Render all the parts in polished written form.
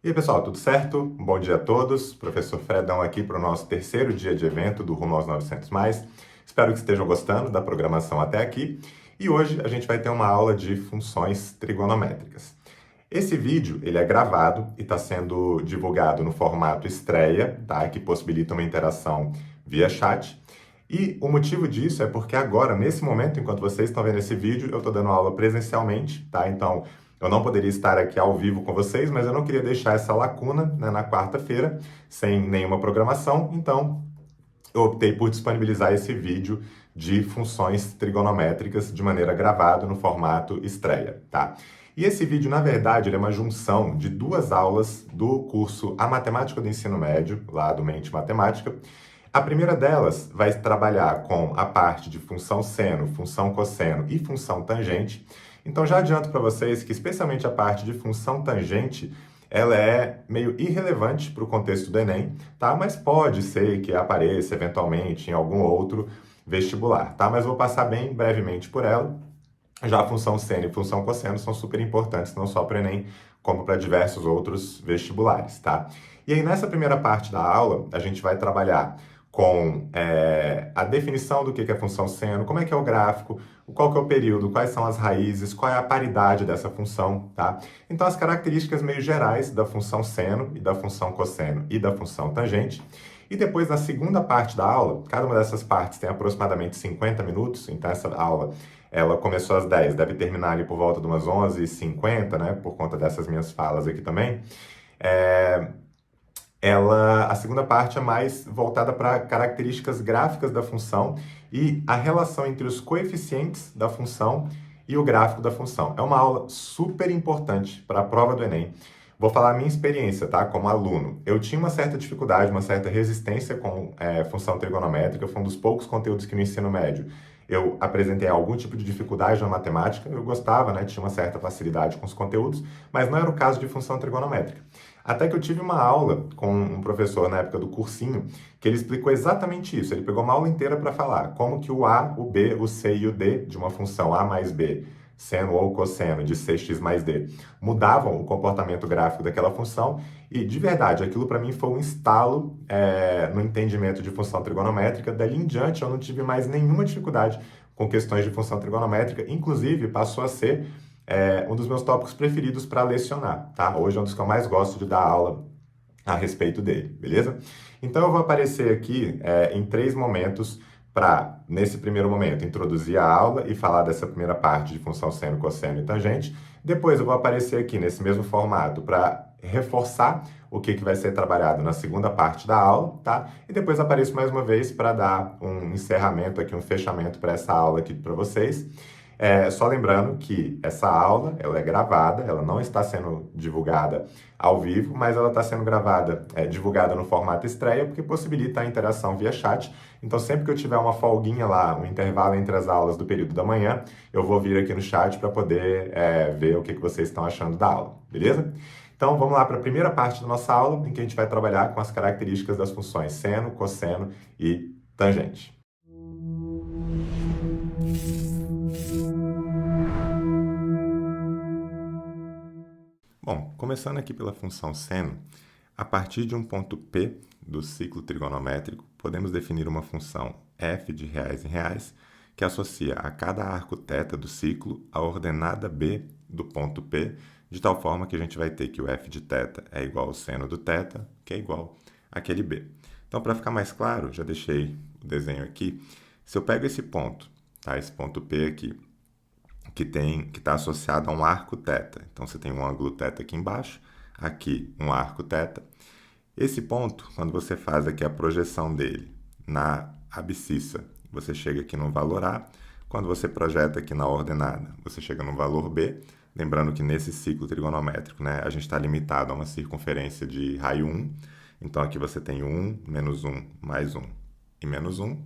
E aí, pessoal, tudo certo? Bom dia a todos. Professor Fredão aqui para o nosso terceiro dia de evento do Rumo aos 900 Mais. Espero que estejam gostando da programação até aqui. E hoje a gente vai ter uma aula de funções trigonométricas. Esse vídeo ele é gravado e está sendo divulgado no formato estreia, tá? Que possibilita uma interação via chat. E o motivo disso é porque agora, nesse momento, enquanto vocês estão vendo esse vídeo, eu estou dando aula presencialmente, tá? Então, eu não poderia estar aqui ao vivo com vocês, mas eu não queria deixar essa lacuna, né, na quarta-feira, sem nenhuma programação, então eu optei por disponibilizar esse vídeo de funções trigonométricas de maneira gravada no formato estreia, tá? E esse vídeo, na verdade, ele é uma junção de duas aulas do curso A Matemática do Ensino Médio, lá do Mente Matemática. A primeira delas vai trabalhar com a parte de função seno, função cosseno e função tangente. Então já adianto para vocês que especialmente a parte de função tangente, ela é meio irrelevante para o contexto do Enem, tá? Mas pode ser que apareça eventualmente em algum outro vestibular, tá? Mas vou passar bem brevemente por ela. Já a função seno e função cosseno são super importantes, não só para o Enem, como para diversos outros vestibulares, tá? E aí, nessa primeira parte da aula, a gente vai trabalhar com a definição do que é função seno, como é que é o gráfico, qual que é o período, quais são as raízes, qual é a paridade dessa função, tá? Então, as características meio gerais da função seno e da função cosseno e da função tangente. E depois, na segunda parte da aula, cada uma dessas partes tem aproximadamente 50 minutos, então essa aula ela começou às 10, deve terminar ali por volta de umas 11h50, né? Por conta dessas minhas falas aqui também. É, a segunda parte é mais voltada para características gráficas da função e a relação entre os coeficientes da função e o gráfico da função. É uma aula super importante para a prova do Enem. Vou falar a minha experiência, tá? Como aluno. Eu tinha uma certa dificuldade, uma certa resistência com função trigonométrica. Foi um dos poucos conteúdos que no ensino médio eu apresentei algum tipo de dificuldade na matemática. Eu gostava, né? Tinha uma certa facilidade com os conteúdos, mas não era o caso de função trigonométrica. Até que eu tive uma aula com um professor na época do cursinho, que ele explicou exatamente isso. Ele pegou uma aula inteira para falar como que o A, o B, o C e o D de uma função A mais B, seno ou cosseno de cx mais d, mudavam o comportamento gráfico daquela função e, de verdade, aquilo para mim foi um estalo no entendimento de função trigonométrica. Dali em diante eu não tive mais nenhuma dificuldade com questões de função trigonométrica, inclusive passou a ser um dos meus tópicos preferidos para lecionar, tá? Hoje é um dos que eu mais gosto de dar aula a respeito dele, beleza? Então eu vou aparecer aqui em 3 momentos para, nesse primeiro momento, introduzir a aula e falar dessa primeira parte de função seno, cosseno e tangente. Depois eu vou aparecer aqui nesse mesmo formato para reforçar o que vai ser trabalhado na segunda parte da aula, tá? E depois apareço mais uma vez para dar um encerramento aqui, um fechamento para essa aula aqui para vocês. Só lembrando que essa aula, ela é gravada, ela não está sendo divulgada ao vivo, mas ela está sendo gravada, divulgada no formato estreia, porque possibilita a interação via chat. Então, sempre que eu tiver uma folguinha lá, um intervalo entre as aulas do período da manhã, eu vou vir aqui no chat para poder ver o que vocês estão achando da aula, beleza? Então, vamos lá para a primeira parte da nossa aula, em que a gente vai trabalhar com as características das funções seno, cosseno e tangente. Bom, começando aqui pela função seno, a partir de um ponto P do ciclo trigonométrico, podemos definir uma função f de reais em reais que associa a cada arco θ do ciclo a ordenada b do ponto P, de tal forma que a gente vai ter que o f de θ é igual ao seno do θ, que é igual àquele b. Então, para ficar mais claro, já deixei o desenho aqui. Se eu pego esse ponto, tá? Esse ponto P aqui, que está associado a um arco θ. Então, você tem um ângulo θ aqui embaixo, aqui um arco θ. Esse ponto, quando você faz aqui a projeção dele na abscissa, você chega aqui no valor A. Quando você projeta aqui na ordenada, você chega no valor B. Lembrando que nesse ciclo trigonométrico, né, a gente está limitado a uma circunferência de raio 1. Então, aqui você tem 1, menos 1, mais 1 e menos 1.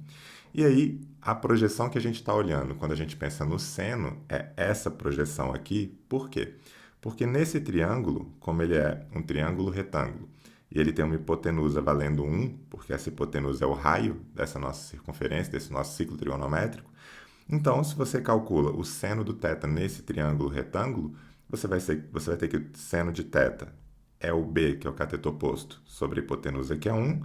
E aí, a projeção que a gente está olhando quando a gente pensa no seno é essa projeção aqui. Por quê? Porque nesse triângulo, como ele é um triângulo retângulo, e ele tem uma hipotenusa valendo 1, porque essa hipotenusa é o raio dessa nossa circunferência, desse nosso ciclo trigonométrico, então, se você calcula o seno do θ nesse triângulo retângulo, você vai ter que o seno de θ é o B, que é o cateto oposto, sobre a hipotenusa, que é 1.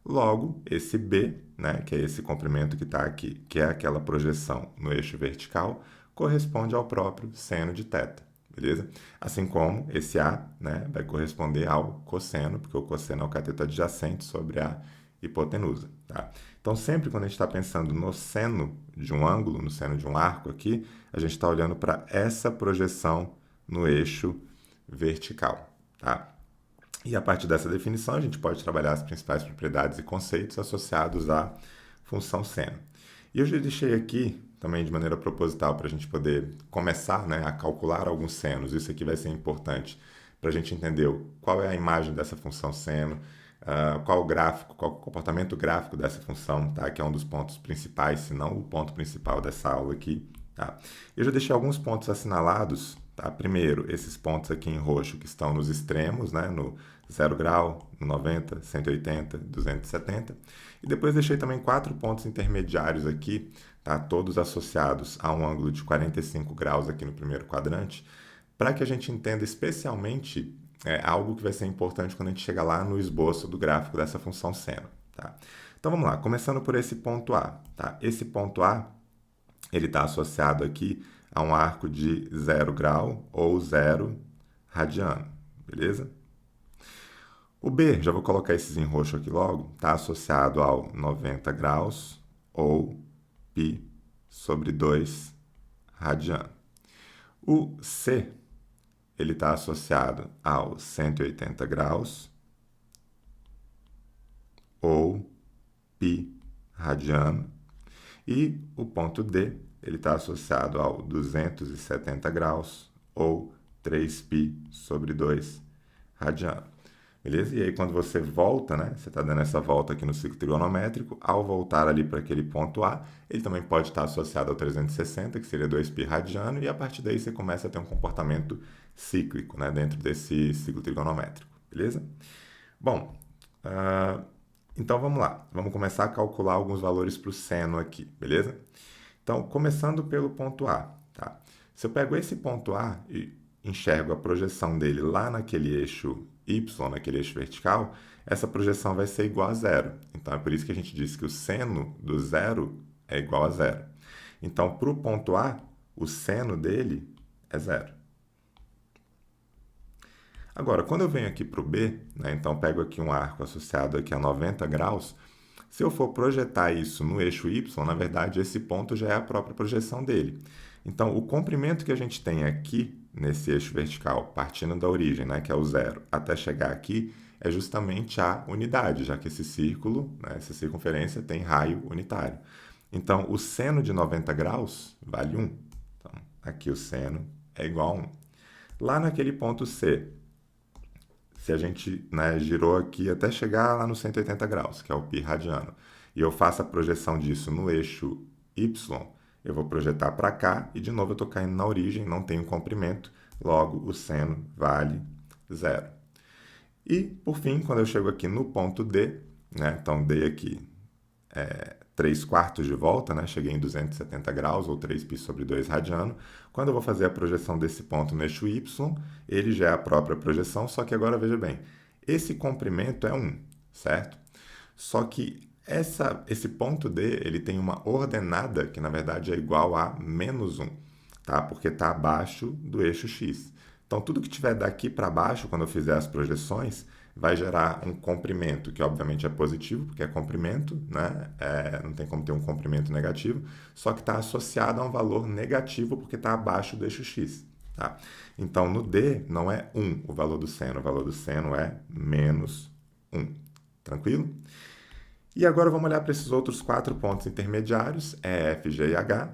Logo, esse B, né, que é esse comprimento que está aqui, que é aquela projeção no eixo vertical, corresponde ao próprio seno de θ, beleza? Assim como esse A, né, vai corresponder ao cosseno, porque o cosseno é o cateto adjacente sobre a hipotenusa, tá? Então, sempre quando a gente está pensando no seno de um ângulo, no seno de um arco aqui, a gente está olhando para essa projeção no eixo vertical, tá? E a partir dessa definição, a gente pode trabalhar as principais propriedades e conceitos associados à função seno. E eu já deixei aqui, também de maneira proposital, para a gente poder começar, né, a calcular alguns senos. Isso aqui vai ser importante para a gente entender qual é a imagem dessa função seno, qual o gráfico, qual o comportamento gráfico dessa função, tá? Que é um dos pontos principais, se não o ponto principal dessa aula aqui. Tá? Eu já deixei alguns pontos assinalados. Tá? Primeiro, esses pontos aqui em roxo que estão nos extremos, né? No 0 grau, no 90, 180, 270. E depois deixei também 4 pontos intermediários aqui, tá? Todos associados a um ângulo de 45 graus aqui no primeiro quadrante, para que a gente entenda especialmente algo que vai ser importante quando a gente chegar lá no esboço do gráfico dessa função seno. Tá? Então vamos lá, começando por esse ponto A. Tá? Esse ponto A, ele está associado aqui a um arco de 0 grau ou 0 radiano, beleza? O B, já vou colocar esses em roxo aqui logo, está associado ao 90 graus ou π sobre 2 radiano. O C, ele está associado ao 180 graus ou π radiano. E o ponto D, ele está associado ao 270 graus ou 3π sobre 2 radiano. Beleza? E aí, quando você volta, né? Você está dando essa volta aqui no ciclo trigonométrico, ao voltar ali para aquele ponto A, ele também pode estar associado ao 360, que seria 2π radiano, e a partir daí você começa a ter um comportamento cíclico, né? Dentro desse ciclo trigonométrico. Beleza? Bom, então vamos lá. Vamos começar a calcular alguns valores para o seno aqui, beleza? Então, começando pelo ponto A, tá? Se eu pego esse ponto A e enxergo a projeção dele lá naquele eixo Y, naquele eixo vertical, essa projeção vai ser igual a zero. Então, é por isso que a gente diz que o seno do zero é igual a zero. Então, para o ponto A, o seno dele é zero. Agora, quando eu venho aqui para o B, né, então pego aqui um arco associado aqui a 90 graus, se eu for projetar isso no eixo Y, na verdade, esse ponto já é a própria projeção dele. Então, o comprimento que a gente tem aqui nesse eixo vertical, partindo da origem, né, que é o zero, até chegar aqui, é justamente a unidade, já que esse círculo, né, essa circunferência, tem raio unitário. Então, o seno de 90 graus vale 1. Então, aqui o seno é igual a 1. Lá naquele ponto C, se a gente, né, girou aqui até chegar lá no 180 graus, que é o π radiano, e eu faço a projeção disso no eixo Y, eu vou projetar para cá e, de novo, eu estou caindo na origem, não tenho comprimento, logo o seno vale zero. E, por fim, quando eu chego aqui no ponto D, né, então dei aqui 3/4 de volta, né, cheguei em 270 graus, ou 3π sobre 2 radiano. Quando eu vou fazer a projeção desse ponto no eixo Y, ele já é a própria projeção, só que agora, veja bem, esse comprimento é 1, certo? Só que esse ponto D, ele tem uma ordenada que, na verdade, é igual a menos 1, tá? Porque está abaixo do eixo X. Então, tudo que tiver daqui para baixo, quando eu fizer as projeções, vai gerar um comprimento, que obviamente é positivo, porque é comprimento, né? Não tem como ter um comprimento negativo, só que está associado a um valor negativo, porque está abaixo do eixo X. Tá? Então, no D, não é 1 o valor do seno é menos 1. Tranquilo? E agora vamos olhar para esses outros 4 pontos intermediários, E, F, G e H.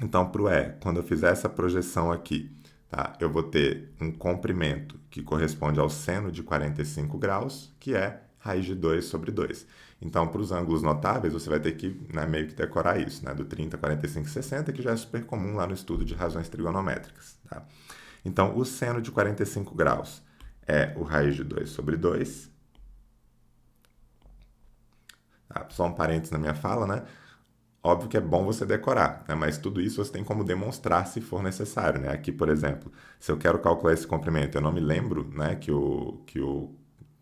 Então, para o E, quando eu fizer essa projeção aqui, tá, eu vou ter um comprimento que corresponde ao seno de 45 graus, que é raiz de 2 sobre 2. Então, para os ângulos notáveis, você vai ter que, né, meio que decorar isso, né, do 30, 45 e 60, que já é super comum lá no estudo de razões trigonométricas. Tá? Então, o seno de 45 graus é o raiz de 2 sobre 2. Tá? Só um parênteses na minha fala, né? óbvio que é bom você decorar, né? Mas tudo isso você tem como demonstrar se for necessário, né? Aqui, por exemplo, se eu quero calcular esse comprimento, eu não me lembro, né, que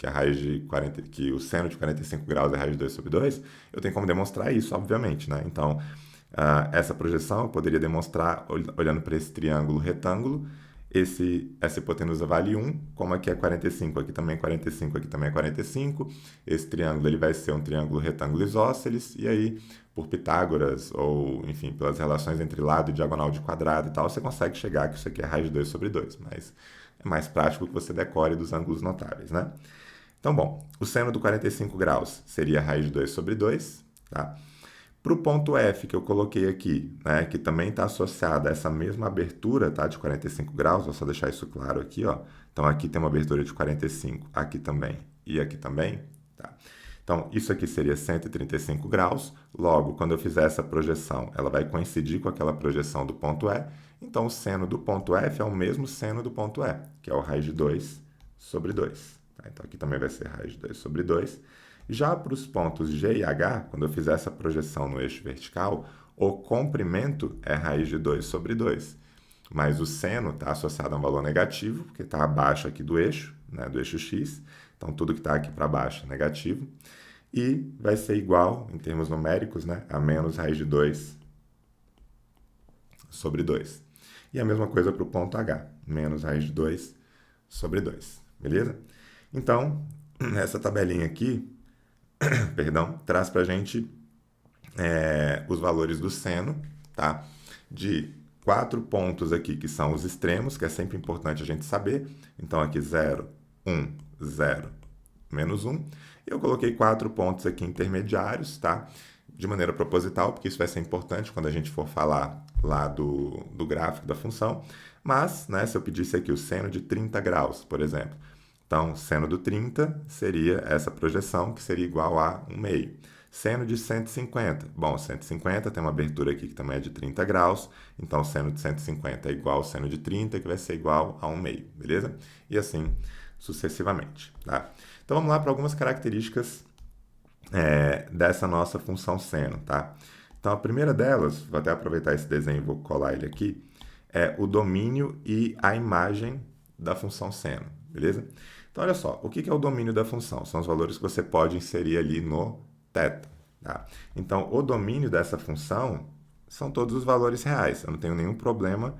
a raiz de 40, que o seno de 45 graus é raiz de 2 sobre 2, eu tenho como demonstrar isso, obviamente, né? Então, essa projeção eu poderia demonstrar olhando para esse triângulo retângulo. Essa hipotenusa vale 1, como aqui é 45, aqui também é 45, aqui também é 45. Esse triângulo ele vai ser um triângulo retângulo isósceles, e aí, por Pitágoras, ou enfim, pelas relações entre lado e diagonal de quadrado e tal, você consegue chegar que isso aqui é raiz de 2 sobre 2, mas é mais prático que você decore dos ângulos notáveis, né? Então, bom, o seno do 45 graus seria a raiz de 2 sobre 2, tá? Para o ponto F que eu coloquei aqui, né, que também está associado a essa mesma abertura, tá, de 45 graus, vou só deixar isso claro aqui, ó. Então, aqui tem uma abertura de 45, aqui também e aqui também, tá? Então, isso aqui seria 135 graus, logo, quando eu fizer essa projeção, ela vai coincidir com aquela projeção do ponto E, então o seno do ponto F é o mesmo seno do ponto E, que é o raiz de 2 sobre 2. Tá? Então, aqui também vai ser raiz de 2 sobre 2. Já para os pontos G e H, quando eu fizer essa projeção no eixo vertical, o comprimento é raiz de 2 sobre 2. Mas o seno está associado a um valor negativo, porque está abaixo aqui do eixo, né, do eixo X. Então, tudo que está aqui para baixo é negativo. E vai ser igual, em termos numéricos, né, a menos raiz de 2 sobre 2. E a mesma coisa para o ponto H, menos raiz de 2 sobre 2. Beleza? Então, essa tabelinha aqui, perdão, traz para a gente os valores do seno, tá? De 4 pontos aqui, que são os extremos, que é sempre importante a gente saber. Então, aqui 0, 1, 0, menos 1. E eu coloquei 4 pontos aqui intermediários, tá? De maneira proposital, porque isso vai ser importante quando a gente for falar lá do gráfico da função. Mas, né, se eu pedisse aqui o seno de 30 graus, por exemplo, então, seno do 30 seria essa projeção, que seria igual a 1/2. Seno de 150. Bom, 150 tem uma abertura aqui que também é de 30 graus, então seno de 150 é igual ao seno de 30, que vai ser igual a 1/2, beleza? E assim sucessivamente, tá? Então, vamos lá para algumas características dessa nossa função seno, tá? Então, a primeira delas, vou até aproveitar esse desenho e vou colar ele aqui, é o domínio e a imagem da função seno, beleza? Então, olha só, o que é o domínio da função? São os valores que você pode inserir ali no θ, tá? Então, o domínio dessa função são todos os valores reais. Eu não tenho nenhum problema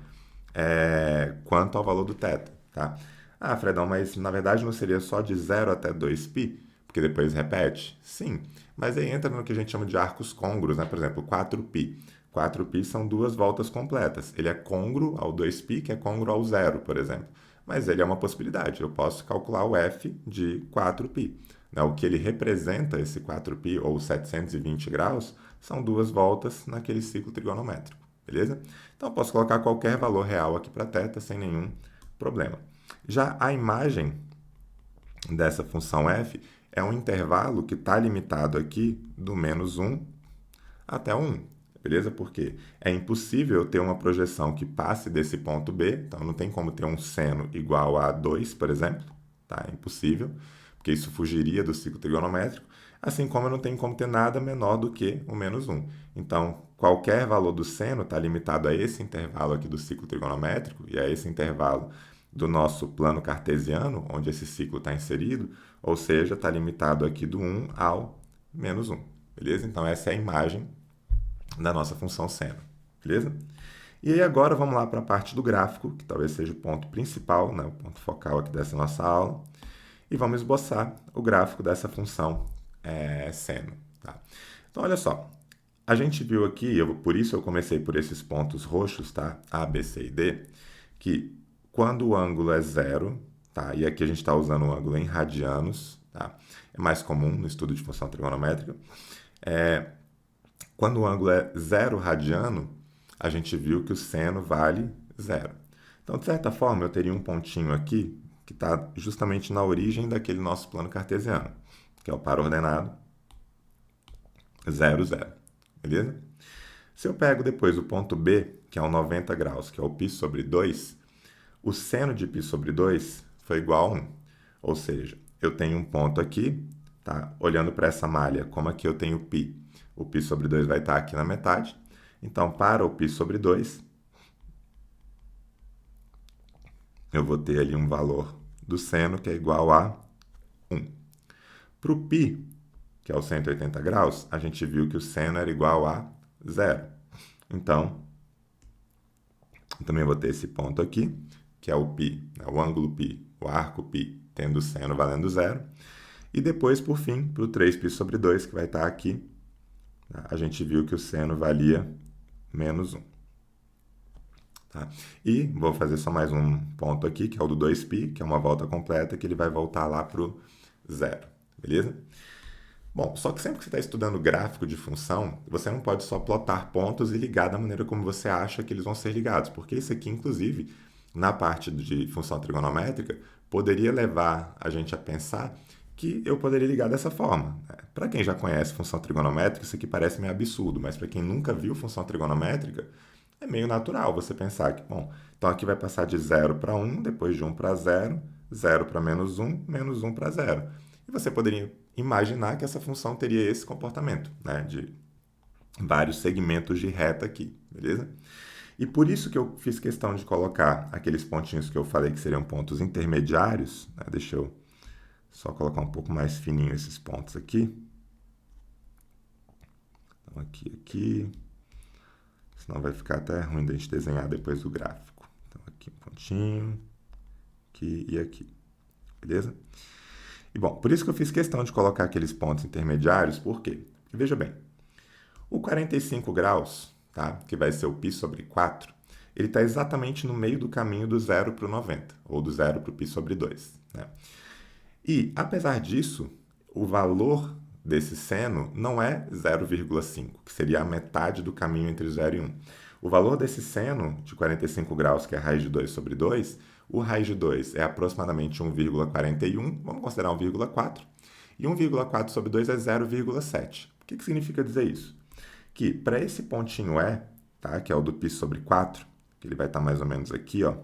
quanto ao valor do θ, tá? Ah, Fredão, mas na verdade não seria só de 0 até 2π? Porque depois repete? Sim, mas aí entra no que a gente chama de arcos côngruos, né? Por exemplo, 4π. 4π são 2 voltas completas. Ele é côngruo ao 2π, que é côngruo ao 0, por exemplo. Mas ele é uma possibilidade. Eu posso calcular o f de 4π. Né? O que ele representa, esse 4π, ou 720 graus, são 2 voltas naquele ciclo trigonométrico. Beleza? Então, eu posso colocar qualquer valor real aqui para θ sem nenhum problema. Já a imagem dessa função f é um intervalo que está limitado aqui do menos 1 até 1. Beleza? Porque é impossível ter uma projeção que passe desse ponto B, então não tem como ter um seno igual a 2, por exemplo, tá? É impossível, porque isso fugiria do ciclo trigonométrico, assim como eu não tenho como ter nada menor do que o menos 1. Então, qualquer valor do seno está limitado a esse intervalo aqui do ciclo trigonométrico e a esse intervalo do nosso plano cartesiano, onde esse ciclo está inserido, ou seja, está limitado aqui do 1 ao menos 1. Beleza? Então, essa é a imagem da nossa função seno, beleza? E aí agora vamos lá para a parte do gráfico, que talvez seja o ponto principal, né, o ponto focal aqui dessa nossa aula, e vamos esboçar o gráfico dessa função seno. Tá? Então, olha só, a gente viu aqui, por isso eu comecei por esses pontos roxos, tá? A, B, C e D, que quando o ângulo é 0, tá? E aqui a gente está usando o ângulo em radianos, tá? É mais comum no estudo de função trigonométrica. Quando o ângulo é 0 radiano, a gente viu que o seno vale 0. Então, de certa forma, eu teria um pontinho aqui que está justamente na origem daquele nosso plano cartesiano, que é o par ordenado 0, 0. Beleza? Se eu pego depois o ponto B, que é o 90 graus, que é o π sobre 2, o seno de π sobre 2 foi igual a 1. Ou seja, eu tenho um ponto aqui, tá? Olhando para essa malha, como aqui eu tenho π, o π sobre 2 vai estar aqui na metade. Então, para o π sobre 2, eu vou ter ali um valor do seno que é igual a 1. Para o π, que é o 180 graus, a gente viu que o seno era igual a 0. Então, eu também vou ter esse ponto aqui, que é o π, né, o ângulo π, o arco π, tendo o seno valendo 0. E depois, por fim, para o 3π sobre 2, que vai estar aqui, a gente viu que o seno valia menos 1. Tá? E vou fazer só mais um ponto aqui, que é o do 2π, que é uma volta completa, que ele vai voltar lá para o 0. Beleza? Bom, só que sempre que você está estudando gráfico de função, você não pode só plotar pontos e ligar da maneira como você acha que eles vão ser ligados, porque isso aqui, inclusive, na parte de função trigonométrica, poderia levar a gente a pensar que eu poderia ligar dessa forma. Para quem já conhece função trigonométrica, isso aqui parece meio absurdo, mas para quem nunca viu função trigonométrica, é meio natural você pensar que, bom, então aqui vai passar de 0 para 1, depois de 1 para 0, 0 para menos 1 para 0. E você poderia imaginar que essa função teria esse comportamento, né, de vários segmentos de reta aqui, beleza? E por isso que eu fiz questão de colocar aqueles pontinhos que eu falei que seriam pontos intermediários, né? Deixa eu só colocar um pouco mais fininho esses pontos aqui. Então, aqui. Senão vai ficar até ruim da gente desenhar depois do gráfico. Então, aqui um pontinho, aqui e aqui. Beleza? E, bom, por isso que eu fiz questão de colocar aqueles pontos intermediários, por quê? Porque, veja bem, o 45 graus, tá? Que vai ser o π sobre 4, ele está exatamente no meio do caminho do 0 para o 90, ou do 0 para o π sobre 2. Né? E, apesar disso, o valor desse seno não é 0,5, que seria a metade do caminho entre 0 e 1. O valor desse seno de 45 graus, que é a raiz de 2 sobre 2, o raiz de 2 é aproximadamente 1,41, vamos considerar 1,4, e 1,4 sobre 2 é 0,7. O que significa dizer isso? Que para esse pontinho E, tá, que é o do π sobre 4, que ele vai estar mais ou menos aqui, ó.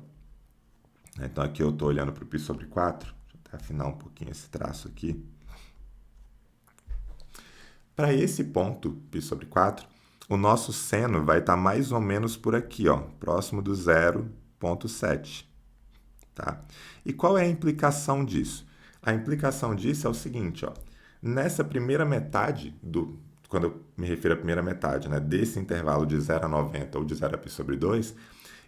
Então aqui eu estou olhando para o π sobre 4, deixa eu até afinar um pouquinho esse traço aqui. Para esse ponto, π sobre 4, o nosso seno vai estar mais ou menos por aqui, ó, próximo do 0,7. Tá? E qual é a implicação disso? A implicação disso é o seguinte, ó, nessa primeira metade, quando eu me refiro à primeira metade, né, desse intervalo de 0 a 90 ou de 0 a π sobre 2,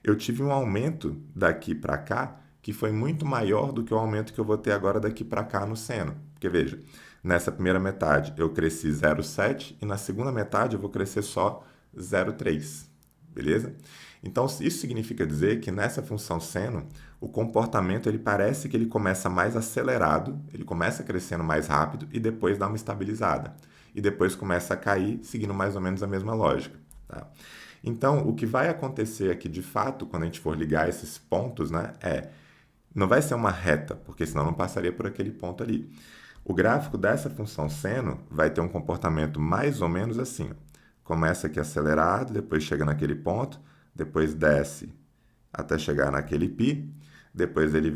eu tive um aumento daqui para cá que foi muito maior do que o aumento que eu vou ter agora daqui para cá no seno. Porque, veja, nessa primeira metade eu cresci 0,7 e na segunda metade eu vou crescer só 0,3, beleza? Então, isso significa dizer que nessa função seno, o comportamento ele parece que ele começa mais acelerado, ele começa crescendo mais rápido e depois dá uma estabilizada. E depois começa a cair, seguindo mais ou menos a mesma lógica. Tá? Então, o que vai acontecer aqui de fato, quando a gente for ligar esses pontos, né, não vai ser uma reta, porque senão não passaria por aquele ponto ali. O gráfico dessa função seno vai ter um comportamento mais ou menos assim. Ó. Começa aqui acelerado, depois chega naquele ponto, depois desce até chegar naquele π, depois ele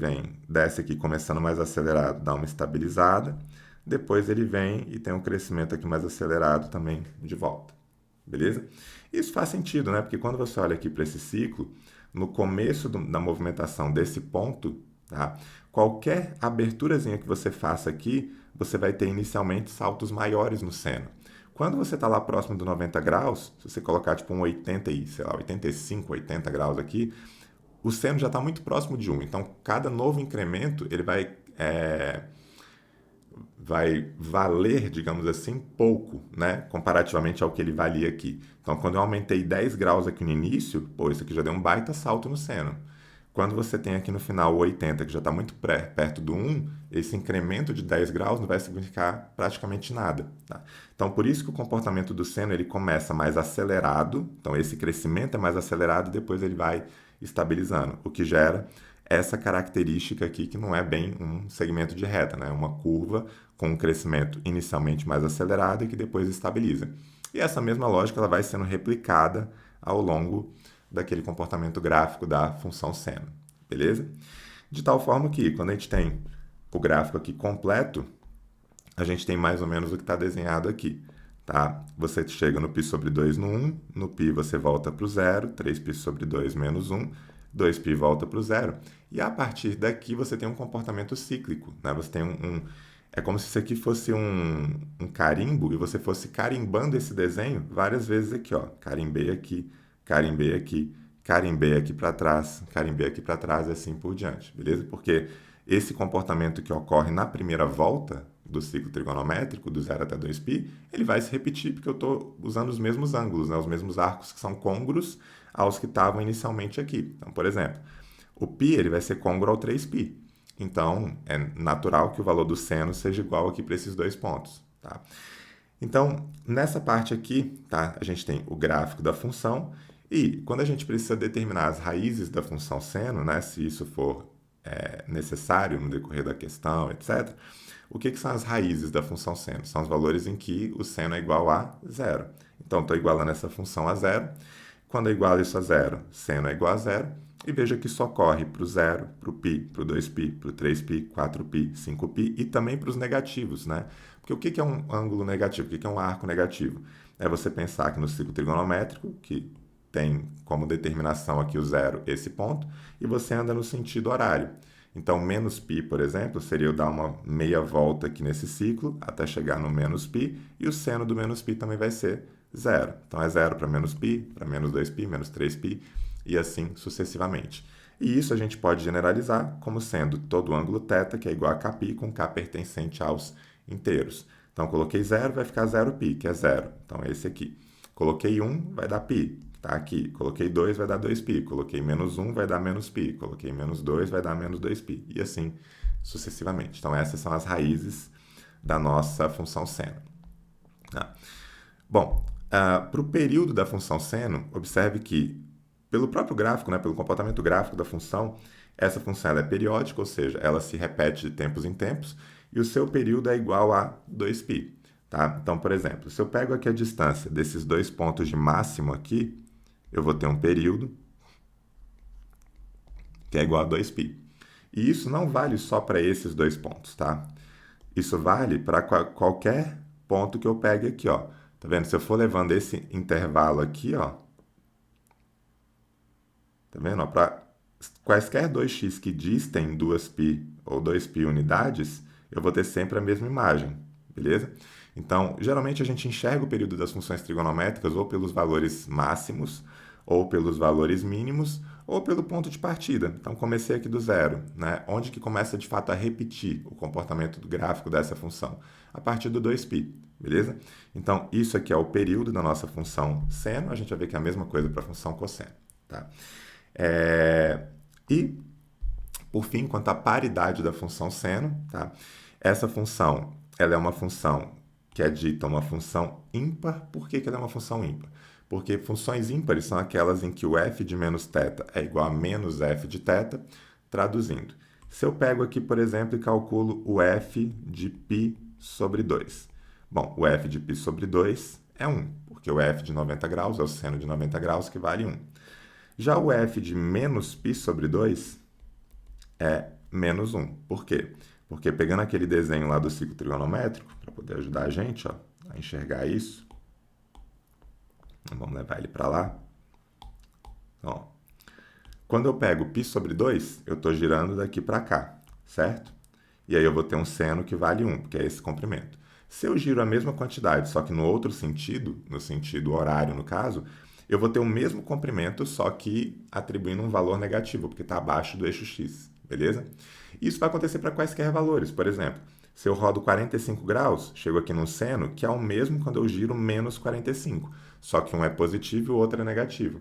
desce aqui começando mais acelerado, dá uma estabilizada, depois ele vem e tem um crescimento aqui mais acelerado também de volta. Beleza? Isso faz sentido, né? Porque quando você olha aqui para esse ciclo, no começo da movimentação desse ponto, tá? Qualquer aberturazinha que você faça aqui, você vai ter inicialmente saltos maiores no seno. Quando você está lá próximo do 90 graus, se você colocar tipo um 80, sei lá, 85, 80 graus aqui, o seno já está muito próximo de 1. Então, cada novo incremento ele vai valer, digamos assim, pouco, né? Comparativamente ao que ele valia aqui. Então, quando eu aumentei 10 graus aqui no início, isso aqui já deu um baita salto no seno. Quando você tem aqui no final o 80, que já está muito perto do 1, esse incremento de 10 graus não vai significar praticamente nada. Tá? Então, por isso que o comportamento do seno ele começa mais acelerado, então esse crescimento é mais acelerado e depois ele vai estabilizando, o que gera essa característica aqui que não é bem um segmento de reta, né? É uma curva com um crescimento inicialmente mais acelerado e que depois estabiliza. E essa mesma lógica ela vai sendo replicada ao longo daquele comportamento gráfico da função seno, beleza? De tal forma que, quando a gente tem o gráfico aqui completo, a gente tem mais ou menos o que está desenhado aqui. Tá? Você chega no π sobre 2 no 1, no π você volta para o zero, 3π sobre 2 menos 1, 2π volta para o zero. E a partir daqui você tem um comportamento cíclico. Né? Você tem é como se isso aqui fosse um carimbo e você fosse carimbando esse desenho várias vezes aqui. Ó. Carimbei aqui, carimbei aqui, carimbei aqui para trás, carimbei aqui para trás e assim por diante. Beleza? Porque esse comportamento que ocorre na primeira volta do ciclo trigonométrico, do 0 até 2π, ele vai se repetir porque eu estou usando os mesmos ângulos, né? Os mesmos arcos que são côngruos aos que estavam inicialmente aqui. Então, por exemplo, o π ele vai ser côngruo ao 3π. Então, é natural que o valor do seno seja igual aqui para esses dois pontos. Tá? Então, nessa parte aqui, tá? A gente tem o gráfico da função e quando a gente precisa determinar as raízes da função seno, né? Se isso for necessário no decorrer da questão, etc., o que são as raízes da função seno? São os valores em que o seno é igual a zero. Então, estou igualando essa função a zero. Quando eu igualo isso a zero, seno é igual a zero. E veja que isso ocorre para o zero, para o π, para o 2π, para o 3π, 4π, 5π e também para os negativos, né? Porque o que é um ângulo negativo? O que é um arco negativo? É você pensar que no ciclo trigonométrico, que tem como determinação aqui o zero, esse ponto, e você anda no sentido horário. Então, menos π, por exemplo, seria eu dar uma meia volta aqui nesse ciclo até chegar no menos π, e o seno do menos π também vai ser zero. Então, é zero para menos π, para menos 2π, menos 3π, e assim sucessivamente. E isso a gente pode generalizar como sendo todo ângulo θ, que é igual a kπ, com k pertencente aos inteiros. Então, coloquei zero, vai ficar 0π, que é zero. Então, é esse aqui. Coloquei 1, vai dar π. Tá aqui. Coloquei 2, vai dar 2π. Coloquei menos 1, vai dar menos π. Coloquei menos 2, vai dar menos 2π. E assim sucessivamente. Então, essas são as raízes da nossa função seno. Tá? Bom, para o período da função seno, observe que, pelo próprio gráfico, né, pelo comportamento gráfico da função, essa função ela é periódica, ou seja, ela se repete de tempos em tempos, e o seu período é igual a 2π. Tá? Então, por exemplo, se eu pego aqui a distância desses dois pontos de máximo aqui, eu vou ter um período que é igual a 2π. E isso não vale só para esses dois pontos, tá? Isso vale para qualquer ponto que eu pegue aqui, ó. Tá vendo? Se eu for levando esse intervalo aqui, ó. Tá vendo? Para quaisquer 2x que distem 2π ou 2π unidades, eu vou ter sempre a mesma imagem, beleza? Então, geralmente a gente enxerga o período das funções trigonométricas ou pelos valores máximos, ou pelos valores mínimos, ou pelo ponto de partida. Então, comecei aqui do zero, né? Onde que começa de fato a repetir o comportamento do gráfico dessa função? A partir do 2π, beleza? Então, isso aqui é o período da nossa função seno, a gente vai ver que é a mesma coisa para a função cosseno, tá? E, por fim, quanto à paridade da função seno, tá? Essa função, ela é uma função que é dita uma função ímpar. Por que ela é uma função ímpar? Porque funções ímpares são aquelas em que o f de menos θ é igual a menos f de θ, traduzindo. Se eu pego aqui, por exemplo, e calculo o f de π sobre 2. Bom, o f de π sobre 2 é 1, porque o f de 90 graus é o seno de 90 graus, que vale 1. Já o f de menos π sobre 2 é menos 1. Por quê? Porque pegando aquele desenho lá do ciclo trigonométrico, para poder ajudar a gente a enxergar isso, vamos levar ele para lá. Ó, quando eu pego π sobre 2, eu estou girando daqui para cá, certo? E aí eu vou ter um seno que vale 1, que é esse comprimento. Se eu giro a mesma quantidade, só que no outro sentido, no sentido horário no caso, eu vou ter o mesmo comprimento, só que atribuindo um valor negativo, porque está abaixo do eixo x, beleza? Isso vai acontecer para quaisquer valores. Por exemplo, se eu rodo 45 graus, chego aqui num seno que é o mesmo quando eu giro menos 45, só que um é positivo e o outro é negativo.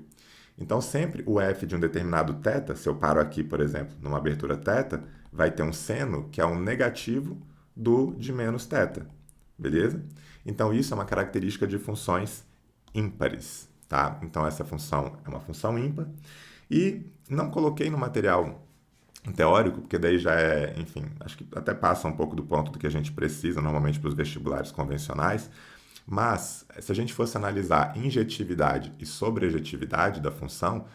Então, sempre o f de um determinado θ, se eu paro aqui, por exemplo, numa abertura θ, vai ter um seno que é um negativo do de menos θ, beleza? Então, isso é uma característica de funções ímpares, tá? Então, essa função é uma função ímpar. E não coloquei no material teórico, porque daí já é, enfim, acho que até passa um pouco do ponto do que a gente precisa normalmente para os vestibulares convencionais, mas se a gente fosse analisar injetividade e sobrejetividade da função,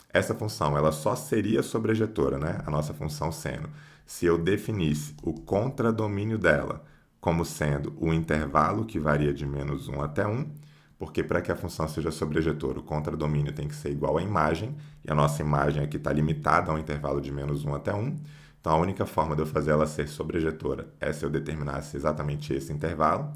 essa função ela só seria sobrejetora, né? A nossa função seno, se eu definisse o contradomínio dela como sendo o intervalo que varia de -1 até 1, porque para que a função seja sobrejetora, o contradomínio tem que ser igual à imagem, e a nossa imagem aqui está limitada a um intervalo de -1 até 1. Então, a única forma de eu fazer ela ser sobrejetora é se eu determinasse exatamente esse intervalo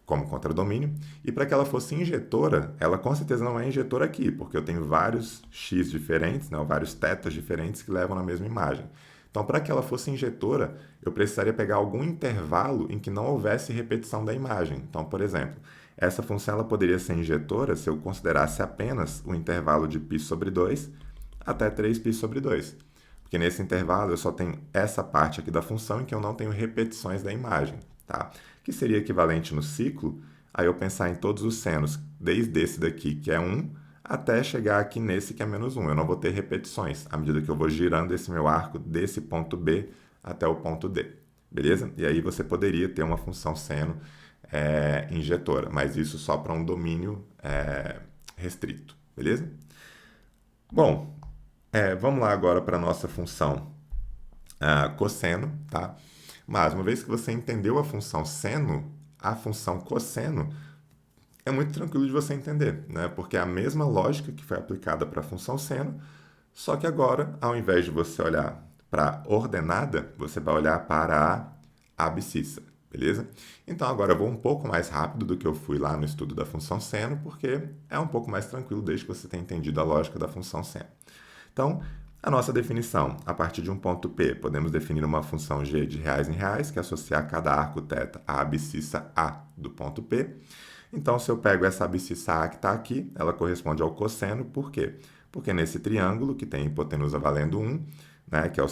como contradomínio. E para que ela fosse injetora, ela com certeza não é injetora aqui, porque eu tenho vários x diferentes, né, vários tetas diferentes que levam na mesma imagem. Então, para que ela fosse injetora, eu precisaria pegar algum intervalo em que não houvesse repetição da imagem. Então, por exemplo, essa função ela poderia ser injetora se eu considerasse apenas o intervalo de π sobre 2 até 3π sobre 2. Porque nesse intervalo eu só tenho essa parte aqui da função em que eu não tenho repetições da imagem, tá? Que seria equivalente no ciclo a eu pensar em todos os senos, desde esse daqui, que é 1, até chegar aqui nesse que é -1. Eu não vou ter repetições à medida que eu vou girando esse meu arco desse ponto B até o ponto D, beleza? E aí você poderia ter uma função seno injetora, mas isso só para um domínio restrito, beleza? Bom, vamos lá agora para a nossa função cosseno, tá? Mas uma vez que você entendeu a função seno, a função cosseno é muito tranquilo de você entender, né? Porque é a mesma lógica que foi aplicada para a função seno, só que agora, ao invés de você olhar para a ordenada, você vai olhar para a abscissa, beleza? Então agora eu vou um pouco mais rápido do que eu fui lá no estudo da função seno, porque é um pouco mais tranquilo desde que você tenha entendido a lógica da função seno. Então, a nossa definição, a partir de um ponto P, podemos definir uma função g de reais em reais, que é associar cada arco θ à abscissa A do ponto P. Então, se eu pego essa abscissa A que está aqui, ela corresponde ao cosseno, por quê? Porque nesse triângulo, que tem hipotenusa valendo 1, né, que é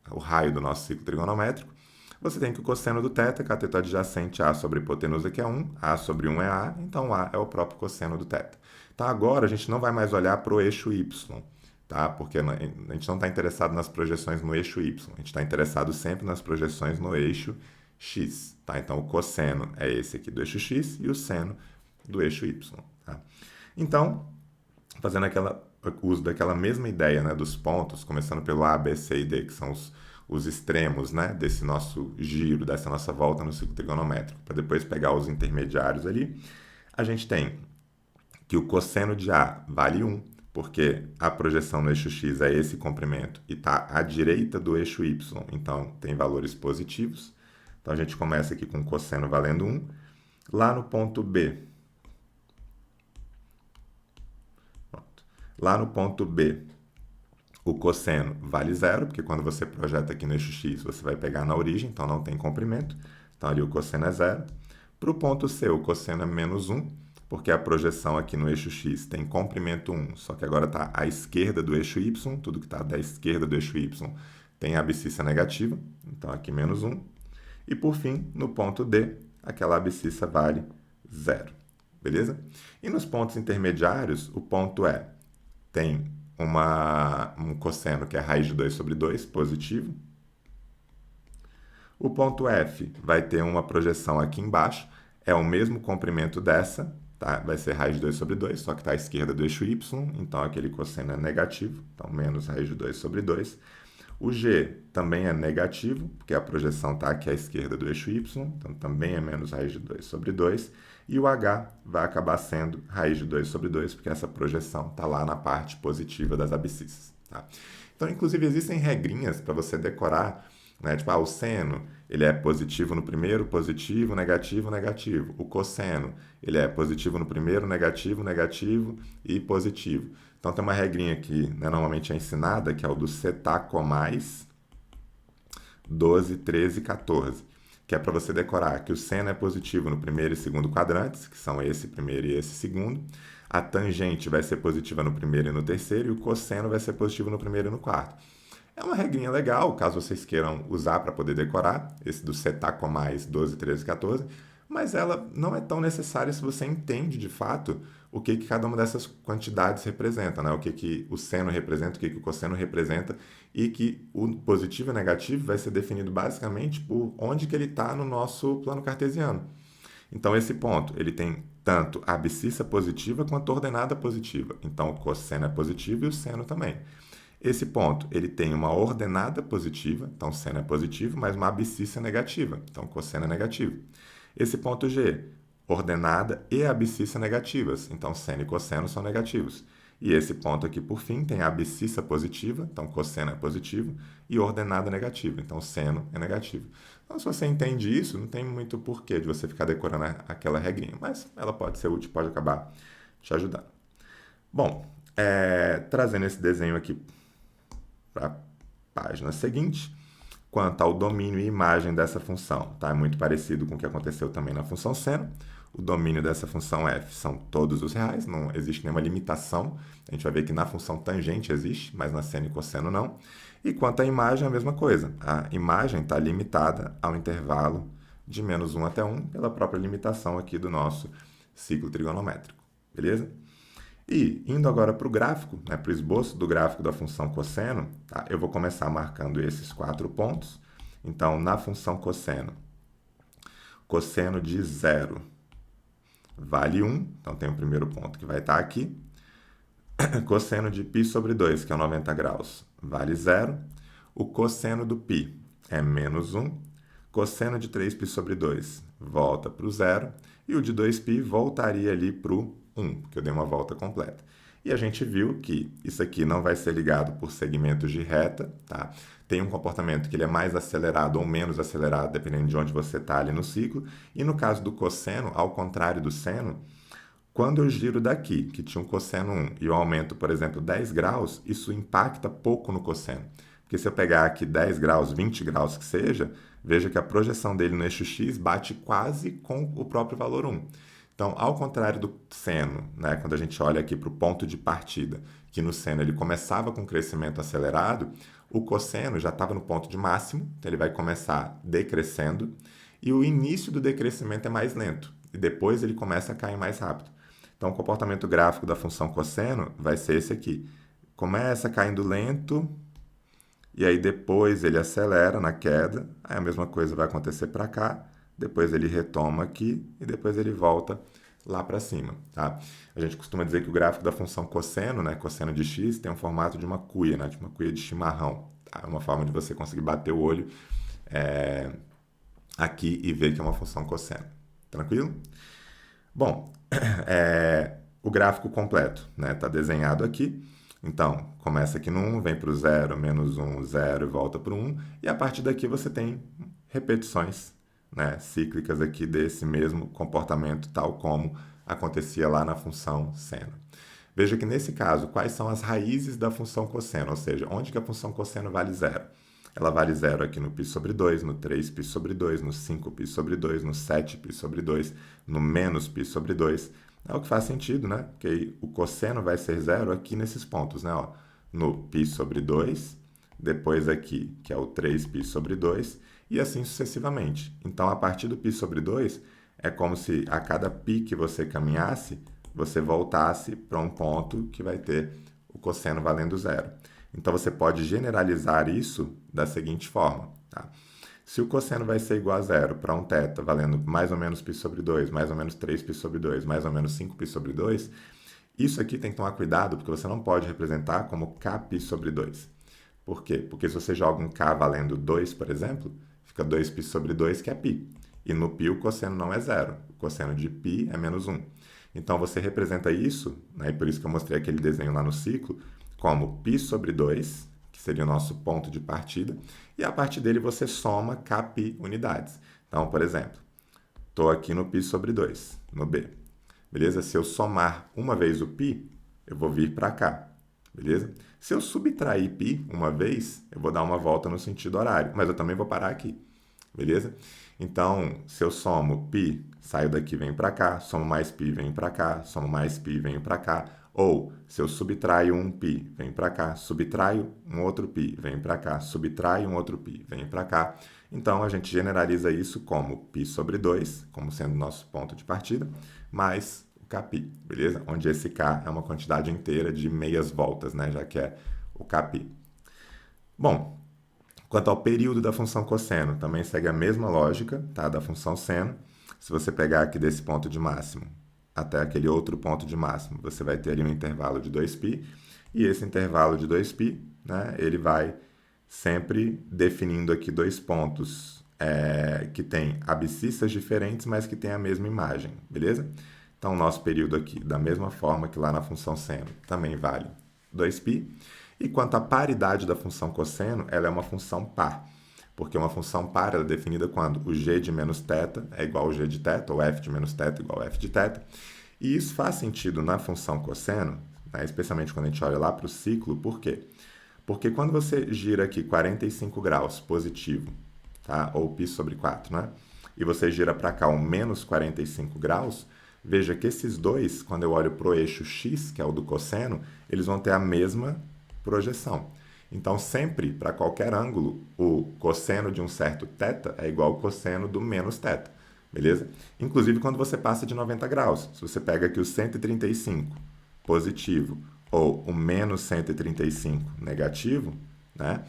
o raio do nosso ciclo trigonométrico, você tem que o cosseno do θ, cateto adjacente A sobre hipotenusa, que é 1, A sobre 1 é A, então A é o próprio cosseno do θ. Então, agora a gente não vai mais olhar para o eixo Y, tá? Porque a gente não está interessado nas projeções no eixo Y, a gente está interessado sempre nas projeções no eixo X, tá? Então, o cosseno é esse aqui do eixo X e o seno do eixo Y, tá? Então, fazendo uso daquela mesma ideia, né, dos pontos, começando pelo A, B, C e D, que são os extremos, né, desse nosso giro, dessa nossa volta no ciclo trigonométrico, para depois pegar os intermediários ali, a gente tem que o cosseno de A vale 1, porque a projeção no eixo X é esse comprimento e está à direita do eixo Y, então tem valores positivos. Então a gente começa aqui com o cosseno valendo 1. Lá no ponto B, o cosseno vale 0, porque quando você projeta aqui no eixo X, você vai pegar na origem, então não tem comprimento. Então ali o cosseno é 0. Para o ponto C, o cosseno é -1, porque a projeção aqui no eixo X tem comprimento 1, só que agora está à esquerda do eixo Y, tudo que está da esquerda do eixo Y tem abscissa negativa, então aqui -1. E por fim, no ponto D, aquela abscissa vale 0, beleza? E nos pontos intermediários, o ponto tem um cosseno que é raiz de 2 sobre 2, positivo. O ponto F vai ter uma projeção aqui embaixo, é o mesmo comprimento dessa, tá? Vai ser raiz de 2 sobre 2, só que está à esquerda do eixo Y, então aquele cosseno é negativo, então menos raiz de 2 sobre 2. O G também é negativo, porque a projeção está aqui à esquerda do eixo Y, então também é menos raiz de 2 sobre 2. E o H vai acabar sendo raiz de 2 sobre 2, porque essa projeção está lá na parte positiva das abscissas, tá? Então, inclusive, existem regrinhas para você decorar, né? Tipo, o seno, ele é positivo no primeiro, positivo, negativo, negativo. O cosseno, ele é positivo no primeiro, negativo, negativo e positivo. Então, tem uma regrinha que, né, normalmente é ensinada, que é o do cetacomais 12, 13 e 14, que é para você decorar que o seno é positivo no primeiro e segundo quadrantes, que são esse primeiro e esse segundo. A tangente vai ser positiva no primeiro e no terceiro, e o cosseno vai ser positivo no primeiro e no quarto. É uma regrinha legal, caso vocês queiram usar para poder decorar, esse do cetacomais 12, 13 e 14, mas ela não é tão necessária se você entende de fato o que cada uma dessas quantidades representa, né? O que o seno representa, o que o cosseno representa, e que o positivo e o negativo vai ser definido basicamente por onde que ele está no nosso plano cartesiano. Então, esse ponto, ele tem tanto a abscissa positiva quanto a ordenada positiva. Então, o cosseno é positivo e o seno também. Esse ponto, ele tem uma ordenada positiva, então seno é positivo, mas uma abscissa negativa, então cosseno é negativo. Esse ponto G, ordenada e abscissa negativas, então seno e cosseno são negativos. E esse ponto aqui, por fim, tem a abscissa positiva, então cosseno é positivo, e ordenada negativa, então seno é negativo. Então, se você entende isso, não tem muito porquê de você ficar decorando aquela regrinha, mas ela pode ser útil, pode acabar te ajudando. Bom, trazendo esse desenho aqui para a página seguinte, quanto ao domínio e imagem dessa função, tá? É muito parecido com o que aconteceu também na função seno. O domínio dessa função f são todos os reais, não existe nenhuma limitação. A gente vai ver que na função tangente existe, mas na seno e cosseno não. E quanto à imagem, a mesma coisa. A imagem está limitada ao intervalo de -1 até 1, pela própria limitação aqui do nosso ciclo trigonométrico. Beleza? E indo agora para o gráfico, né, para o esboço do gráfico da função cosseno, tá? Eu vou começar marcando esses 4 pontos. Então, na função cosseno, cosseno de 0 vale 1, então tem o primeiro ponto que vai estar aqui. Cosseno de π sobre 2, que é 90 graus, vale 0. O cosseno do π é -1. Cosseno de 3π sobre 2 volta para o 0. E o de 2π voltaria ali para o 1, porque eu dei uma volta completa. E a gente viu que isso aqui não vai ser ligado por segmentos de reta, tá? Tem um comportamento que ele é mais acelerado ou menos acelerado, dependendo de onde você está ali no ciclo. E no caso do cosseno, ao contrário do seno, quando eu giro daqui, que tinha um cosseno 1, e eu aumento, por exemplo, 10 graus, isso impacta pouco no cosseno. Porque se eu pegar aqui 10 graus, 20 graus que seja, veja que a projeção dele no eixo x bate quase com o próprio valor 1. Então, ao contrário do seno, né, quando a gente olha aqui para o ponto de partida, que no seno ele começava com crescimento acelerado, o cosseno já estava no ponto de máximo, então ele vai começar decrescendo, e o início do decrescimento é mais lento, e depois ele começa a cair mais rápido. Então, o comportamento gráfico da função cosseno vai ser esse aqui. Começa caindo lento, e aí depois ele acelera na queda, aí a mesma coisa vai acontecer para cá, depois ele retoma aqui e depois ele volta lá para cima, tá? A gente costuma dizer que o gráfico da função cosseno, né, cosseno de x, tem um formato de uma cuia, né, de uma cuia de chimarrão. Tá? É uma forma de você conseguir bater o olho aqui e ver que é uma função cosseno. Tranquilo? Bom, o gráfico completo, né, tá desenhado aqui. Então, começa aqui no 1, vem para o 0, -1, 0 e volta para o 1. E a partir daqui você tem repetições, né, cíclicas aqui desse mesmo comportamento, tal como acontecia lá na função seno. Veja que nesse caso, quais são as raízes da função cosseno, ou seja, onde que a função cosseno vale 0? Ela vale 0 aqui no π sobre 2, no 3π sobre 2, no 5π sobre 2, no 7π sobre 2, no menos π sobre 2. É o que faz sentido, né? Porque aí o cosseno vai ser 0 aqui nesses pontos, né? Ó, no π sobre 2, depois aqui, que é o 3π sobre 2, e assim sucessivamente. Então, a partir do π sobre 2, é como se a cada π que você caminhasse, você voltasse para um ponto que vai ter o cosseno valendo 0. Então, você pode generalizar isso da seguinte forma, tá? Se o cosseno vai ser igual a 0 para um θ valendo mais ou menos π sobre 2, mais ou menos 3π sobre 2, mais ou menos 5π sobre 2, isso aqui tem que tomar cuidado, porque você não pode representar como kπ sobre 2. Por quê? Porque se você joga um k valendo 2, por exemplo, fica 2π sobre 2, que é π. E no π o cosseno não é 0. O cosseno de π é -1. Então, você representa isso, né, e por isso que eu mostrei aquele desenho lá no ciclo, como π sobre 2, que seria o nosso ponto de partida, e a partir dele você soma kπ unidades. Então, por exemplo, estou aqui no π sobre 2, no B. Beleza? Se eu somar uma vez o π, eu vou vir para cá. Beleza? Se eu subtrair π uma vez, eu vou dar uma volta no sentido horário, mas eu também vou parar aqui. Beleza? Então, se eu somo π, saio daqui, venho para cá, somo mais π, venho para cá, somo mais π, venho para cá. Ou, se eu subtraio um π, venho para cá, subtraio um outro π, venho para cá, subtraio um outro π, venho para cá. Então, a gente generaliza isso como π sobre 2, como sendo nosso ponto de partida, mais o kπ, beleza? Onde esse k é uma quantidade inteira de meias voltas, né? Já que é o kπ. Bom, quanto ao período da função cosseno, também segue a mesma lógica, tá? Da função seno. Se você pegar aqui desse ponto de máximo até aquele outro ponto de máximo, você vai ter ali um intervalo de 2π, e esse intervalo de 2π né, ele vai sempre definindo aqui dois pontos que tem abscissas diferentes, mas que tem a mesma imagem, beleza? Então, o nosso período aqui, da mesma forma que lá na função seno, também vale 2π. E quanto à paridade da função cosseno, ela é uma função par, porque uma função par ela é definida quando o g de menos θ é igual ao g de θ, ou f de menos θ igual ao f de θ. E isso faz sentido na função cosseno, né, especialmente quando a gente olha lá para o ciclo, por quê? Porque quando você gira aqui 45 graus positivo, tá? Ou π sobre 4, né? E você gira para cá um menos 45 graus, veja que esses dois, quando eu olho para o eixo x, que é o do cosseno, eles vão ter a mesma projeção. Então, sempre, para qualquer ângulo, o cosseno de um certo θ é igual ao cosseno do menos θ, beleza? Inclusive, quando você passa de 90 graus. Se você pega aqui o 135 positivo ou o menos 135 negativo, né?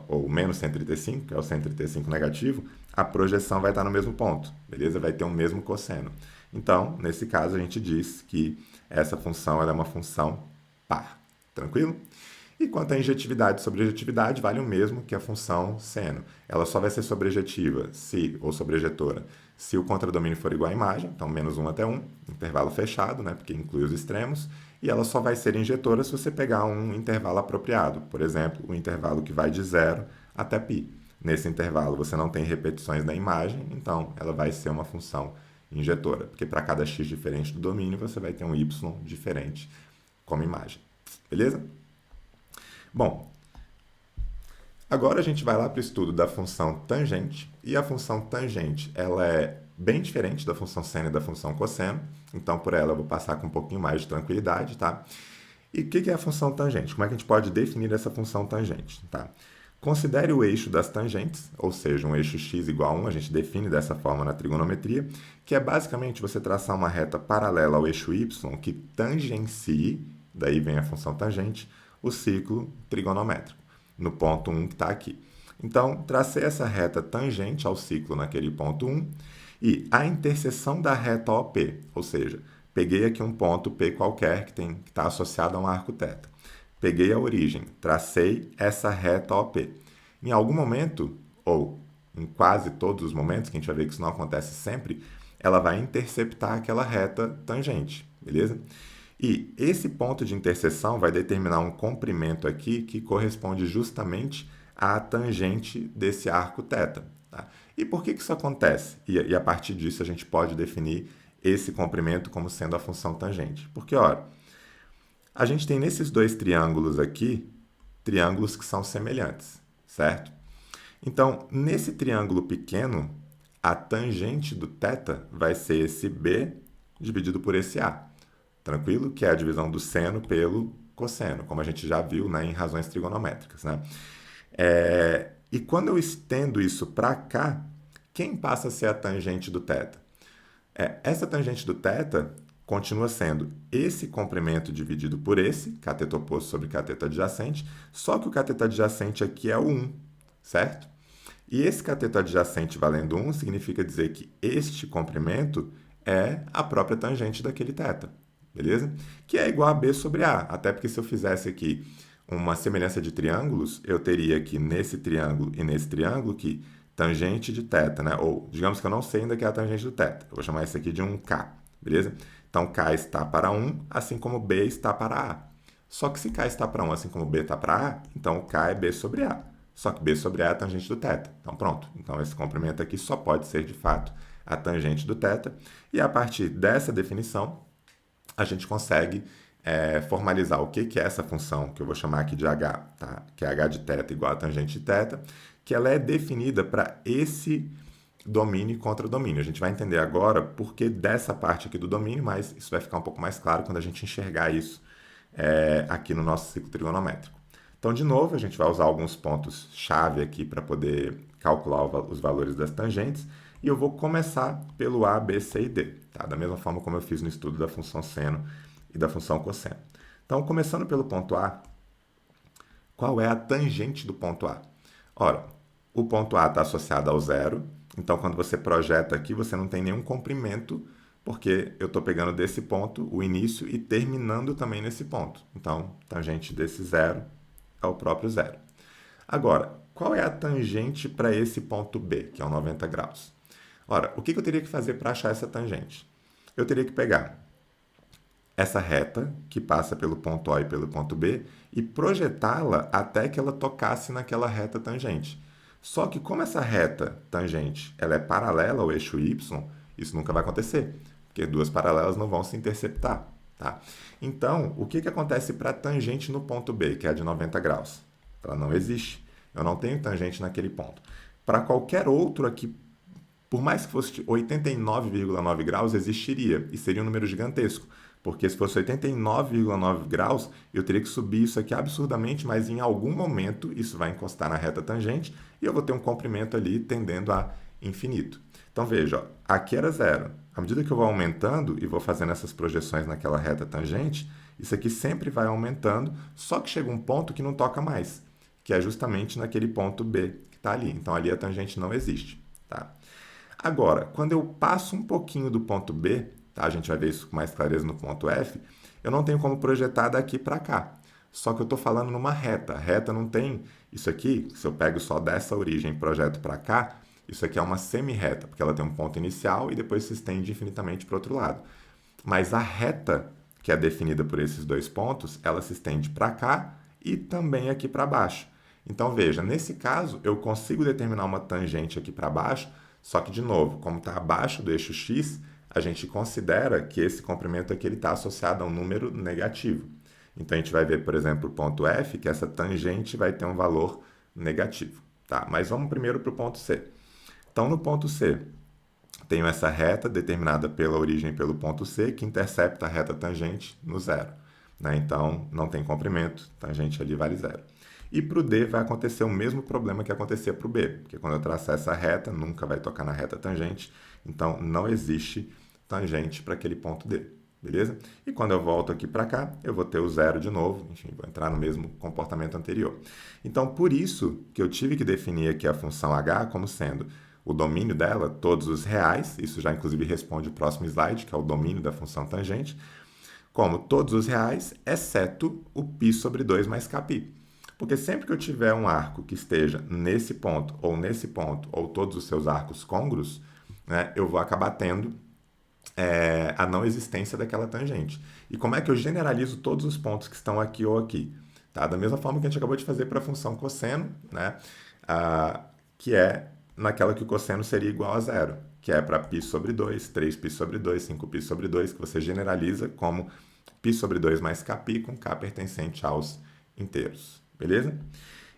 Ou o menos 135, que é o 135 negativo, a projeção vai estar no mesmo ponto, beleza? Vai ter o mesmo cosseno. Então, nesse caso, a gente diz que essa função ela é uma função par. Tranquilo? E quanto à injetividade e sobrejetividade, vale o mesmo que a função seno. Ela só vai ser sobrejetiva ou sobrejetora se o contradomínio for igual à imagem, então menos 1 até 1, intervalo fechado, né, porque inclui os extremos, e ela só vai ser injetora se você pegar um intervalo apropriado, por exemplo, o intervalo que vai de 0 até π. Nesse intervalo você não tem repetições da imagem, então ela vai ser uma função injetora, porque para cada x diferente do domínio você vai ter um y diferente como imagem. Beleza? Bom, agora a gente vai lá para o estudo da função tangente, e a função tangente ela é bem diferente da função seno e da função cosseno, então por ela eu vou passar com um pouquinho mais de tranquilidade, tá? E o que é a função tangente? Como é que a gente pode definir essa função tangente, tá? Considere o eixo das tangentes, ou seja, um eixo x igual a 1, a gente define dessa forma na trigonometria, que é basicamente você traçar uma reta paralela ao eixo y que tangencie, daí vem a função tangente, o ciclo trigonométrico, no ponto 1 que está aqui. Então, tracei essa reta tangente ao ciclo naquele ponto 1 e a interseção da reta OP, ou seja, peguei aqui um ponto P qualquer que está associado a um arco θ. Peguei a origem, tracei essa reta OP. Em algum momento, ou em quase todos os momentos, que a gente vai ver que isso não acontece sempre, ela vai interceptar aquela reta tangente, beleza? E esse ponto de interseção vai determinar um comprimento aqui que corresponde justamente à tangente desse arco θ. Tá? E por que isso acontece? E a partir disso a gente pode definir esse comprimento como sendo a função tangente. Porque, olha, a gente tem nesses dois triângulos aqui, triângulos que são semelhantes, certo? Então, nesse triângulo pequeno, a tangente do θ vai ser esse B dividido por esse A. Tranquilo? Que é a divisão do seno pelo cosseno, como a gente já viu, né, em razões trigonométricas, né? E quando eu estendo isso para cá, quem passa a ser a tangente do θ? Essa tangente do θ continua sendo esse comprimento dividido por esse, cateto oposto sobre cateto adjacente, só que o cateto adjacente aqui é o 1, certo? E esse cateto adjacente valendo 1 significa dizer que este comprimento é a própria tangente daquele θ, beleza? Que é igual a B sobre A, até porque se eu fizesse aqui uma semelhança de triângulos, eu teria aqui nesse triângulo e nesse triângulo que tangente de θ, né? Ou, digamos que eu não sei ainda que é a tangente do θ. Eu vou chamar isso aqui de um K, beleza? Então, K está para 1, assim como B está para A. Só que se K está para 1, assim como B está para A, então K é B sobre A. Só que B sobre A é a tangente do θ. Então, pronto. Então, esse comprimento aqui só pode ser, de fato, a tangente do θ. E a partir dessa definição, a gente consegue formalizar o que é essa função, que eu vou chamar aqui de h, tá? Que é h de θ igual a tangente de θ, que ela é definida para esse domínio e contradomínio. A gente vai entender agora por que dessa parte aqui do domínio, mas isso vai ficar um pouco mais claro quando a gente enxergar isso aqui no nosso ciclo trigonométrico. Então, de novo, a gente vai usar alguns pontos-chave aqui para poder calcular os valores das tangentes, e eu vou começar pelo A, B, C e D, tá? Da mesma forma como eu fiz no estudo da função seno e da função cosseno. Então, começando pelo ponto A, qual é a tangente do ponto A? Ora, o ponto A está associado ao zero, então quando você projeta aqui, você não tem nenhum comprimento, porque eu estou pegando desse ponto o início e terminando também nesse ponto. Então, tangente desse zero é o próprio zero. Agora, qual é a tangente para esse ponto B, que é o 90 graus? Ora, o que eu teria que fazer para achar essa tangente? Eu teria que pegar essa reta que passa pelo ponto O e pelo ponto B e projetá-la até que ela tocasse naquela reta tangente. Só que como essa reta tangente ela é paralela ao eixo Y, isso nunca vai acontecer, porque duas paralelas não vão se interceptar. Tá? Então, o que acontece para a tangente no ponto B, que é a de 90 graus? Ela não existe. Eu não tenho tangente naquele ponto. Para qualquer outro aqui, por mais que fosse 89,9 graus, existiria, e seria um número gigantesco. Porque se fosse 89,9 graus, eu teria que subir isso aqui absurdamente, mas em algum momento isso vai encostar na reta tangente e eu vou ter um comprimento ali tendendo a infinito. Então veja, ó, aqui era zero. À medida que eu vou aumentando e vou fazendo essas projeções naquela reta tangente, isso aqui sempre vai aumentando, só que chega um ponto que não toca mais, que é justamente naquele ponto B que está ali. Então ali a tangente não existe. Tá? Agora, quando eu passo um pouquinho do ponto B, tá? A gente vai ver isso com mais clareza no ponto F, eu não tenho como projetar daqui para cá. Só que eu estou falando numa reta. A reta não tem isso aqui, se eu pego só dessa origem e projeto para cá, isso aqui é uma semi-reta, porque ela tem um ponto inicial e depois se estende infinitamente para o outro lado. Mas a reta, que é definida por esses dois pontos, ela se estende para cá e também aqui para baixo. Então veja, nesse caso eu consigo determinar uma tangente aqui para baixo, só que de novo, como está abaixo do eixo x, a gente considera que esse comprimento aqui está associado a um número negativo. Então a gente vai ver, por exemplo, o ponto F, que essa tangente vai ter um valor negativo. Tá? Mas vamos primeiro para o ponto C. Então no ponto C, tenho essa reta determinada pela origem pelo ponto C, que intercepta a reta tangente no zero. Né? Então não tem comprimento, tangente ali vale zero. E para o D vai acontecer o mesmo problema que acontecia para o B, porque quando eu traçar essa reta, nunca vai tocar na reta tangente, então não existe tangente para aquele ponto D, beleza? E quando eu volto aqui para cá, eu vou ter o zero de novo, enfim, vou entrar no mesmo comportamento anterior. Então, por isso que eu tive que definir aqui a função h como sendo o domínio dela, todos os reais, isso já inclusive responde o próximo slide, que é o domínio da função tangente, como todos os reais, exceto o π sobre 2 mais kπ. Porque sempre que eu tiver um arco que esteja nesse ponto, ou todos os seus arcos côngruos, né, eu vou acabar tendo a não existência daquela tangente. E como é que eu generalizo todos os pontos que estão aqui ou aqui? Tá? Da mesma forma que a gente acabou de fazer para a função cosseno, né, que é naquela que o cosseno seria igual a zero, que é para π sobre 2, 3π sobre 2, 5π sobre 2, que você generaliza como π sobre 2 mais kπ, com k pertencente aos inteiros. Beleza?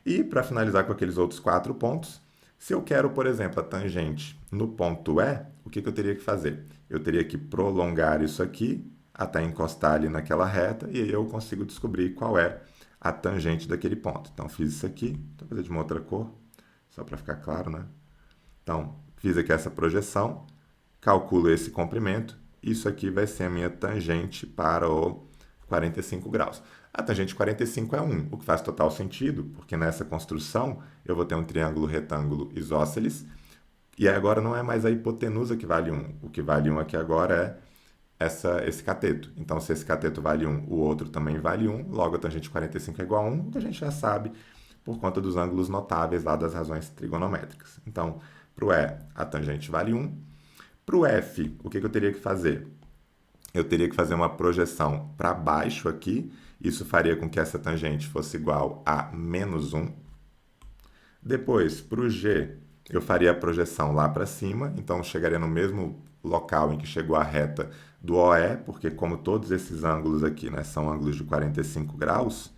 E para finalizar com aqueles outros 4 pontos, se eu quero, por exemplo, a tangente no ponto E, o que eu teria que fazer? Eu teria que prolongar isso aqui até encostar ali naquela reta e aí eu consigo descobrir qual é a tangente daquele ponto. Então, fiz isso aqui, vou fazer de uma outra cor, só para ficar claro, né? Então, fiz aqui essa projeção, calculo esse comprimento, isso aqui vai ser a minha tangente para o 45 graus. A tangente 45 é 1, o que faz total sentido, porque nessa construção eu vou ter um triângulo retângulo isósceles, e agora não é mais a hipotenusa que vale 1. O que vale 1 aqui agora é esse cateto. Então, se esse cateto vale 1, o outro também vale 1, logo a tangente 45 é igual a 1, o que a gente já sabe por conta dos ângulos notáveis lá das razões trigonométricas. Então, para o E, a tangente vale 1. Para o F, o que eu teria que fazer? Eu teria que fazer uma projeção para baixo aqui, isso faria com que essa tangente fosse igual a menos 1. Depois, para o G, eu faria a projeção lá para cima, então chegaria no mesmo local em que chegou a reta do OE, porque como todos esses ângulos aqui, né, são ângulos de 45 graus,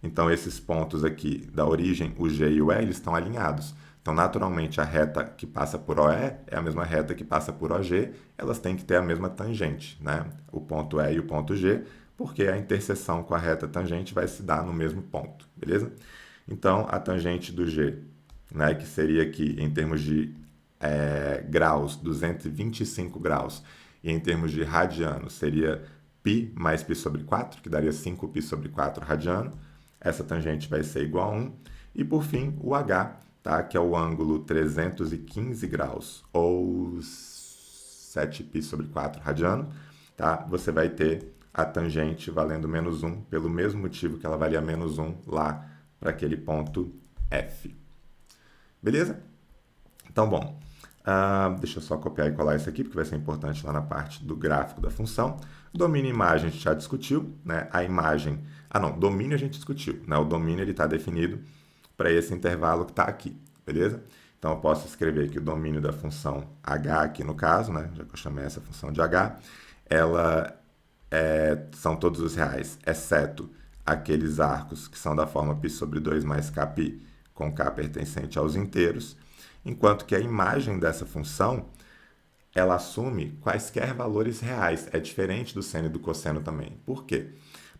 então esses pontos aqui da origem, o G e o E, eles estão alinhados. Então, naturalmente, a reta que passa por OE é a mesma reta que passa por OG, elas têm que ter a mesma tangente, né? O ponto E e o ponto G, porque a interseção com a reta tangente vai se dar no mesmo ponto, beleza? Então, a tangente do G, né, que seria aqui, em termos de graus, 225 graus, e em termos de radiano, seria π mais π sobre 4, que daria 5π sobre 4 radiano. Essa tangente vai ser igual a 1. E, por fim, o H, tá? Que é o ângulo 315 graus, ou 7π sobre 4 radiano, tá? Você vai ter a tangente valendo menos 1, pelo mesmo motivo que ela valia menos 1 lá para aquele ponto F. Beleza? Então, bom, deixa eu só copiar e colar isso aqui, porque vai ser importante lá na parte do gráfico da função. Domínio e imagem a gente já discutiu, né? A imagem... domínio a gente discutiu, né? O domínio está definido para esse intervalo que está aqui, beleza? Então, eu posso escrever aqui o domínio da função h, aqui no caso, né? Já que eu chamei essa função de h, ela são todos os reais, exceto aqueles arcos que são da forma π sobre 2 mais kπ, com k pertencente aos inteiros, enquanto que a imagem dessa função, ela assume quaisquer valores reais. É diferente do seno e do cosseno também. Por quê?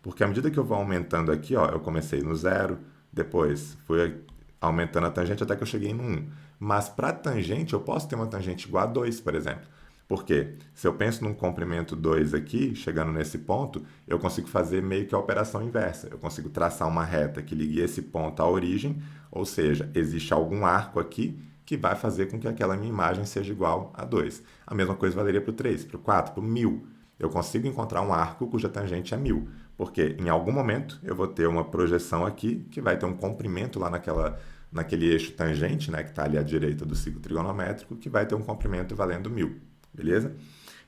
Porque à medida que eu vou aumentando aqui, ó, eu comecei no 0, depois fui aumentando a tangente até que eu cheguei no 1. Mas para tangente, eu posso ter uma tangente igual a 2, por exemplo. Porque se eu penso num comprimento 2 aqui, chegando nesse ponto, eu consigo fazer meio que a operação inversa. Eu consigo traçar uma reta que ligue esse ponto à origem, ou seja, existe algum arco aqui que vai fazer com que aquela minha imagem seja igual a 2. A mesma coisa valeria para o 3, para o 4, para o 1000. Eu consigo encontrar um arco cuja tangente é 1000, porque em algum momento eu vou ter uma projeção aqui que vai ter um comprimento lá naquele eixo tangente, né, que está ali à direita do ciclo trigonométrico, que vai ter um comprimento valendo 1000. Beleza?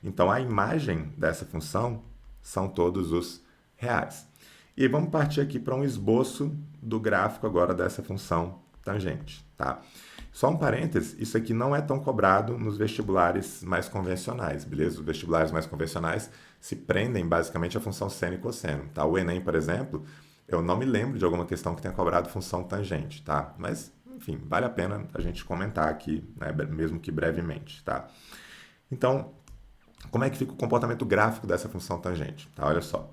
Então, a imagem dessa função são todos os reais. E vamos partir aqui para um esboço do gráfico agora dessa função tangente, tá? Só um parênteses, isso aqui não é tão cobrado nos vestibulares mais convencionais, beleza? Os vestibulares mais convencionais se prendem basicamente à função seno e cosseno, tá? O Enem, por exemplo, eu não me lembro de alguma questão que tenha cobrado função tangente, tá? Mas, enfim, vale a pena a gente comentar aqui, né, mesmo que brevemente, tá? Então, como é que fica o comportamento gráfico dessa função tangente? Tá, olha só.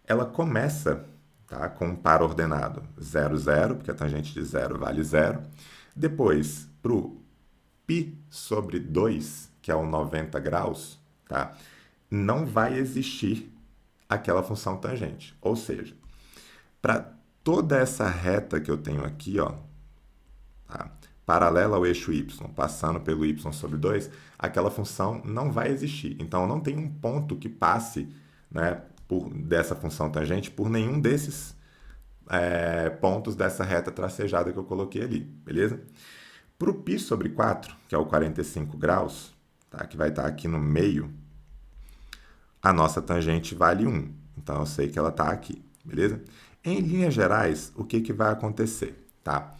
Ela começa, tá, com um par ordenado 0, 0, porque a tangente de 0 vale 0. Depois, para o π sobre 2, que é o 90 graus, tá, não vai existir aquela função tangente. Ou seja, para toda essa reta que eu tenho aqui, ó, tá, paralela ao eixo y, passando pelo y sobre 2, aquela função não vai existir. Então, não tem um ponto que passe, né, dessa função tangente por nenhum desses pontos dessa reta tracejada que eu coloquei ali, beleza? Para o π sobre 4, que é o 45 graus, tá, que vai estar aqui no meio, a nossa tangente vale 1. Então, eu sei que ela está aqui, beleza? Em linhas gerais, o que vai acontecer? Tá?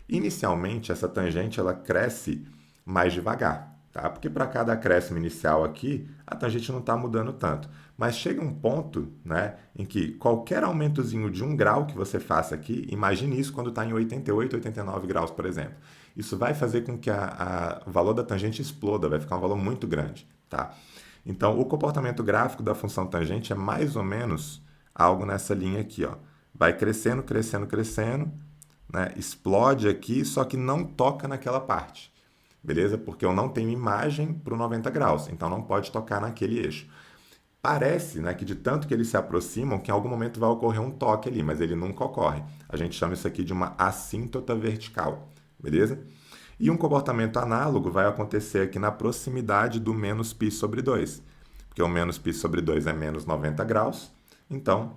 Inicialmente, essa tangente ela cresce mais devagar, tá? Porque para cada acréscimo inicial aqui, a tangente não está mudando tanto. Mas chega um ponto, né, em que qualquer aumentozinho de 1 grau que você faça aqui, imagine isso quando está em 88, 89 graus, por exemplo. Isso vai fazer com que o valor da tangente exploda, vai ficar um valor muito grande, tá? Então, o comportamento gráfico da função tangente é mais ou menos algo nessa linha aqui, ó. Vai crescendo, crescendo, crescendo, né? Explode aqui, só que não toca naquela parte, beleza? Porque eu não tenho imagem para o 90 graus, então não pode tocar naquele eixo. Parece, né, que de tanto que eles se aproximam, que em algum momento vai ocorrer um toque ali, mas ele nunca ocorre. A gente chama isso aqui de uma assíntota vertical, beleza? E um comportamento análogo vai acontecer aqui na proximidade do menos π sobre 2, porque o menos π sobre 2 é menos 90 graus, então,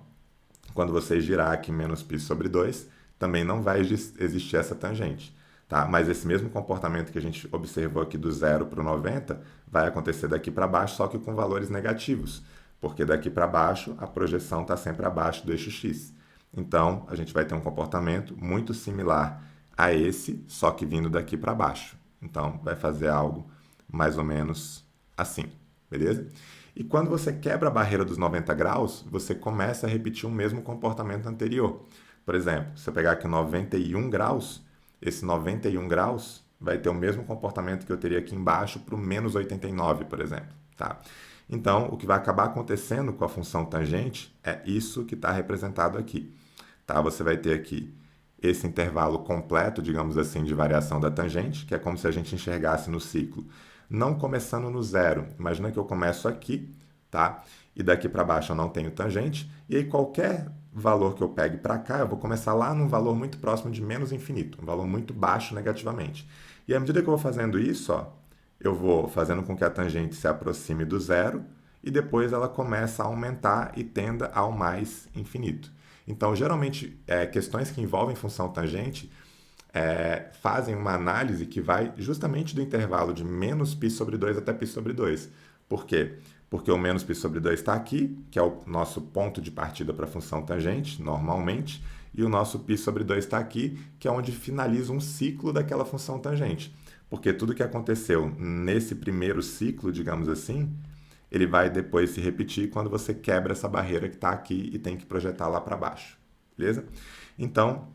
quando você girar aqui menos π sobre 2, também não vai existir essa tangente, tá? Mas esse mesmo comportamento que a gente observou aqui do 0 para o 90 vai acontecer daqui para baixo, só que com valores negativos, porque daqui para baixo a projeção está sempre abaixo do eixo x. Então, a gente vai ter um comportamento muito similar a esse, só que vindo daqui para baixo. Então, vai fazer algo mais ou menos assim, beleza? E quando você quebra a barreira dos 90 graus, você começa a repetir o mesmo comportamento anterior. Por exemplo, se eu pegar aqui 91 graus, esse 91 graus vai ter o mesmo comportamento que eu teria aqui embaixo para o menos 89, por exemplo. Tá? Então, o que vai acabar acontecendo com a função tangente é isso que está representado aqui. Tá? Você vai ter aqui esse intervalo completo, digamos assim, de variação da tangente, que é como se a gente enxergasse no ciclo, não começando no zero. Imagina que eu começo aqui, tá? E daqui para baixo eu não tenho tangente, e aí qualquer valor que eu pegue para cá, eu vou começar lá num valor muito próximo de menos infinito, um valor muito baixo negativamente. E à medida que eu vou fazendo isso, ó, eu vou fazendo com que a tangente se aproxime do zero, e depois ela começa a aumentar e tenda ao mais infinito. Então, geralmente, questões que envolvem função tangente fazem uma análise que vai justamente do intervalo de menos π sobre 2 até π sobre 2. Por quê? Porque o menos π sobre 2 está aqui, que é o nosso ponto de partida para a função tangente, normalmente, e o nosso π sobre 2 está aqui, que é onde finaliza um ciclo daquela função tangente. Porque tudo que aconteceu nesse primeiro ciclo, digamos assim, ele vai depois se repetir quando você quebra essa barreira que está aqui e tem que projetar lá para baixo. Beleza? Então,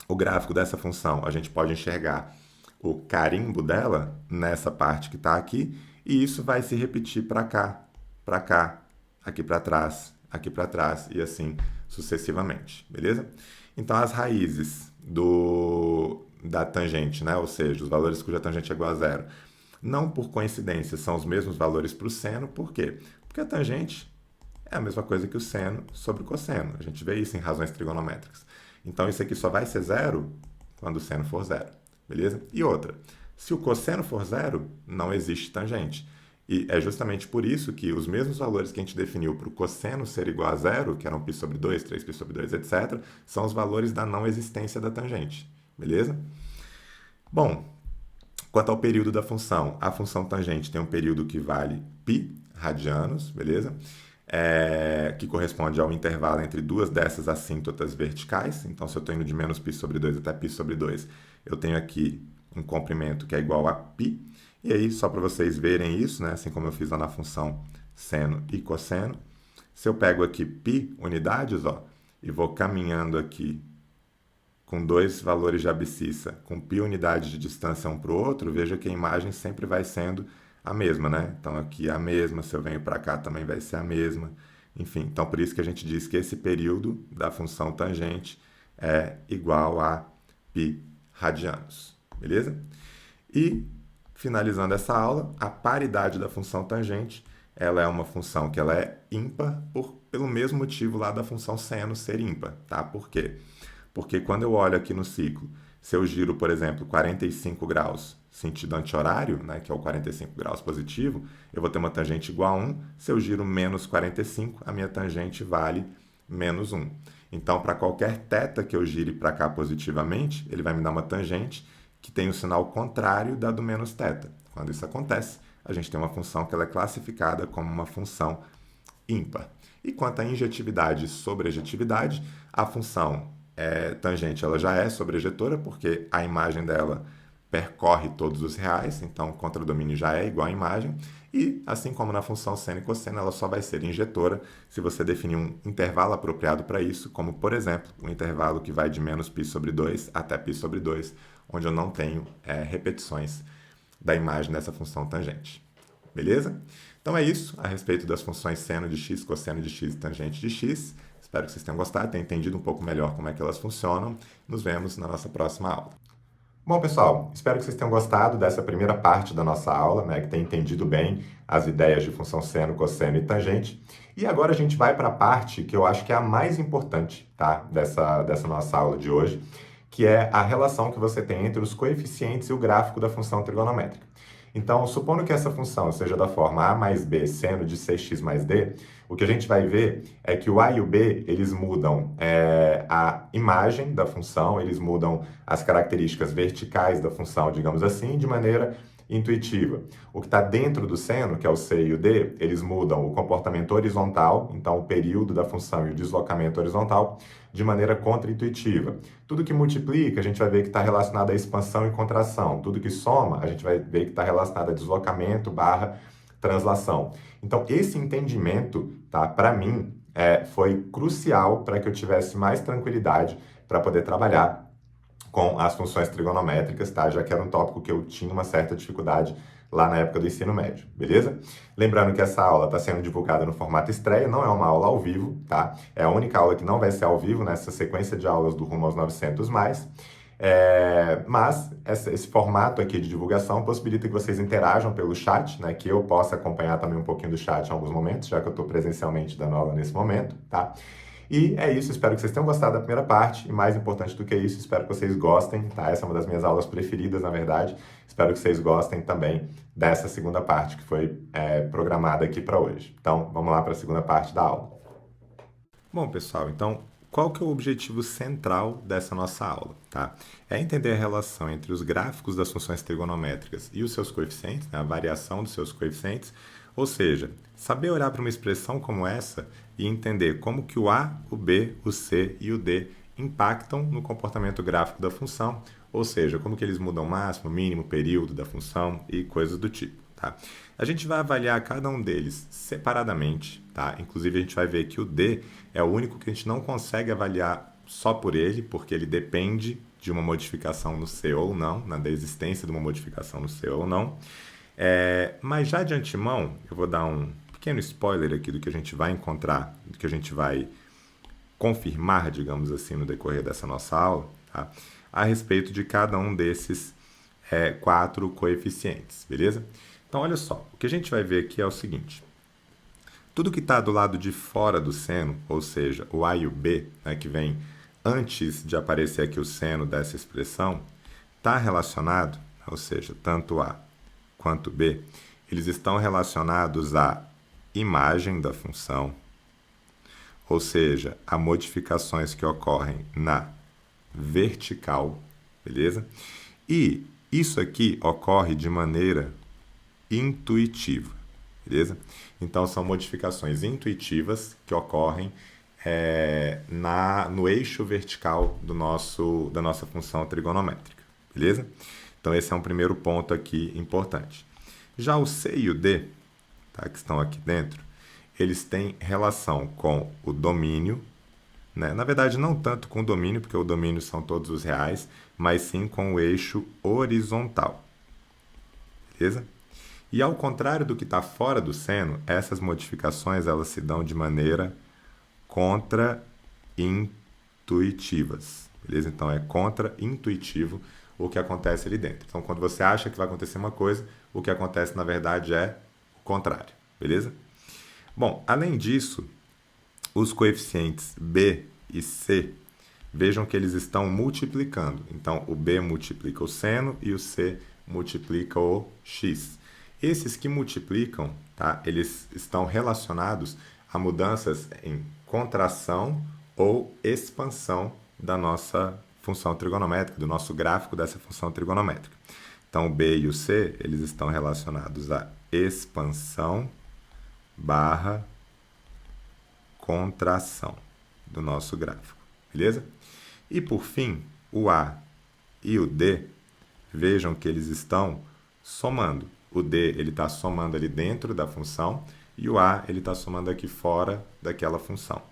o gráfico dessa função, a gente pode enxergar o carimbo dela nessa parte que está aqui, e isso vai se repetir para cá, aqui para trás, e assim sucessivamente, beleza? Então, as raízes da tangente, né? Ou seja, os valores cuja tangente é igual a zero, não por coincidência são os mesmos valores para o seno, por quê? Porque a tangente é a mesma coisa que o seno sobre o cosseno. A gente vê isso em razões trigonométricas. Então, isso aqui só vai ser zero quando o seno for zero, beleza? E outra, se o cosseno for zero, não existe tangente. E é justamente por isso que os mesmos valores que a gente definiu para o cosseno ser igual a zero, que eram π sobre 2, 3π sobre 2, etc., são os valores da não existência da tangente, beleza? Bom, quanto ao período da função, a função tangente tem um período que vale π radianos, beleza? Que corresponde ao intervalo entre duas dessas assíntotas verticais. Então, se eu estou indo de menos π sobre 2 até π sobre 2, eu tenho aqui um comprimento que é igual a π. E aí, só para vocês verem isso, né, assim como eu fiz lá na função seno e cosseno, se eu pego aqui π unidades, ó, e vou caminhando aqui com dois valores de abscissa, com π unidades de distância um para o outro, veja que a imagem sempre vai sendo a mesma, né? Então, aqui é a mesma, se eu venho para cá também vai ser a mesma. Enfim, então por isso que a gente diz que esse período da função tangente é igual a π radianos, beleza? E, finalizando essa aula, a paridade da função tangente, ela é uma função que ela é ímpar pelo mesmo motivo lá da função seno ser ímpar, tá? Por quê? Porque quando eu olho aqui no ciclo, se eu giro, por exemplo, 45 graus sentido anti-horário, né, que é o 45 graus positivo, eu vou ter uma tangente igual a 1. Se eu giro menos 45, a minha tangente vale menos 1. Então, para qualquer θ que eu gire para cá positivamente, ele vai me dar uma tangente que tem o sinal contrário da do menos θ. Quando isso acontece, a gente tem uma função que ela é classificada como uma função ímpar. E quanto à injetividade e sobrejetividade, a função tangente ela já é sobrejetora, porque a imagem dela percorre todos os reais, então o contradomínio já é igual à imagem, e assim como na função seno e cosseno, ela só vai ser injetora se você definir um intervalo apropriado para isso, como, por exemplo, o intervalo que vai de menos π sobre 2 até π sobre 2, onde eu não tenho repetições da imagem dessa função tangente. Beleza? Então é isso a respeito das funções seno de x, cosseno de x e tangente de x. Espero que vocês tenham gostado, tenham entendido um pouco melhor como é que elas funcionam. Nos vemos na nossa próxima aula. Bom, pessoal, espero que vocês tenham gostado dessa primeira parte da nossa aula, né, que tenham entendido bem as ideias de função seno, cosseno e tangente. E agora a gente vai para a parte que eu acho que é a mais importante, tá, dessa nossa aula de hoje, que é a relação que você tem entre os coeficientes e o gráfico da função trigonométrica. Então, supondo que essa função seja da forma a mais b seno de 6x mais d, o que a gente vai ver é que o a e o b, eles mudam a imagem da função, eles mudam as características verticais da função, digamos assim, de maneira intuitiva. O que está dentro do seno, que é o c e o d, eles mudam o comportamento horizontal, então o período da função e o deslocamento horizontal, de maneira contra-intuitiva. Tudo que multiplica, a gente vai ver que está relacionado à expansão e contração. Tudo que soma, a gente vai ver que está relacionado a deslocamento barra translação. Então, esse entendimento, tá, para mim, foi crucial para que eu tivesse mais tranquilidade para poder trabalhar com as funções trigonométricas, tá? Já que era um tópico que eu tinha uma certa dificuldade lá na época do ensino médio, beleza? Lembrando que essa aula está sendo divulgada no formato estreia, não é uma aula ao vivo, tá? É a única aula que não vai ser ao vivo nessa sequência de aulas do Rumo aos 900+. Mas esse formato aqui de divulgação possibilita que vocês interajam pelo chat, né? Que eu possa acompanhar também um pouquinho do chat em alguns momentos, já que eu estou presencialmente dando aula nesse momento, tá? E é isso, espero que vocês tenham gostado da primeira parte, e mais importante do que isso, espero que vocês gostem, tá? Essa é uma das minhas aulas preferidas, na verdade. Espero que vocês gostem também dessa segunda parte que foi programada aqui para hoje. Então, vamos lá para a segunda parte da aula. Bom, pessoal, então, qual que é o objetivo central dessa nossa aula, tá? É entender a relação entre os gráficos das funções trigonométricas e os seus coeficientes, né? A variação dos seus coeficientes, ou seja, saber olhar para uma expressão como essa e entender como que o A, o B, o C e o D impactam no comportamento gráfico da função, ou seja, como que eles mudam o máximo, mínimo, período da função e coisas do tipo, tá? A gente vai avaliar cada um deles separadamente, tá? Inclusive a gente vai ver que o D é o único que a gente não consegue avaliar só por ele, porque ele depende de uma modificação no C ou não, da existência de uma modificação no C ou não. Mas já de antemão, eu vou dar um pequeno spoiler aqui do que a gente vai encontrar, do que a gente vai confirmar, digamos assim, no decorrer dessa nossa aula, tá? A respeito de cada um desses 4 coeficientes, beleza? Então, olha só, o que a gente vai ver aqui é o seguinte. Tudo que está do lado de fora do seno, ou seja, o A e o B, né, que vem antes de aparecer aqui o seno dessa expressão, está relacionado, ou seja, tanto A quanto B, eles estão relacionados à imagem da função, ou seja, a modificações que ocorrem na vertical, beleza? E isso aqui ocorre de maneira intuitiva, beleza? Então, são modificações intuitivas que ocorrem no eixo vertical da nossa função trigonométrica, beleza? Então, esse é um primeiro ponto aqui importante. Já o C e o D, tá, que estão aqui dentro, eles têm relação com o domínio, né? Na verdade, não tanto com o domínio, porque o domínio são todos os reais, mas sim com o eixo horizontal, beleza? E ao contrário do que está fora do seno, essas modificações elas se dão de maneira contra-intuitivas, beleza? Então, é contra-intuitivo o que acontece ali dentro. Então, quando você acha que vai acontecer uma coisa, o que acontece, na verdade, é o contrário, beleza? Bom, além disso, os coeficientes B e C, vejam que eles estão multiplicando. Então, o B multiplica o seno e o C multiplica o x. Esses que multiplicam, tá, eles estão relacionados a mudanças em contração ou expansão da nossa função trigonométrica, do nosso gráfico dessa função trigonométrica. Então, o B e o C, eles estão relacionados à expansão barra contração do nosso gráfico, beleza? E, por fim, o A e o D, vejam que eles estão somando. O D ele está somando ali dentro da função e o A ele está somando aqui fora daquela função.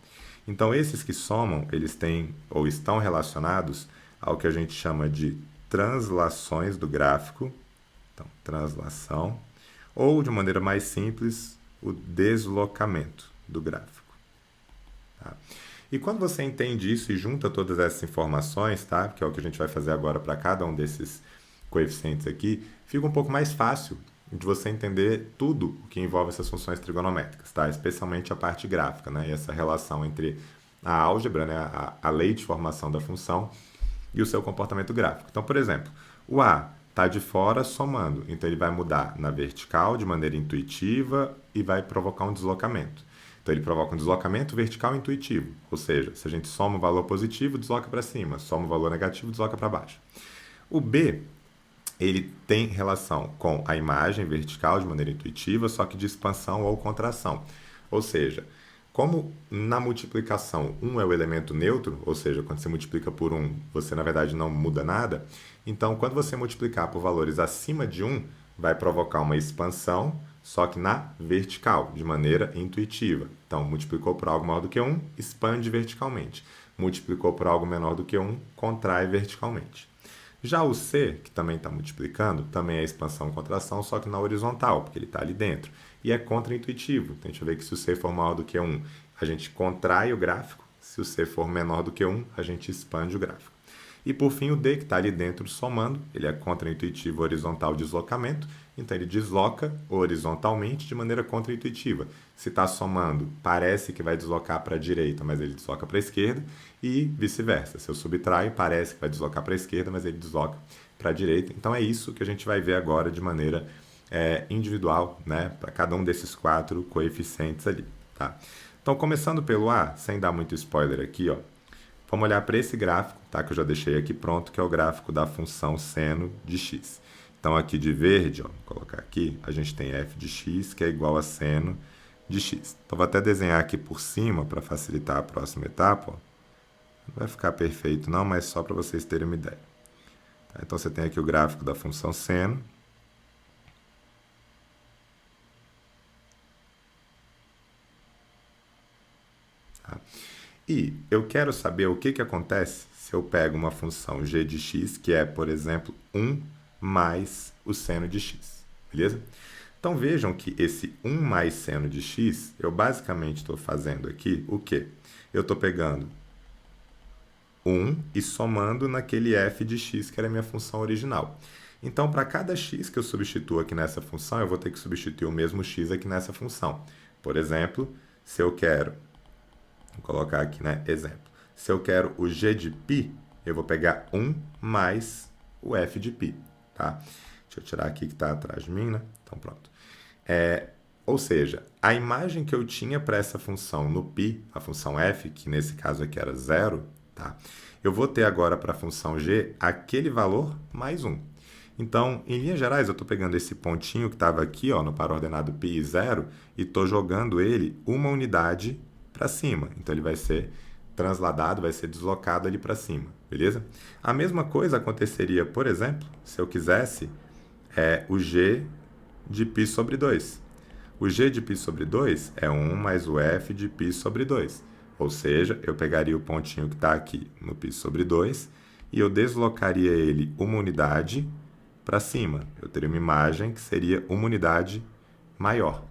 Então, esses que somam, eles têm ou estão relacionados ao que a gente chama de translações do gráfico. Então, translação. Ou, de maneira mais simples, o deslocamento do gráfico. Tá? E quando você entende isso e junta todas essas informações, tá? Que é o que a gente vai fazer agora para cada um desses coeficientes aqui, fica um pouco mais fácil de você entender tudo o que envolve essas funções trigonométricas, tá? Especialmente a parte gráfica, né? E essa relação entre a álgebra, né? a lei de formação da função e o seu comportamento gráfico. Então, por exemplo, o A está de fora somando, então ele vai mudar na vertical de maneira intuitiva e vai provocar um deslocamento. Então, ele provoca um deslocamento vertical intuitivo, ou seja, se a gente soma o valor positivo, desloca para cima, soma o valor negativo, desloca para baixo. O B, ele tem relação com a imagem vertical de maneira intuitiva, só que de expansão ou contração. Ou seja, como na multiplicação 1 é o elemento neutro, ou seja, quando você multiplica por 1, você na verdade não muda nada, então quando você multiplicar por valores acima de 1, vai provocar uma expansão, só que na vertical, de maneira intuitiva. Então, multiplicou por algo maior do que 1, expande verticalmente. Multiplicou por algo menor do que 1, contrai verticalmente. Já o C, que também está multiplicando, também é expansão e contração, só que na horizontal, porque ele está ali dentro. E é contra-intuitivo. Então, a gente vê que se o C for maior do que 1, a gente contrai o gráfico. Se o C for menor do que 1, a gente expande o gráfico. E, por fim, o D, que está ali dentro somando, ele é contra-intuitivo horizontal deslocamento, então ele desloca horizontalmente de maneira contra-intuitiva. Se está somando, parece que vai deslocar para a direita, mas ele desloca para a esquerda, e vice-versa. Se eu subtraio, parece que vai deslocar para a esquerda, mas ele desloca para a direita. Então é isso que a gente vai ver agora de maneira individual, né, para cada um desses 4 coeficientes ali. Tá? Então, começando pelo A, sem dar muito spoiler aqui, ó, Vamos olhar para esse gráfico, tá? Que eu já deixei aqui pronto, que é o gráfico da função seno de x. Então, aqui de verde, ó, vou colocar aqui, a gente tem f de x, que é igual a seno de x. Então, vou até desenhar aqui por cima para facilitar a próxima etapa. Ó. Não vai ficar perfeito não, mas só para vocês terem uma ideia. Tá? Então, você tem aqui o gráfico da função seno. Tá? E eu quero saber o que acontece se eu pego uma função g de x, que é, por exemplo, 1 mais o seno de x, beleza? Então, vejam que esse 1 mais seno de x, eu basicamente estou fazendo aqui o quê? Eu estou pegando 1 e somando naquele f de x, que era a minha função original. Então, para cada x que eu substituo aqui nessa função, eu vou ter que substituir o mesmo x aqui nessa função. Por exemplo, se eu quero... Vou colocar aqui, né? Exemplo. Se eu quero o g de π, eu vou pegar 1 mais o f de π, tá? Deixa eu tirar aqui que está atrás de mim, né? Então, pronto. Ou seja, a imagem que eu tinha para essa função no π, a função f, que nesse caso aqui era 0, tá? Eu vou ter agora para a função g aquele valor mais 1. Então, em linhas gerais, eu estou pegando esse pontinho que estava aqui, ó, no par ordenado π e 0, e estou jogando ele uma unidade para cima. Então, ele vai ser transladado, vai ser deslocado ali para cima, beleza? A mesma coisa aconteceria, por exemplo, se eu quisesse o g de π sobre 2. O g de π sobre 2 é 1 mais o f de π sobre 2. Ou seja, eu pegaria o pontinho que está aqui no π sobre 2 e eu deslocaria ele uma unidade para cima. Eu teria uma imagem que seria uma unidade maior,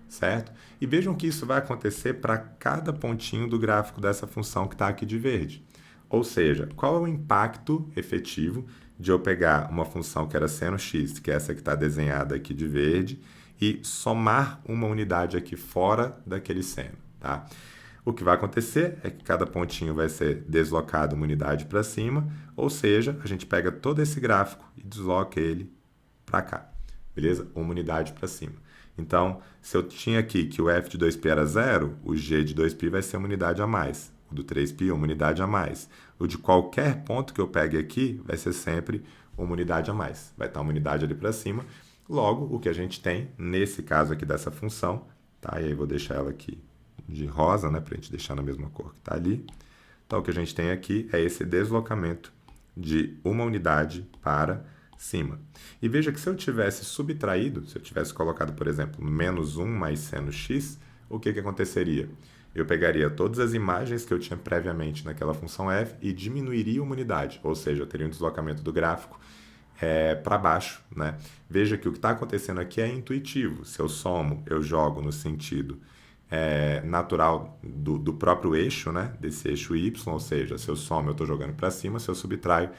certo? E vejam que isso vai acontecer para cada pontinho do gráfico dessa função que está aqui de verde. Ou seja, qual é o impacto efetivo de eu pegar uma função que era seno x, que é essa que está desenhada aqui de verde, e somar uma unidade aqui fora daquele seno, tá? O que vai acontecer é que cada pontinho vai ser deslocado uma unidade para cima, ou seja, a gente pega todo esse gráfico e desloca ele para cá, beleza? Uma unidade para cima. Então, se eu tinha aqui que o f de 2π era 0, o g de 2π vai ser uma unidade a mais. O do 3π é uma unidade a mais. O de qualquer ponto que eu pegue aqui vai ser sempre uma unidade a mais. Vai estar uma unidade ali para cima. Logo, o que a gente tem, nesse caso aqui dessa função, tá? E aí vou deixar ela aqui de rosa, né? Para a gente deixar na mesma cor que está ali. Então, o que a gente tem aqui é esse deslocamento de uma unidade para cima. E veja que se eu tivesse subtraído, se eu tivesse colocado, por exemplo, menos 1 mais seno x, o que aconteceria? Eu pegaria todas as imagens que eu tinha previamente naquela função f e diminuiria uma unidade, ou seja, eu teria um deslocamento do gráfico para baixo, né? Veja que o que está acontecendo aqui é intuitivo. Se eu somo, eu jogo no sentido natural do próprio eixo, né? Desse eixo y, ou seja, se eu somo, eu estou jogando para cima, se eu subtraio,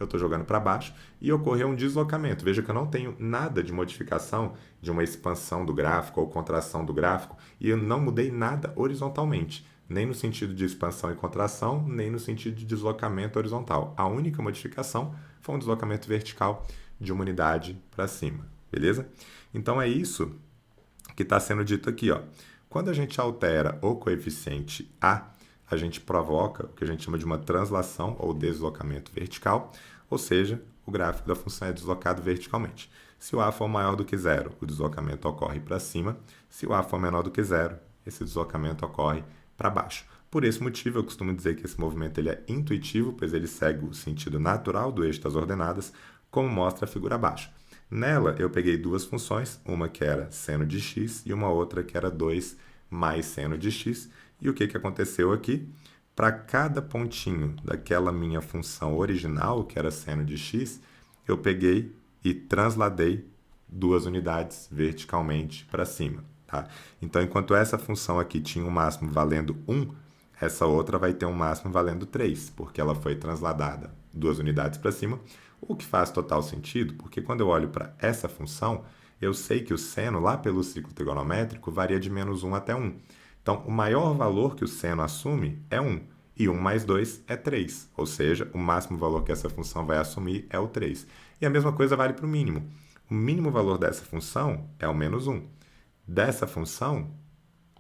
eu estou jogando para baixo, e ocorreu um deslocamento. Veja que eu não tenho nada de modificação de uma expansão do gráfico ou contração do gráfico, e eu não mudei nada horizontalmente, nem no sentido de expansão e contração, nem no sentido de deslocamento horizontal. A única modificação foi um deslocamento vertical de uma unidade para cima, beleza? Então é isso que está sendo dito aqui, ó. Quando a gente altera o coeficiente a gente provoca o que a gente chama de uma translação ou deslocamento vertical, ou seja, o gráfico da função é deslocado verticalmente. Se o a for maior do que zero, o deslocamento ocorre para cima. Se o a for menor do que zero, esse deslocamento ocorre para baixo. Por esse motivo, eu costumo dizer que esse movimento ele é intuitivo, pois ele segue o sentido natural do eixo das ordenadas, como mostra a figura abaixo. Nela, eu peguei duas funções, uma que era seno de x e uma outra que era 2 mais seno de x. E o que aconteceu aqui? Para cada pontinho daquela minha função original, que era seno de x, eu peguei e transladei duas unidades verticalmente para cima. Tá? Então, enquanto essa função aqui tinha um máximo valendo 1, essa outra vai ter um máximo valendo 3, porque ela foi transladada duas unidades para cima, o que faz total sentido, porque quando eu olho para essa função, eu sei que o seno, lá pelo ciclo trigonométrico, varia de menos 1 até 1. Então, o maior valor que o seno assume é 1, e 1 mais 2 é 3, ou seja, o máximo valor que essa função vai assumir é o 3. E a mesma coisa vale para o mínimo. O mínimo valor dessa função é o menos 1. Dessa função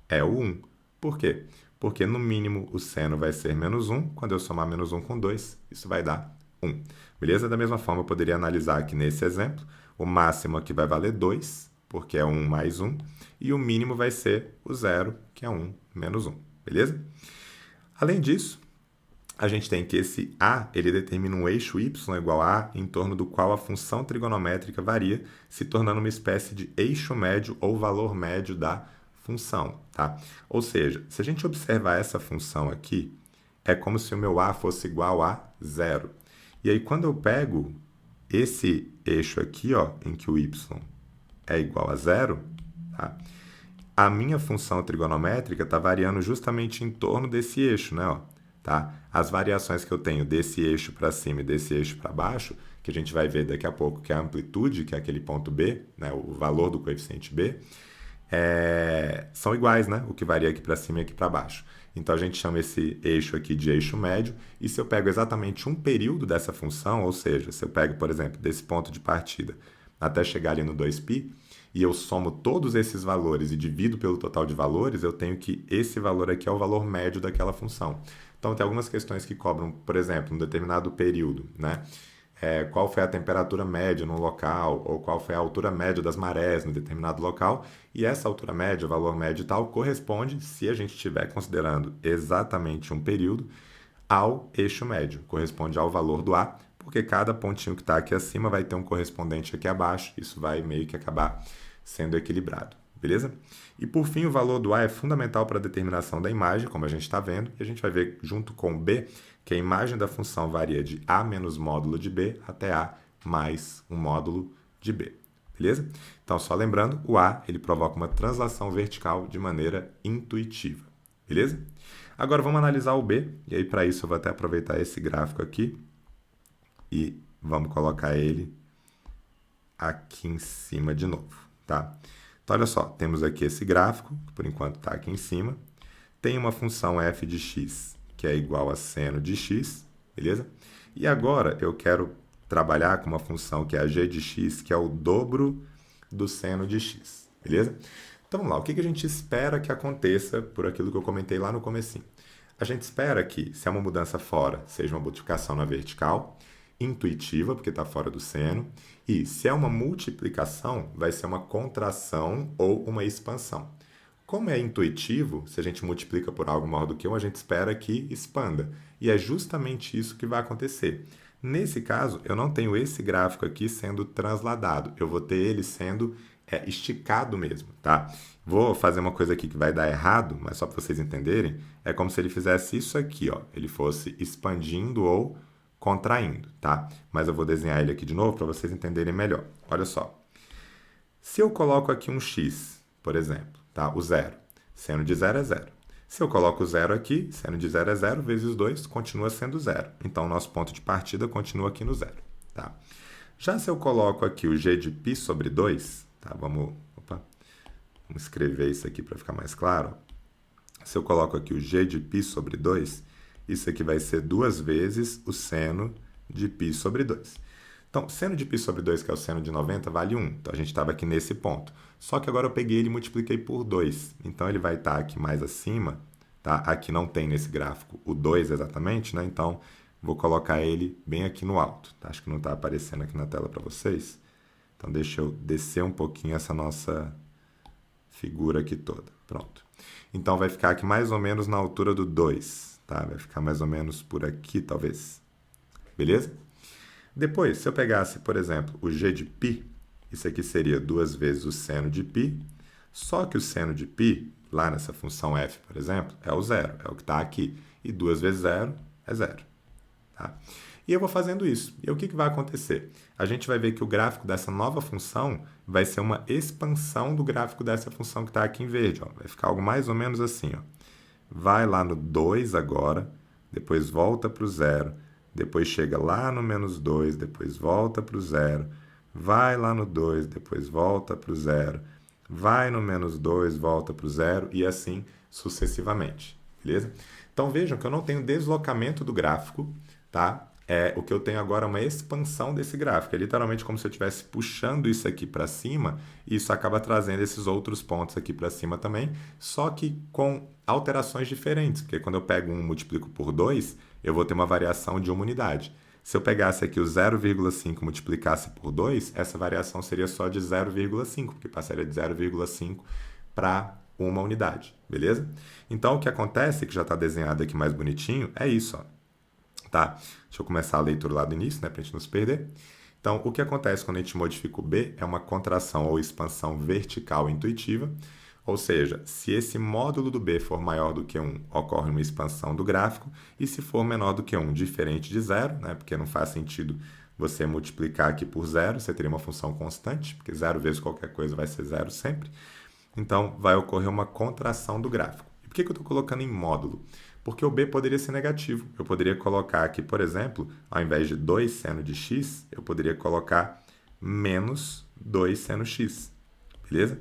é o 1. Por quê? porque no mínimo o seno vai ser menos 1, quando eu somar menos 1 com 2, isso vai dar 1. Beleza? Da mesma forma, eu poderia analisar aqui nesse exemplo, o máximo aqui vai valer 2, porque é 1 mais 1, e o mínimo vai ser o 0, que é 1 menos 1. Beleza? Além disso, a gente tem que esse A, ele determina um eixo y igual a A, em torno do qual a função trigonométrica varia, se tornando uma espécie de eixo médio ou valor médio da função, tá? Ou seja, se a gente observar essa função aqui, é como se o meu A fosse igual a 0. E aí, quando eu pego esse eixo aqui, ó, em que o y é igual a 0, tá? A minha função trigonométrica está variando justamente em torno desse eixo, né? Ó, tá? As variações que eu tenho desse eixo para cima e desse eixo para baixo, que a gente vai ver daqui a pouco, que é a amplitude, que é aquele ponto B, né? O valor do coeficiente B, são iguais, né? O que varia aqui para cima e aqui para baixo. Então, a gente chama esse eixo aqui de eixo médio, e se eu pego exatamente um período dessa função, ou seja, se eu pego, por exemplo, desse ponto de partida até chegar ali no 2π, e eu somo todos esses valores e divido pelo total de valores, eu tenho que esse valor aqui é o valor médio daquela função. Então, tem algumas questões que cobram, por exemplo, um determinado período, né? Qual foi a temperatura média no local, ou qual foi a altura média das marés no determinado local, e essa altura média, o valor médio e tal, corresponde, se a gente estiver considerando exatamente um período, ao eixo médio, corresponde ao valor do A, porque cada pontinho que está aqui acima vai ter um correspondente aqui abaixo, isso vai meio que acabar sendo equilibrado, beleza? E por fim, o valor do A é fundamental para a determinação da imagem, como a gente está vendo, e a gente vai ver junto com o B, que a imagem da função varia de A menos módulo de B até A mais um módulo de B, beleza? Então, só lembrando, o A ele provoca uma translação vertical de maneira intuitiva, beleza? Agora vamos analisar o B, e aí para isso eu vou até aproveitar esse gráfico aqui e vamos colocar ele aqui em cima de novo, tá? Então, olha só, temos aqui esse gráfico, que por enquanto está aqui em cima, tem uma função f de x, que é igual a seno de x, beleza? E agora eu quero trabalhar com uma função que é a g de x, que é o dobro do seno de x, beleza? Então vamos lá, o que a gente espera que aconteça por aquilo que eu comentei lá no comecinho? A gente espera que, se é uma mudança fora, seja uma multiplicação na vertical, intuitiva, porque está fora do seno, e se é uma multiplicação, vai ser uma contração ou uma expansão. Como é intuitivo, se a gente multiplica por algo maior do que 1, a gente espera que expanda. E é justamente isso que vai acontecer. Nesse caso, eu não tenho esse gráfico aqui sendo transladado. Eu vou ter ele sendo esticado mesmo, tá? Vou fazer uma coisa aqui que vai dar errado, mas só para vocês entenderem, é como se ele fizesse isso aqui, ó. Ele fosse expandindo ou contraindo, tá? Mas eu vou desenhar ele aqui de novo para vocês entenderem melhor. Olha só. Se eu coloco aqui um x, por exemplo, tá? O zero. Seno de 0 é 0. Se eu coloco o zero aqui, seno de 0 é 0, vezes 2, continua sendo 0. Então, o nosso ponto de partida continua aqui no 0, tá? Já se eu coloco aqui o g de π sobre 2, tá? Vamos escrever isso aqui para ficar mais claro. Se eu coloco aqui o g de π sobre 2, isso aqui vai ser 2 vezes o seno de π sobre 2. Então, seno de π sobre 2, que é o seno de 90, vale 1. Então, a gente estava aqui nesse ponto. Só que agora eu peguei ele e multipliquei por 2. Então, ele vai estar aqui mais acima, tá? Aqui não tem nesse gráfico o 2 exatamente, né? Então, vou colocar ele bem aqui no alto. Tá? Acho que não está aparecendo aqui na tela para vocês. Então, deixa eu descer um pouquinho essa nossa figura aqui toda. Pronto. Então, vai ficar aqui mais ou menos na altura do 2. Tá? Vai ficar mais ou menos por aqui, talvez. Beleza? Depois, se eu pegasse, por exemplo, o g de π, isso aqui seria 2 vezes o seno de π, só que o seno de π, lá nessa função f, por exemplo, é o 0, é o que está aqui. E 2 vezes 0 é 0. Tá? E eu vou fazendo isso. E o que vai acontecer? A gente vai ver que o gráfico dessa nova função vai ser uma expansão do gráfico dessa função que está aqui em verde. Ó. Vai ficar algo mais ou menos assim. Ó. Vai lá no 2 agora, depois volta para o 0, depois chega lá no menos 2, depois volta para o 0, vai lá no 2, depois volta para o 0, vai no menos 2, volta para o 0 e assim sucessivamente, beleza? Então vejam que eu não tenho deslocamento do gráfico, tá? o que eu tenho agora é uma expansão desse gráfico. É literalmente como se eu estivesse puxando isso aqui para cima, e isso acaba trazendo esses outros pontos aqui para cima também, só que com alterações diferentes, porque quando eu pego 1 e multiplico por 2, eu vou ter uma variação de uma unidade. Se eu pegasse aqui o 0,5 e multiplicasse por 2, essa variação seria só de 0,5, porque passaria de 0,5 para uma unidade, beleza? Então, o que acontece, que já está desenhado aqui mais bonitinho, é isso, ó. Tá? Deixa eu começar a leitura lá do início, né, para a gente não se perder. Então, o que acontece quando a gente modifica o B é uma contração ou expansão vertical intuitiva, ou seja, se esse módulo do B for maior do que 1, ocorre uma expansão do gráfico, e se for menor do que 1, diferente de zero, né, porque não faz sentido você multiplicar aqui por zero, você teria uma função constante, porque zero vezes qualquer coisa vai ser zero sempre. Então, vai ocorrer uma contração do gráfico. E por que eu estou colocando em módulo? Porque o B poderia ser negativo. Eu poderia colocar aqui, por exemplo, ao invés de 2 seno de x, eu poderia colocar menos 2 seno x. Beleza?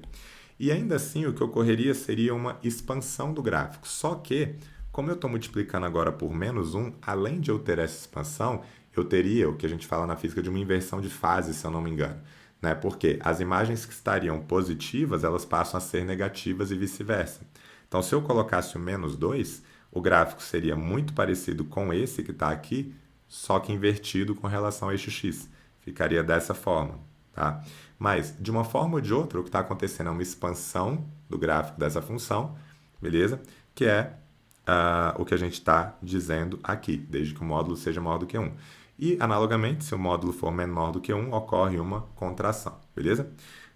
E ainda assim, o que ocorreria seria uma expansão do gráfico. Só que, como eu estou multiplicando agora por menos 1, além de eu ter essa expansão, eu teria o que a gente fala na física de uma inversão de fase, se eu não me engano. Né? Porque as imagens que estariam positivas, elas passam a ser negativas e vice-versa. Então, se eu colocasse o menos 2, o gráfico seria muito parecido com esse que está aqui, só que invertido com relação ao eixo x. Ficaria dessa forma. Tá? Mas, de uma forma ou de outra, o que está acontecendo é uma expansão do gráfico dessa função, beleza? Que é o que a gente está dizendo aqui, desde que o módulo seja maior do que 1. E, analogamente, se o módulo for menor do que 1, ocorre uma contração, beleza?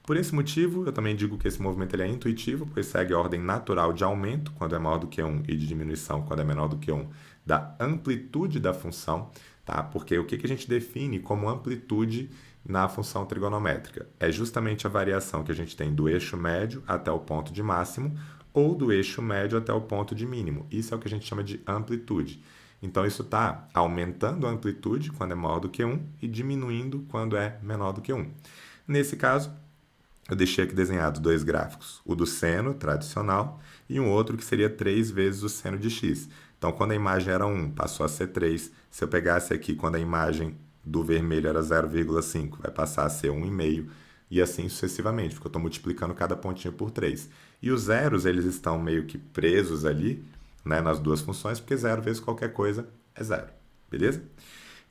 Por esse motivo, eu também digo que esse movimento ele é intuitivo, pois segue a ordem natural de aumento, quando é maior do que 1, e de diminuição, quando é menor do que 1, da amplitude da função, tá? Porque o que a gente define como amplitude na função trigonométrica? É justamente a variação que a gente tem do eixo médio até o ponto de máximo, ou do eixo médio até o ponto de mínimo. Isso é o que a gente chama de amplitude. Então, isso está aumentando a amplitude quando é maior do que 1 e diminuindo quando é menor do que 1. Nesse caso, eu deixei aqui desenhado dois gráficos, o do seno tradicional e um outro que seria 3 vezes o seno de x. Então, quando a imagem era 1, passou a ser 3. Se eu pegasse aqui, quando a imagem do vermelho era 0,5, vai passar a ser 1,5 e assim sucessivamente, porque eu estou multiplicando cada pontinho por 3. E os zeros, eles estão meio que presos ali, né, nas duas funções, porque 0 vezes qualquer coisa é 0, beleza?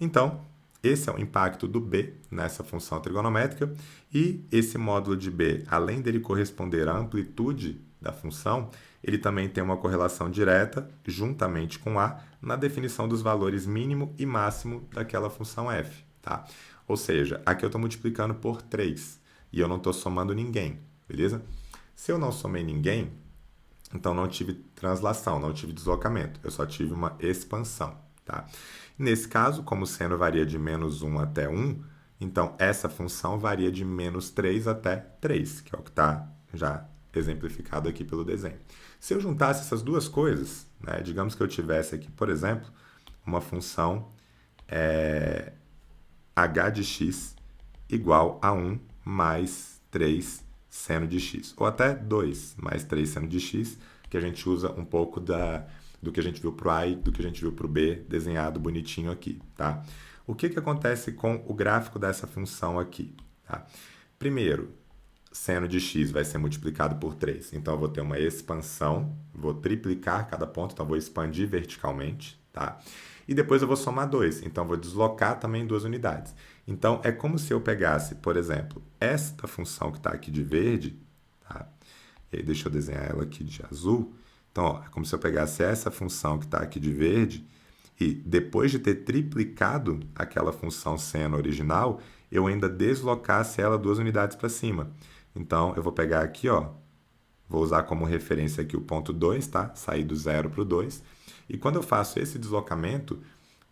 Então, esse é o impacto do B nessa função trigonométrica, e esse módulo de B, além dele corresponder à amplitude da função, ele também tem uma correlação direta, juntamente com A, na definição dos valores mínimo e máximo daquela função f. Tá? Ou seja, aqui eu estou multiplicando por 3 e eu não estou somando ninguém, beleza? Se eu não somei ninguém, então não tive translação, não tive deslocamento, eu só tive uma expansão. Tá? Nesse caso, como o seno varia de menos 1 até 1, então essa função varia de menos 3 até 3, que é o que está já exemplificado aqui pelo desenho. Se eu juntasse essas duas coisas, né, digamos que eu tivesse aqui, por exemplo, uma função h de x igual a 1 mais 3 seno de x, ou até 2 mais 3 seno de x, que a gente usa um pouco do que a gente viu para o A e do que a gente viu para o B, desenhado bonitinho aqui. Tá? O que acontece com o gráfico dessa função aqui? Tá? Primeiro, seno de x vai ser multiplicado por 3, então eu vou ter uma expansão, vou triplicar cada ponto, então eu vou expandir verticalmente, tá? E depois eu vou somar 2, então eu vou deslocar também 2 unidades. Então, é como se eu pegasse, por exemplo, esta função que está aqui de verde, tá? E aí deixa eu desenhar ela aqui de azul. Então, ó, é como se eu pegasse essa função que está aqui de verde e depois de ter triplicado aquela função seno original, eu ainda deslocasse ela 2 unidades para cima. Então, eu vou pegar aqui, ó, vou usar como referência aqui o ponto 2, tá? Sair do 0 para o 2. E quando eu faço esse deslocamento,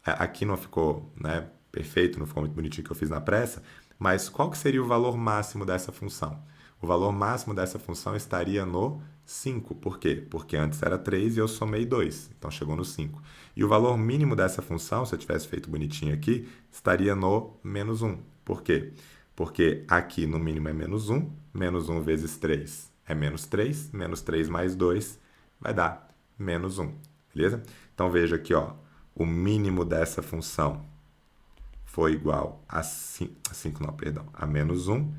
aqui não ficou, né, perfeito, não ficou muito bonitinho que eu fiz na pressa, mas qual que seria o valor máximo dessa função? O valor máximo dessa função estaria no 5. Por quê? Porque antes era 3 e eu somei 2, então chegou no 5. E o valor mínimo dessa função, se eu tivesse feito bonitinho aqui, estaria no menos 1. Por quê? Porque aqui no mínimo é menos 1 vezes 3 é menos 3 mais 2 vai dar menos 1, beleza? Então veja aqui, ó, o mínimo dessa função foi igual a 5 não, perdão, a menos 1,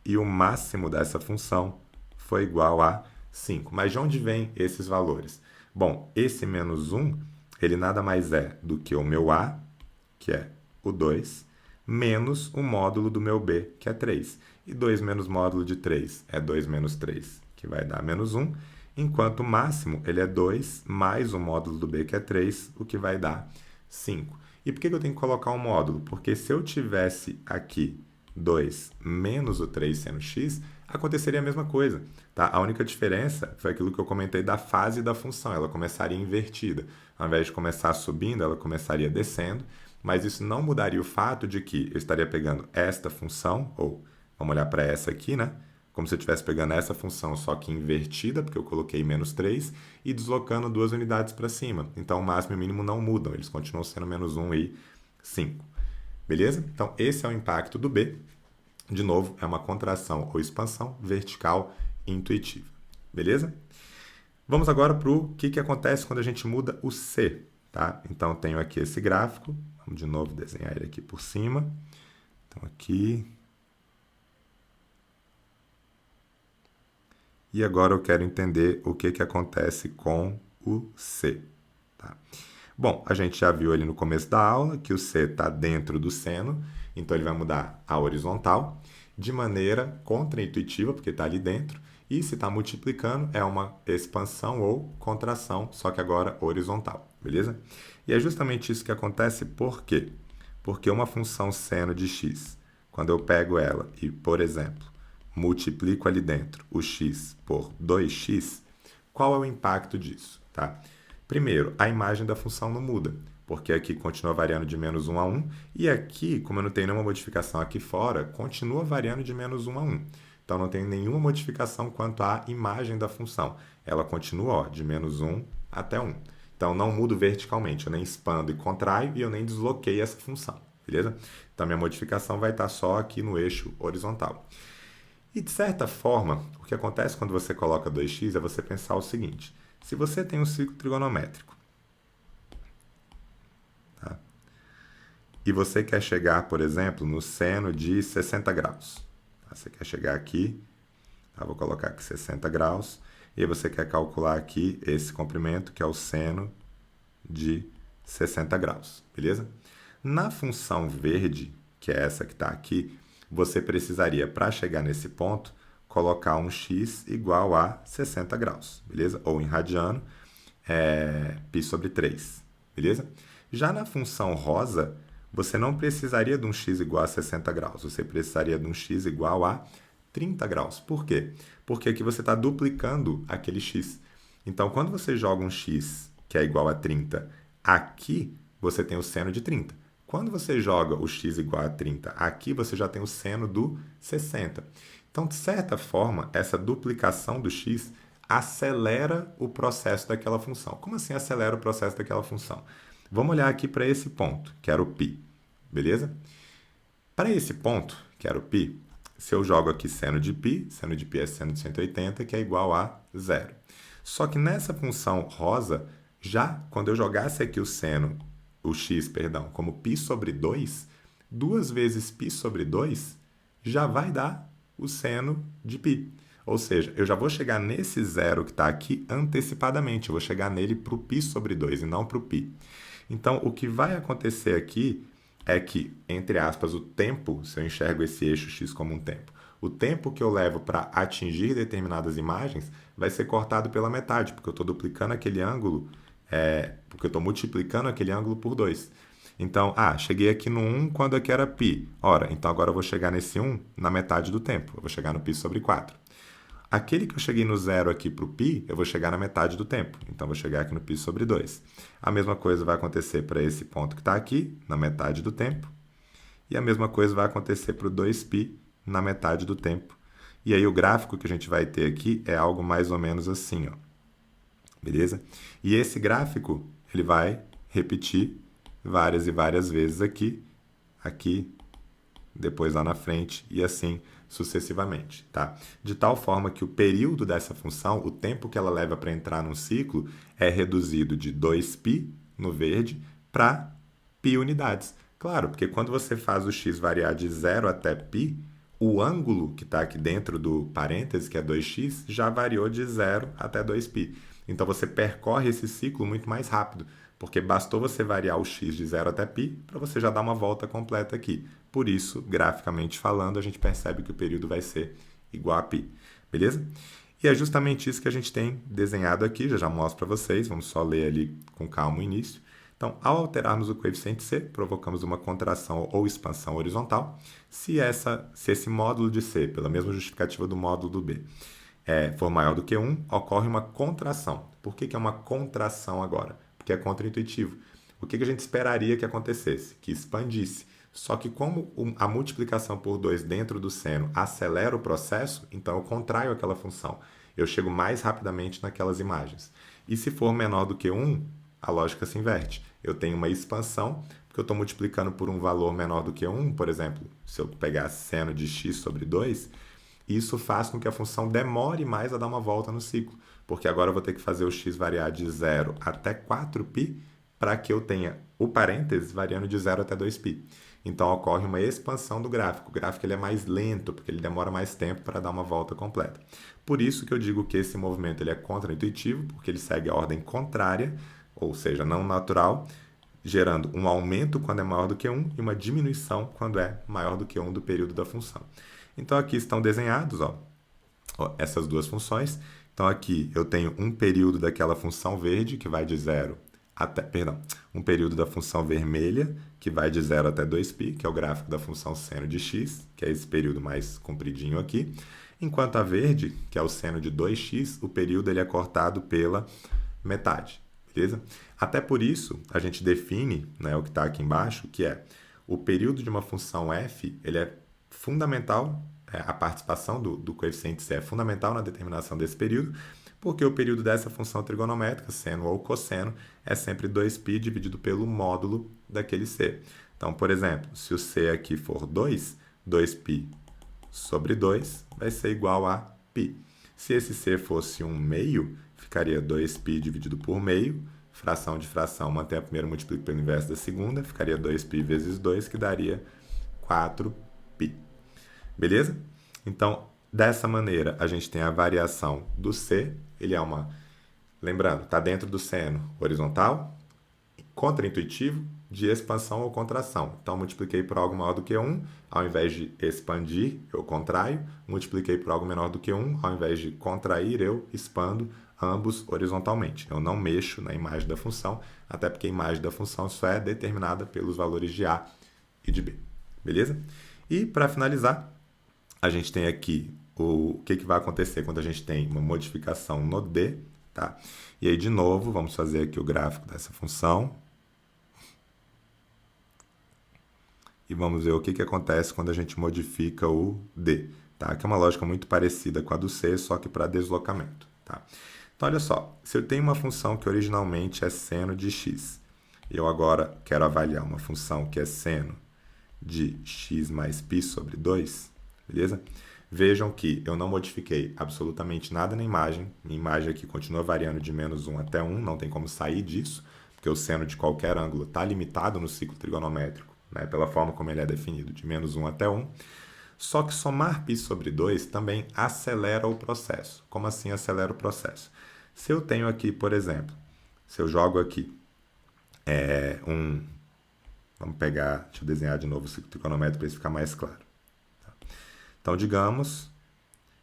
e o máximo dessa função foi igual a 5. Mas de onde vem esses valores? Bom, esse menos 1, ele nada mais é do que o meu A, que é o 2, menos o módulo do meu B, que é 3. E 2 menos módulo de 3 é 2 menos 3, que vai dar menos 1, enquanto o máximo ele é 2 mais o módulo do B, que é 3, o que vai dar 5. E por que eu tenho que colocar um módulo? Porque se eu tivesse aqui 2 menos o 3 sendo x, aconteceria a mesma coisa. Tá? A única diferença foi aquilo que eu comentei da fase da função. Ela começaria invertida. Ao invés de começar subindo, ela começaria descendo. Mas isso não mudaria o fato de que eu estaria pegando esta função, ou vamos olhar para essa aqui, né? Como se eu estivesse pegando essa função, só que invertida, porque eu coloquei menos 3, e deslocando 2 unidades para cima. Então, o máximo e o mínimo não mudam, eles continuam sendo menos 1 e 5. Beleza? Então, esse é o impacto do B. De novo, é uma contração ou expansão vertical intuitiva. Beleza? Vamos agora para o que acontece quando a gente muda o C. Tá? Então, tenho aqui esse gráfico. Vamos de novo desenhar ele aqui por cima. Então, aqui. E agora eu quero entender o que acontece com o C. Tá? Bom, a gente já viu ali no começo da aula que o C está dentro do seno, então ele vai mudar a horizontal de maneira contraintuitiva, porque está ali dentro, e se está multiplicando é uma expansão ou contração, só que agora horizontal, beleza? E é justamente isso que acontece por quê? Porque uma função seno de x, quando eu pego ela e, por exemplo, multiplico ali dentro o x por 2x, qual é o impacto disso? Tá? Primeiro, a imagem da função não muda, porque aqui continua variando de menos 1 a 1, e aqui, como eu não tenho nenhuma modificação aqui fora, continua variando de menos 1 a 1. Então, não tem nenhuma modificação quanto à imagem da função. Ela continua ó, de menos 1 até 1. Então, não mudo verticalmente, eu nem expando e contraio e eu nem desloquei essa função, beleza? Então, minha modificação vai estar só aqui no eixo horizontal. E, de certa forma, o que acontece quando você coloca 2x é você pensar o seguinte. Se você tem um ciclo trigonométrico, tá? E você quer chegar, por exemplo, no seno de 60 graus. Tá? Você quer chegar aqui, tá? Vou colocar aqui 60 graus, e aí você quer calcular aqui esse comprimento, que é o seno de 60 graus, beleza? Na função verde, que é essa que está aqui, você precisaria, para chegar nesse ponto, colocar um x igual a 60 graus, beleza? Ou em radiano, π sobre 3, beleza? Já na função rosa, você não precisaria de um x igual a 60 graus, você precisaria de um x igual a 30 graus. Por quê? Porque aqui você está duplicando aquele x. Então, quando você joga um x que é igual a 30, aqui você tem o seno de 30. Quando você joga o x igual a 30 aqui, você já tem o seno do 60. Então, de certa forma, essa duplicação do x acelera o processo daquela função. Como assim acelera o processo daquela função? Vamos olhar aqui para esse ponto, que era o π, beleza? Para esse ponto, que era o π, se eu jogo aqui seno de π é seno de 180, que é igual a 0. Só que nessa função rosa, já quando eu jogasse aqui o x, como π sobre 2, 2 vezes π sobre 2 já vai dar o seno de π. Ou seja, eu já vou chegar nesse zero que está aqui antecipadamente. Eu vou chegar nele para o π sobre 2 e não para o π. Então, o que vai acontecer aqui é que, entre aspas, o tempo, se eu enxergo esse eixo x como um tempo, o tempo que eu levo para atingir determinadas imagens vai ser cortado pela metade, porque eu estou duplicando aquele ângulo, porque eu estou multiplicando aquele ângulo por 2. Então, cheguei aqui no 1 quando aqui era π. Ora, então agora eu vou chegar nesse 1 na metade do tempo. Eu vou chegar no π sobre 4. Aquele que eu cheguei no zero aqui para o π, eu vou chegar na metade do tempo. Então, eu vou chegar aqui no π sobre 2. A mesma coisa vai acontecer para esse ponto que está aqui, na metade do tempo. E a mesma coisa vai acontecer para o 2π na metade do tempo. E aí, o gráfico que a gente vai ter aqui é algo mais ou menos assim, ó. Beleza? E esse gráfico, ele vai repetir várias e várias vezes aqui, depois lá na frente e assim sucessivamente, tá? De tal forma que o período dessa função, o tempo que ela leva para entrar num ciclo, é reduzido de 2π no verde para π unidades. Claro, porque quando você faz o x variar de 0 até π, o ângulo que está aqui dentro do parêntese, que é 2x, já variou de 0 até 2π. Então você percorre esse ciclo muito mais rápido, porque bastou você variar o x de 0 até π para você já dar uma volta completa aqui. Por isso, graficamente falando, a gente percebe que o período vai ser igual a π. Beleza? E é justamente isso que a gente tem desenhado aqui, já mostro para vocês, vamos só ler ali com calma o início. Então, ao alterarmos o coeficiente C, provocamos uma contração ou expansão horizontal. Se esse módulo de C, pela mesma justificativa do módulo do B, for maior do que 1, ocorre uma contração. Por que é uma contração agora? Porque é contraintuitivo. O que a gente esperaria que acontecesse? Que expandisse. Só que como a multiplicação por 2 dentro do seno acelera o processo, então eu contraio aquela função. Eu chego mais rapidamente naquelas imagens. E se for menor do que 1, a lógica se inverte. Eu tenho uma expansão, porque eu estou multiplicando por um valor menor do que 1, por exemplo, se eu pegar seno de x sobre 2, isso faz com que a função demore mais a dar uma volta no ciclo, porque agora eu vou ter que fazer o x variar de 0 até 4π para que eu tenha o parênteses variando de 0 até 2π. Então ocorre uma expansão do gráfico. O gráfico ele é mais lento, porque ele demora mais tempo para dar uma volta completa. Por isso que eu digo que esse movimento ele é contraintuitivo, porque ele segue a ordem contrária, ou seja, não natural, gerando um aumento quando é maior do que 1 e uma diminuição quando é maior do que 1 do período da função. Então aqui estão desenhados essas duas funções. Então aqui eu tenho um período daquela função verde, que vai de 0 até, um período da função vermelha, que vai de 0 até 2π, que é o gráfico da função seno de x, que é esse período mais compridinho aqui. Enquanto a verde, que é o seno de 2x, o período ele é cortado pela metade. Beleza? Até por isso, a gente define, né, o que está aqui embaixo, que é o período de uma função f, ele é fundamental, a participação do coeficiente c é fundamental na determinação desse período, porque o período dessa função trigonométrica, seno ou cosseno, é sempre 2π dividido pelo módulo daquele c. Então, por exemplo, se o c aqui for 2, 2π sobre 2 vai ser igual a π. Se esse c fosse 1 meio, ficaria 2π dividido por meio, fração de fração, mantém a primeira, multiplica pelo inverso da segunda, ficaria 2π vezes 2, que daria 4π. Beleza? Então, dessa maneira, a gente tem a variação do C, ele é lembrando, está dentro do seno horizontal, contraintuitivo, de expansão ou contração. Então, multipliquei por algo maior do que 1, ao invés de expandir, eu contraio, multipliquei por algo menor do que 1, ao invés de contrair, eu expando, ambos horizontalmente. Eu não mexo na imagem da função, até porque a imagem da função só é determinada pelos valores de A e de B. Beleza? E, para finalizar, a gente tem aqui o que vai acontecer quando a gente tem uma modificação no D, tá? E aí, de novo, vamos fazer aqui o gráfico dessa função. E vamos ver o que acontece quando a gente modifica o D, tá? Que é uma lógica muito parecida com a do C, só que para deslocamento, tá? Então, olha só, se eu tenho uma função que originalmente é seno de x, e eu agora quero avaliar uma função que é seno de x mais π sobre 2, beleza? Vejam que eu não modifiquei absolutamente nada na imagem. Minha imagem aqui continua variando de menos 1 até 1, não tem como sair disso, porque o seno de qualquer ângulo está limitado no ciclo trigonométrico, né, pela forma como ele é definido, de menos 1 até 1. Só que somar π sobre 2 também acelera o processo. Como assim acelera o processo? Se eu tenho aqui, por exemplo, se eu jogo aqui vamos pegar, deixa eu desenhar de novo o ciclo trigonométrico para isso ficar mais claro. Tá? Então, digamos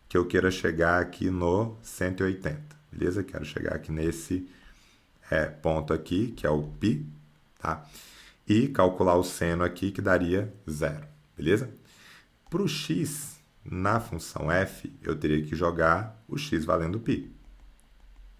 que eu queira chegar aqui no 180, beleza? Quero chegar aqui nesse ponto aqui, que é o π, tá? E calcular o seno aqui, que daria 0, beleza? Para o x, na função f, eu teria que jogar o x valendo π,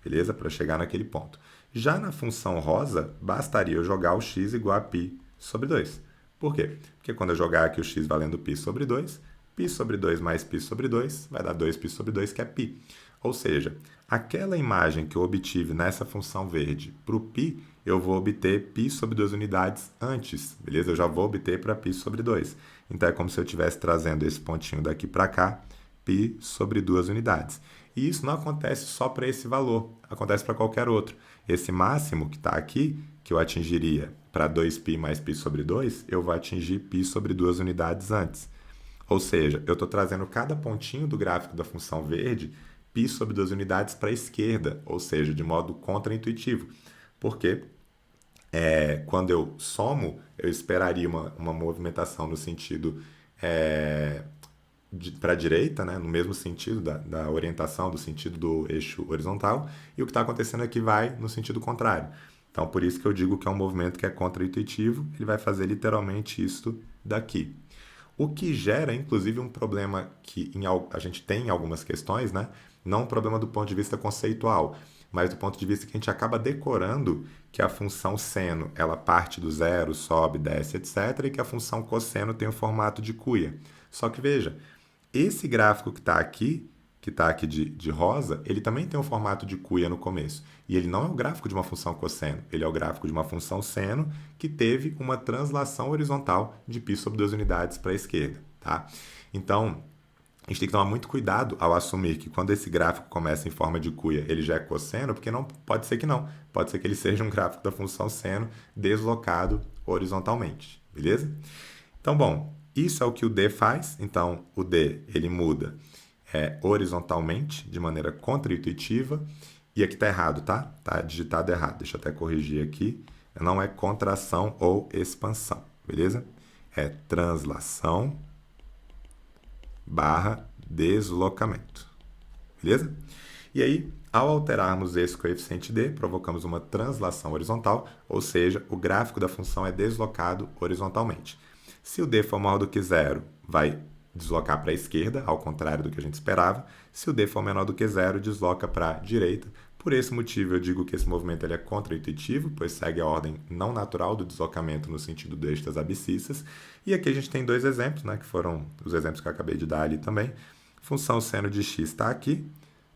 beleza? Para chegar naquele ponto. Já na função rosa, bastaria eu jogar o x igual a π sobre 2. Por quê? Porque quando eu jogar aqui o x valendo π sobre 2, π sobre 2 mais π sobre 2 vai dar 2π sobre 2, que é π. Ou seja, aquela imagem que eu obtive nessa função verde para o π, eu vou obter π sobre 2 unidades antes, beleza? Eu já vou obter para π sobre 2. Então, é como se eu estivesse trazendo esse pontinho daqui para cá, π sobre 2 unidades. E isso não acontece só para esse valor, acontece para qualquer outro. Esse máximo que está aqui, que eu atingiria para 2π mais π sobre 2, eu vou atingir π sobre 2 unidades antes. Ou seja, eu estou trazendo cada pontinho do gráfico da função verde π sobre 2 unidades para a esquerda, ou seja, de modo contraintuitivo. Porque quando eu somo, eu esperaria uma movimentação no sentido para a direita, né, no mesmo sentido da orientação, do sentido do eixo horizontal, e o que está acontecendo aqui vai no sentido contrário. Então, por isso que eu digo que é um movimento que é contraintuitivo, ele vai fazer literalmente isso daqui. O que gera, inclusive, um problema que a gente tem em algumas questões, né? Não um problema do ponto de vista conceitual, mas do ponto de vista que a gente acaba decorando que a função seno ela parte do zero, sobe, desce, etc., e que a função cosseno tem o formato de cuia. Só que veja, esse gráfico que está aqui de rosa, ele também tem um formato de cuia no começo. E ele não é o gráfico de uma função cosseno, ele é o gráfico de uma função seno que teve uma translação horizontal de π sobre 2 unidades para a esquerda. Tá? Então, a gente tem que tomar muito cuidado ao assumir que quando esse gráfico começa em forma de cuia, ele já é cosseno, porque não pode ser que não. Pode ser que ele seja um gráfico da função seno deslocado horizontalmente. Beleza? Então, bom, isso é o que o D faz. Então, o D ele muda horizontalmente, de maneira contraintuitiva. E aqui está errado, tá? Está digitado errado. Deixa eu até corrigir aqui. Não é contração ou expansão, beleza? É translação barra deslocamento, beleza? E aí, ao alterarmos esse coeficiente D, provocamos uma translação horizontal, ou seja, o gráfico da função é deslocado horizontalmente. Se o D for maior do que zero, vai deslocar para a esquerda, ao contrário do que a gente esperava. Se o D for menor do que zero, desloca para a direita. Por esse motivo, eu digo que esse movimento ele é contraintuitivo, pois segue a ordem não natural do deslocamento no sentido do eixo das abscissas. E aqui a gente tem dois exemplos, né, que foram os exemplos que eu acabei de dar ali também. Função seno de x está aqui,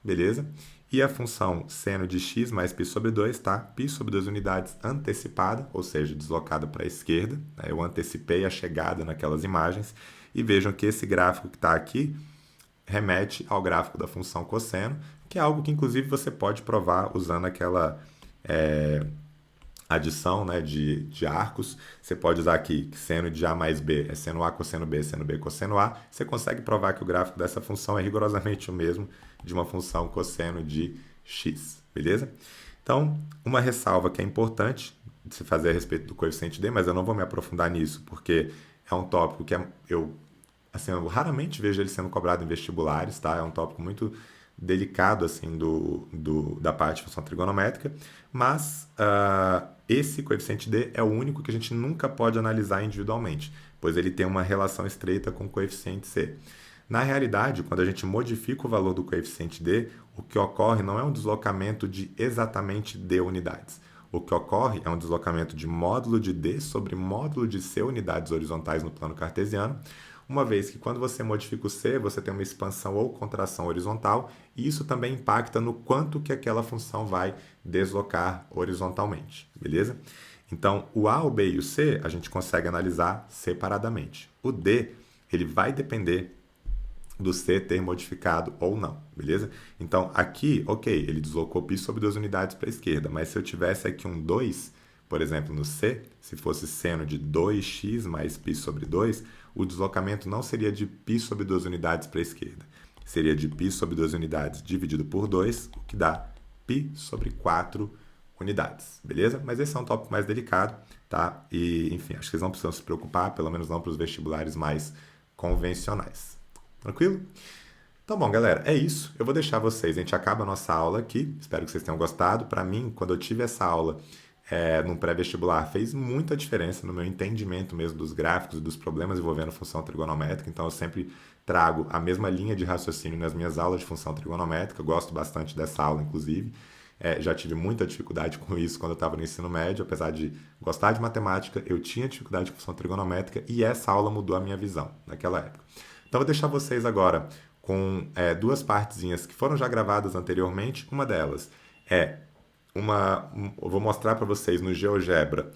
beleza? E a função seno de x mais π sobre 2 está π sobre 2 unidades antecipada, ou seja, deslocada para a esquerda. Eu antecipei a chegada naquelas imagens. E vejam que esse gráfico que está aqui remete ao gráfico da função cosseno, que é algo que, inclusive, você pode provar usando aquela adição, né, de arcos. Você pode usar aqui que seno de A mais B é seno A cosseno B cosseno A. Você consegue provar que o gráfico dessa função é rigorosamente o mesmo de uma função cosseno de x, beleza? Então, uma ressalva que é importante de se fazer a respeito do coeficiente D, mas eu não vou me aprofundar nisso, porque é um tópico que eu raramente vejo ele sendo cobrado em vestibulares, tá? É um tópico muito delicado assim, da parte de função trigonométrica, mas esse coeficiente D é o único que a gente nunca pode analisar individualmente, pois ele tem uma relação estreita com o coeficiente C. Na realidade, quando a gente modifica o valor do coeficiente D, o que ocorre não é um deslocamento de exatamente D unidades. O que ocorre é um deslocamento de módulo de D sobre módulo de C unidades horizontais no plano cartesiano, uma vez que quando você modifica o C, você tem uma expansão ou contração horizontal, e isso também impacta no quanto que aquela função vai deslocar horizontalmente, beleza? Então, o A, o B e o C a gente consegue analisar separadamente. O D, ele vai depender do C ter modificado ou não, beleza? Então, aqui, ok, ele deslocou π sobre 2 unidades para a esquerda, mas se eu tivesse aqui um 2, por exemplo, no C, se fosse seno de 2x mais π sobre 2, o deslocamento não seria de π sobre 2 unidades para a esquerda, seria de π sobre 2 unidades dividido por 2, o que dá π sobre 4 unidades, beleza? Mas esse é um tópico mais delicado, tá? E, enfim, acho que vocês não precisam se preocupar, pelo menos não para os vestibulares mais convencionais. Tranquilo? Então, bom, galera, é isso. Eu vou deixar vocês. A gente acaba a nossa aula aqui. Espero que vocês tenham gostado. Para mim, quando eu tive essa aula num pré-vestibular, fez muita diferença no meu entendimento mesmo dos gráficos e dos problemas envolvendo função trigonométrica. Então, eu sempre trago a mesma linha de raciocínio nas minhas aulas de função trigonométrica. Eu gosto bastante dessa aula, inclusive. Já tive muita dificuldade com isso quando eu estava no ensino médio. Apesar de gostar de matemática, eu tinha dificuldade com função trigonométrica e essa aula mudou a minha visão naquela época. Então, eu vou deixar vocês agora com duas partezinhas que foram já gravadas anteriormente. Uma delas eu vou mostrar para vocês no GeoGebra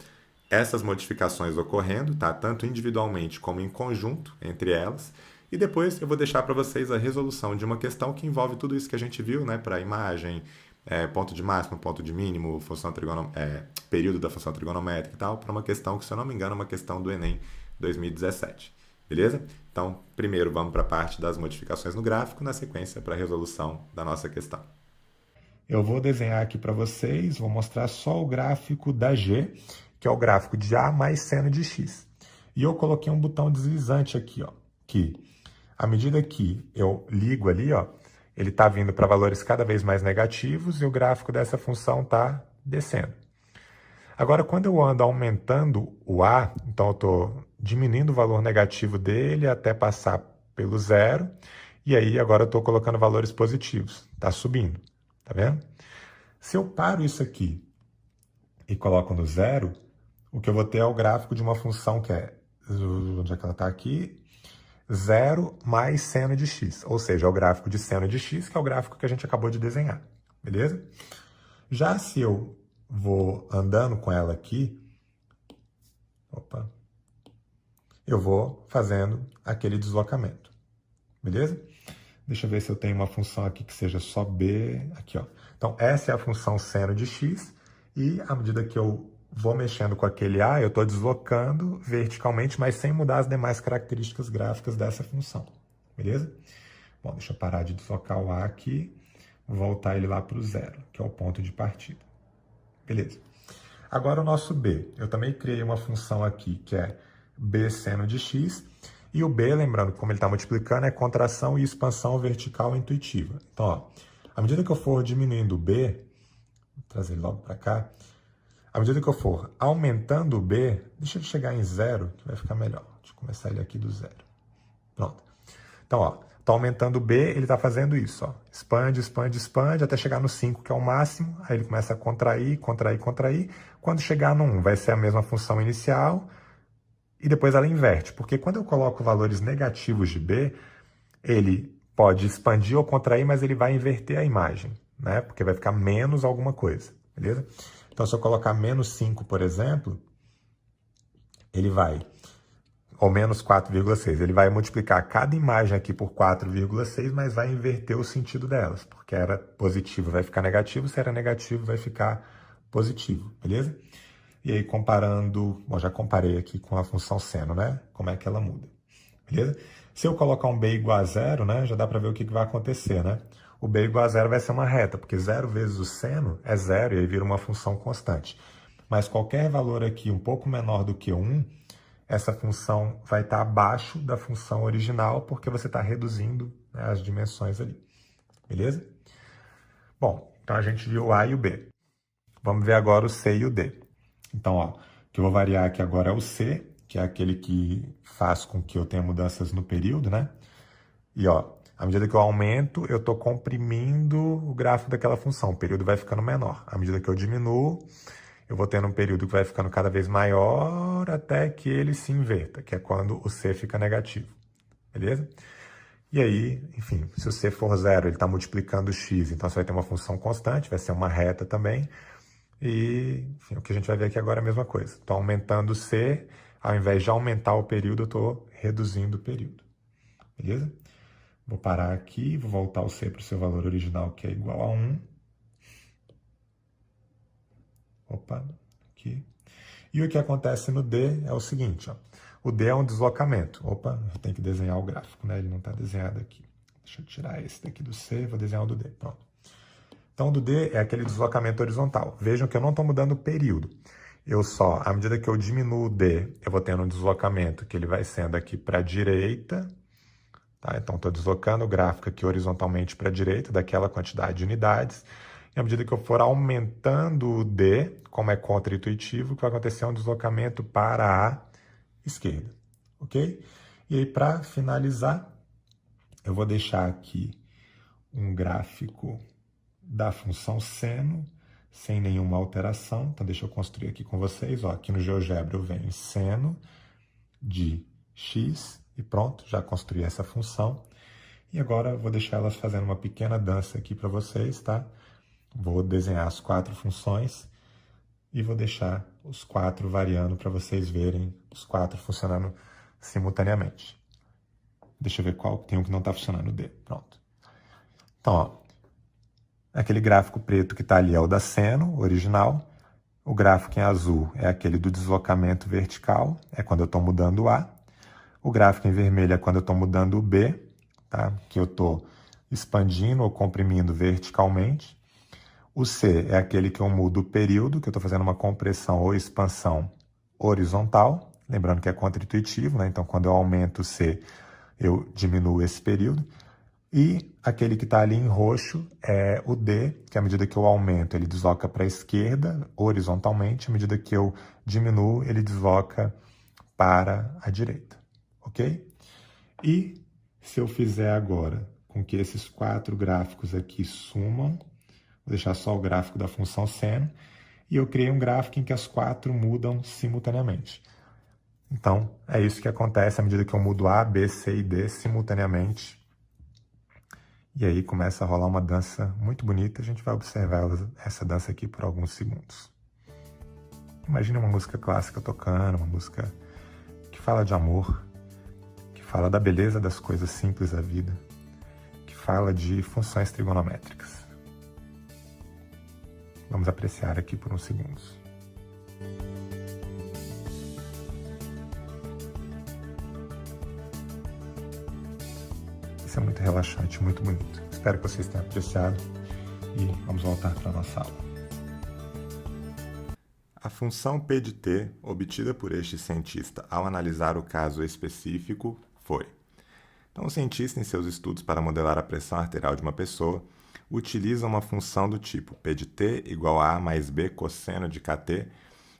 essas modificações ocorrendo, tá? Tanto individualmente como em conjunto entre elas. E depois eu vou deixar para vocês a resolução de uma questão que envolve tudo isso que a gente viu, né? Para imagem, ponto de máximo, ponto de mínimo, período da função trigonométrica e tal, para uma questão que, se eu não me engano, é uma questão do Enem 2017. Beleza? Então, primeiro vamos para a parte das modificações no gráfico, na sequência para a resolução da nossa questão. Eu vou desenhar aqui para vocês, vou mostrar só o gráfico da G, que é o gráfico de A mais seno de X. E eu coloquei um botão deslizante aqui, ó, que à medida que eu ligo ali, ó, ele está vindo para valores cada vez mais negativos e o gráfico dessa função está descendo. Agora, quando eu ando aumentando o A, então eu estou diminuindo o valor negativo dele até passar pelo zero, e aí agora eu estou colocando valores positivos, está subindo, tá vendo? Se eu paro isso aqui e coloco no zero, o que eu vou ter é o gráfico de uma função que é, onde é que ela está aqui? 0 mais seno de x, ou seja, é o gráfico de seno de x, que é o gráfico que a gente acabou de desenhar, beleza? Já se eu vou andando com ela aqui, eu vou fazendo aquele deslocamento, beleza? Deixa eu ver se eu tenho uma função aqui que seja só b, aqui, ó. Então, essa é a função seno de x, e à medida que eu vou mexendo com aquele a, eu estou deslocando verticalmente, mas sem mudar as demais características gráficas dessa função, beleza? Bom, deixa eu parar de deslocar o a aqui, voltar ele lá para o zero, que é o ponto de partida, beleza? Agora o nosso b, eu também criei uma função aqui que é b seno de x, e o b, lembrando que como ele está multiplicando, é contração e expansão vertical intuitiva. Então, ó, à medida que eu for diminuindo o b, vou trazer ele logo para cá, à medida que eu for aumentando o b, deixa ele chegar em zero, que vai ficar melhor. Deixa eu começar ele aqui do zero. Pronto. Então, ó, tá aumentando o b, ele está fazendo isso, ó. Expande, expande, expande, até chegar no 5, que é o máximo. Aí ele começa a contrair, contrair, contrair. Quando chegar no 1, vai ser a mesma função inicial. E depois ela inverte, porque quando eu coloco valores negativos de b, ele pode expandir ou contrair, mas ele vai inverter a imagem, né? Porque vai ficar menos alguma coisa, beleza? Então, se eu colocar menos 5, por exemplo, ele vai, ou menos 4,6, ele vai multiplicar cada imagem aqui por 4,6, mas vai inverter o sentido delas, porque era positivo, vai ficar negativo, se era negativo, vai ficar positivo, beleza? E aí, comparando, bom, já comparei aqui com a função seno, né? Como é que ela muda, beleza? Se eu colocar um b igual a zero, né, já dá para ver o que vai acontecer, né? O b igual a zero vai ser uma reta, porque 0 vezes o seno é zero, e aí vira uma função constante. Mas qualquer valor aqui um pouco menor do que 1, essa função vai estar abaixo da função original, porque você está reduzindo, né, as dimensões ali, beleza? Bom, então a gente viu o a e o b. Vamos ver agora o c e o d. Então, ó, o que eu vou variar aqui agora é o C, que é aquele que faz com que eu tenha mudanças no período, né? E, ó, à medida que eu aumento, eu estou comprimindo o gráfico daquela função. O período vai ficando menor. À medida que eu diminuo, eu vou tendo um período que vai ficando cada vez maior até que ele se inverta, que é quando o C fica negativo. Beleza? E aí, enfim, se o C for zero, ele está multiplicando o x, então você vai ter uma função constante, vai ser uma reta também. E, enfim, o que a gente vai ver aqui agora é a mesma coisa. Estou aumentando o C, ao invés de aumentar o período, eu estou reduzindo o período. Beleza? Vou parar aqui, vou voltar o C para o seu valor original, que é igual a 1. Opa, aqui. E o que acontece no D é o seguinte, ó. O D é um deslocamento. Opa, eu tenho que desenhar o gráfico, né? Ele não está desenhado aqui. Deixa eu tirar esse daqui do C, vou desenhar o do D. Pronto. Então, o do D é aquele deslocamento horizontal. Vejam que eu não estou mudando o período. Eu só, à medida que eu diminuo o D, eu vou tendo um deslocamento que ele vai sendo aqui para a direita. Tá? Então, estou deslocando o gráfico aqui horizontalmente para a direita, daquela quantidade de unidades. E à medida que eu for aumentando o D, como é contra-intuitivo, o que vai acontecer é um deslocamento para a esquerda. Ok? E aí, para finalizar, eu vou deixar aqui um gráfico da função seno, sem nenhuma alteração. Então, deixa eu construir aqui com vocês. Ó, aqui no GeoGebra eu venho seno de x e pronto, já construí essa função. E agora eu vou deixar elas fazendo uma pequena dança aqui para vocês, tá? Vou desenhar as 4 funções e vou deixar os 4 variando para vocês verem os 4 funcionando simultaneamente. Deixa eu ver qual, tem um que não está funcionando, o D. Pronto. Então, ó, Aquele gráfico preto que está ali é o da seno original. O gráfico em azul é aquele do deslocamento vertical, é quando eu estou mudando o A. O gráfico em vermelho é quando eu estou mudando o B, tá? Que eu estou expandindo ou comprimindo verticalmente. O C é aquele que eu mudo o período, que eu estou fazendo uma compressão ou expansão horizontal. Lembrando que é contra-intuitivo, né? Então, quando eu aumento o C, eu diminuo esse período. E aquele que está ali em roxo é o D, que à medida que eu aumento, ele desloca para a esquerda horizontalmente, à medida que eu diminuo, ele desloca para a direita, ok? E se eu fizer agora com que esses 4 gráficos aqui sumam, vou deixar só o gráfico da função seno, e eu criei um gráfico em que as 4 mudam simultaneamente. Então, é isso que acontece à medida que eu mudo A, B, C e D simultaneamente. E aí começa a rolar uma dança muito bonita. A gente vai observar essa dança aqui por alguns segundos. Imagina uma música clássica tocando, uma música que fala de amor, que fala da beleza das coisas simples da vida, que fala de funções trigonométricas. Vamos apreciar aqui por uns segundos. Isso é muito relaxante, muito bonito. Espero que vocês tenham apreciado e vamos voltar para a nossa aula. A função P de t, obtida por este cientista ao analisar o caso específico, foi. Então, o cientista, em seus estudos para modelar a pressão arterial de uma pessoa, utiliza uma função do tipo P de t igual a mais b cosseno de kt,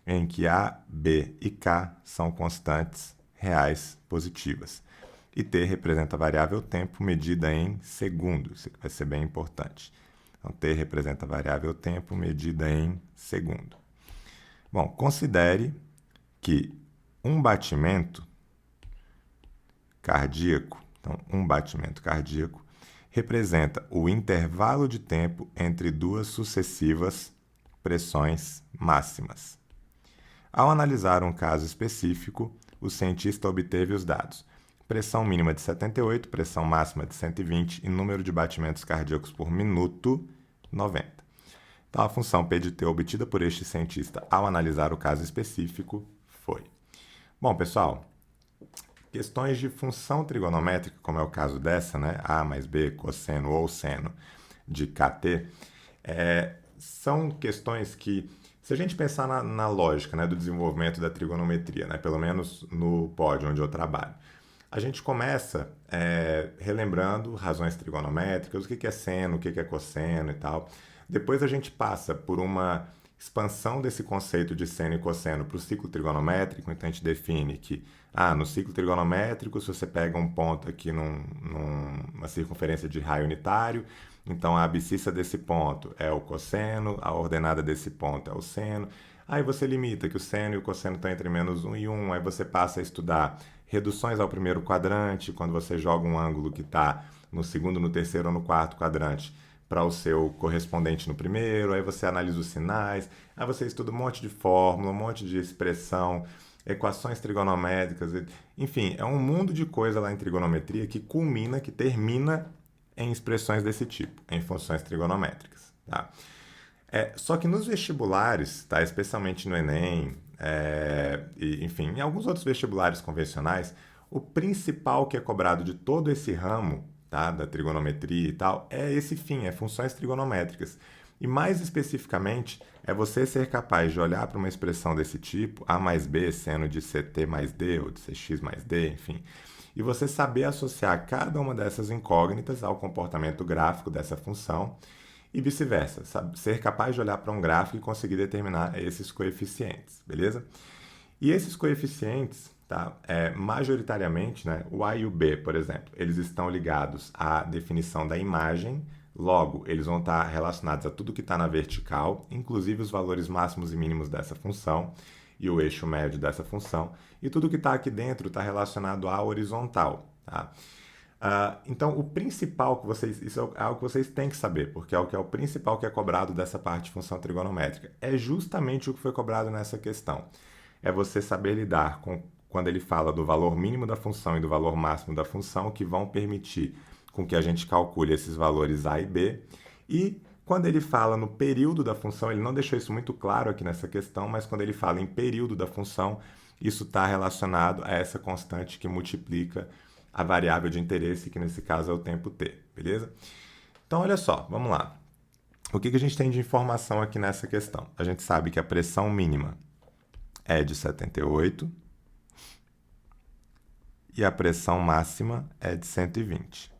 em que a, b e k são constantes reais positivas. E t representa a variável tempo medida em segundos, isso vai ser bem importante. Então, t representa a variável tempo medida em segundo. Bom, considere que um batimento cardíaco, então um batimento cardíaco, representa o intervalo de tempo entre duas sucessivas pressões máximas. Ao analisar um caso específico, o cientista obteve os dados: pressão mínima de 78, pressão máxima de 120 e número de batimentos cardíacos por minuto, 90. Então, a função P de t obtida por este cientista ao analisar o caso específico foi. Bom, pessoal, questões de função trigonométrica, como é o caso dessa, né? A mais B, cosseno ou seno de kt, são questões que, se a gente pensar na lógica, né, do desenvolvimento da trigonometria, né, pelo menos no pódio onde eu trabalho, a gente começa relembrando razões trigonométricas, o que é seno, o que é cosseno e tal. Depois a gente passa por uma expansão desse conceito de seno e cosseno para o ciclo trigonométrico. Então a gente define que no ciclo trigonométrico, se você pega um ponto aqui numa circunferência de raio unitário, então a abscissa desse ponto é o cosseno, a ordenada desse ponto é o seno. Aí você limita que o seno e o cosseno estão entre menos 1 e 1, aí você passa a estudar reduções ao primeiro quadrante, quando você joga um ângulo que está no segundo, no terceiro ou no quarto quadrante para o seu correspondente no primeiro, aí você analisa os sinais, aí você estuda um monte de fórmula, um monte de expressão, equações trigonométricas, enfim, é um mundo de coisa lá em trigonometria que culmina, que termina em expressões desse tipo, em funções trigonométricas, tá? Só que nos vestibulares, tá? Especialmente no Enem, e, enfim, em alguns outros vestibulares convencionais, o principal que é cobrado de todo esse ramo, tá, da trigonometria e tal, é esse fim, é funções trigonométricas. E mais especificamente, é você ser capaz de olhar para uma expressão desse tipo, A mais B seno de CT mais D ou de CX mais D, enfim, e você saber associar cada uma dessas incógnitas ao comportamento gráfico dessa função e vice-versa, ser capaz de olhar para um gráfico e conseguir determinar esses coeficientes, beleza? E esses coeficientes, tá, majoritariamente, né, o A e o B, por exemplo, eles estão ligados à definição da imagem, logo, eles vão estar relacionados a tudo que está na vertical, inclusive os valores máximos e mínimos dessa função e o eixo médio dessa função, e tudo que está aqui dentro está relacionado à horizontal, tá? Então, o principal que isso é algo que vocês têm que saber, porque é o principal que é cobrado dessa parte de função trigonométrica. É justamente o que foi cobrado nessa questão. É você saber lidar com, quando ele fala do valor mínimo da função e do valor máximo da função, que vão permitir com que a gente calcule esses valores A e B, e Quando ele fala no período da função, ele não deixou isso muito claro aqui nessa questão, mas quando ele fala em período da função, isso está relacionado a essa constante que multiplica a variável de interesse, que nesse caso é o tempo t, beleza? Então, olha só, vamos lá. O que a gente tem de informação aqui nessa questão? A gente sabe que a pressão mínima é de 78 e a pressão máxima é de 120.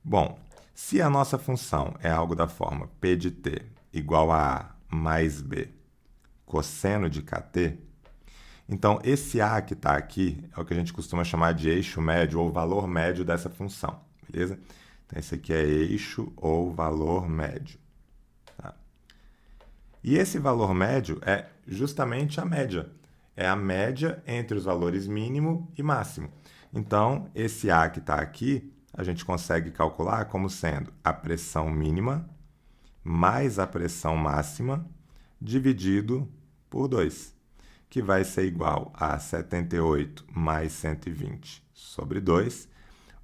Bom, se a nossa função é algo da forma P de t igual a A mais B cosseno de kt, então esse A que está aqui é o que a gente costuma chamar de eixo médio ou valor médio dessa função, beleza? Então esse aqui é eixo ou valor médio. Tá? E esse valor médio é justamente a média. É a média entre os valores mínimo e máximo. Então, esse A que está aqui, a gente consegue calcular como sendo a pressão mínima mais a pressão máxima dividido por 2, que vai ser igual a 78 mais 120 sobre 2,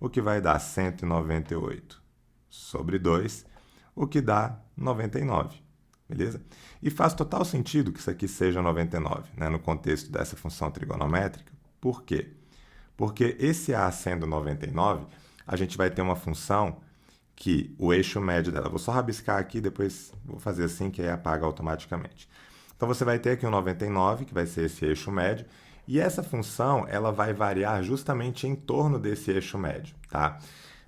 o que vai dar 198 sobre 2, o que dá 99, beleza? E faz total sentido que isso aqui seja 99, né, no contexto dessa função trigonométrica. Por quê? Porque esse A sendo 99, a gente vai ter uma função que o eixo médio dela... Vou só rabiscar aqui, depois vou fazer assim, que aí apaga automaticamente. Então, você vai ter aqui o 99, que vai ser esse eixo médio, e essa função ela vai variar justamente em torno desse eixo médio, tá?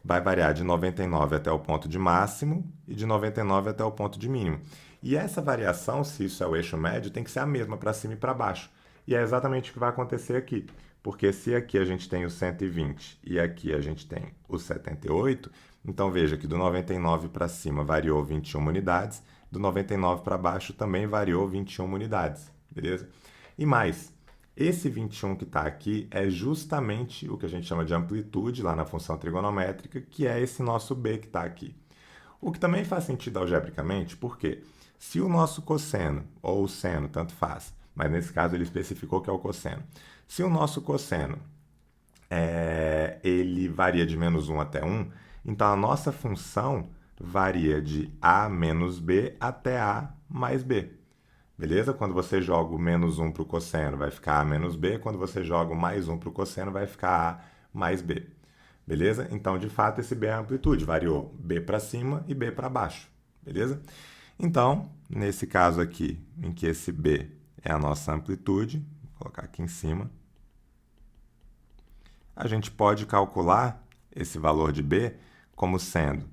Vai variar de 99 até o ponto de máximo e de 99 até o ponto de mínimo. E essa variação, se isso é o eixo médio, tem que ser a mesma para cima e para baixo. E é exatamente o que vai acontecer aqui. Porque se aqui a gente tem o 120 e aqui a gente tem o 78, então veja que do 99 para cima variou 21 unidades, do 99 para baixo também variou 21 unidades, beleza? E mais, esse 21 que está aqui é justamente o que a gente chama de amplitude lá na função trigonométrica, que é esse nosso b que está aqui. O que também faz sentido algebricamente, porque se o nosso cosseno, ou o seno, tanto faz, mas nesse caso ele especificou que é o cosseno. Se o nosso cosseno ele varia de menos 1 até 1, então a nossa função varia de a menos b até a mais b. Beleza? Quando você joga o menos 1 para o cosseno, vai ficar a menos b. Quando você joga o mais 1 para o cosseno, vai ficar a mais b. Beleza? Então, de fato, esse b é a amplitude. Variou b para cima e b para baixo. Beleza? Então, nesse caso aqui, em que esse b é a nossa amplitude, vou colocar aqui em cima, a gente pode calcular esse valor de b como sendo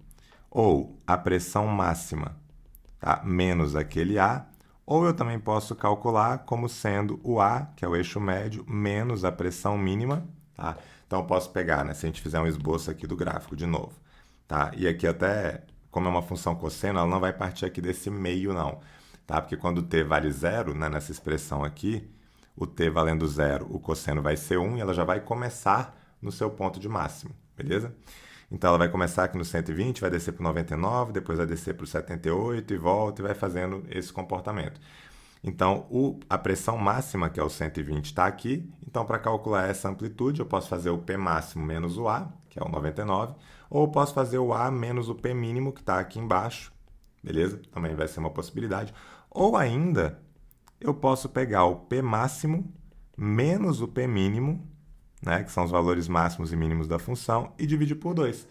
ou a pressão máxima, tá, menos aquele A, ou eu também posso calcular como sendo o A, que é o eixo médio, menos a pressão mínima. Tá? Então, eu posso pegar, né, se a gente fizer um esboço aqui do gráfico de novo. Tá? E aqui até, como é uma função cosseno, ela não vai partir aqui desse meio, não. Tá? Porque quando o t vale 0, né, nessa expressão aqui, o t valendo 0, o cosseno vai ser 1 e ela já vai começar no seu ponto de máximo, beleza? Então, ela vai começar aqui no 120, vai descer para o 99, depois vai descer para o 78 e volta e vai fazendo esse comportamento. Então, a pressão máxima, que é o 120, está aqui. Então, para calcular essa amplitude, eu posso fazer o P máximo menos o A, que é o 99, ou eu posso fazer o A menos o P mínimo, que está aqui embaixo, beleza? Também vai ser uma possibilidade. Ou ainda, eu posso pegar o P máximo menos o P mínimo, né, que são os valores máximos e mínimos da função, e dividir por 2.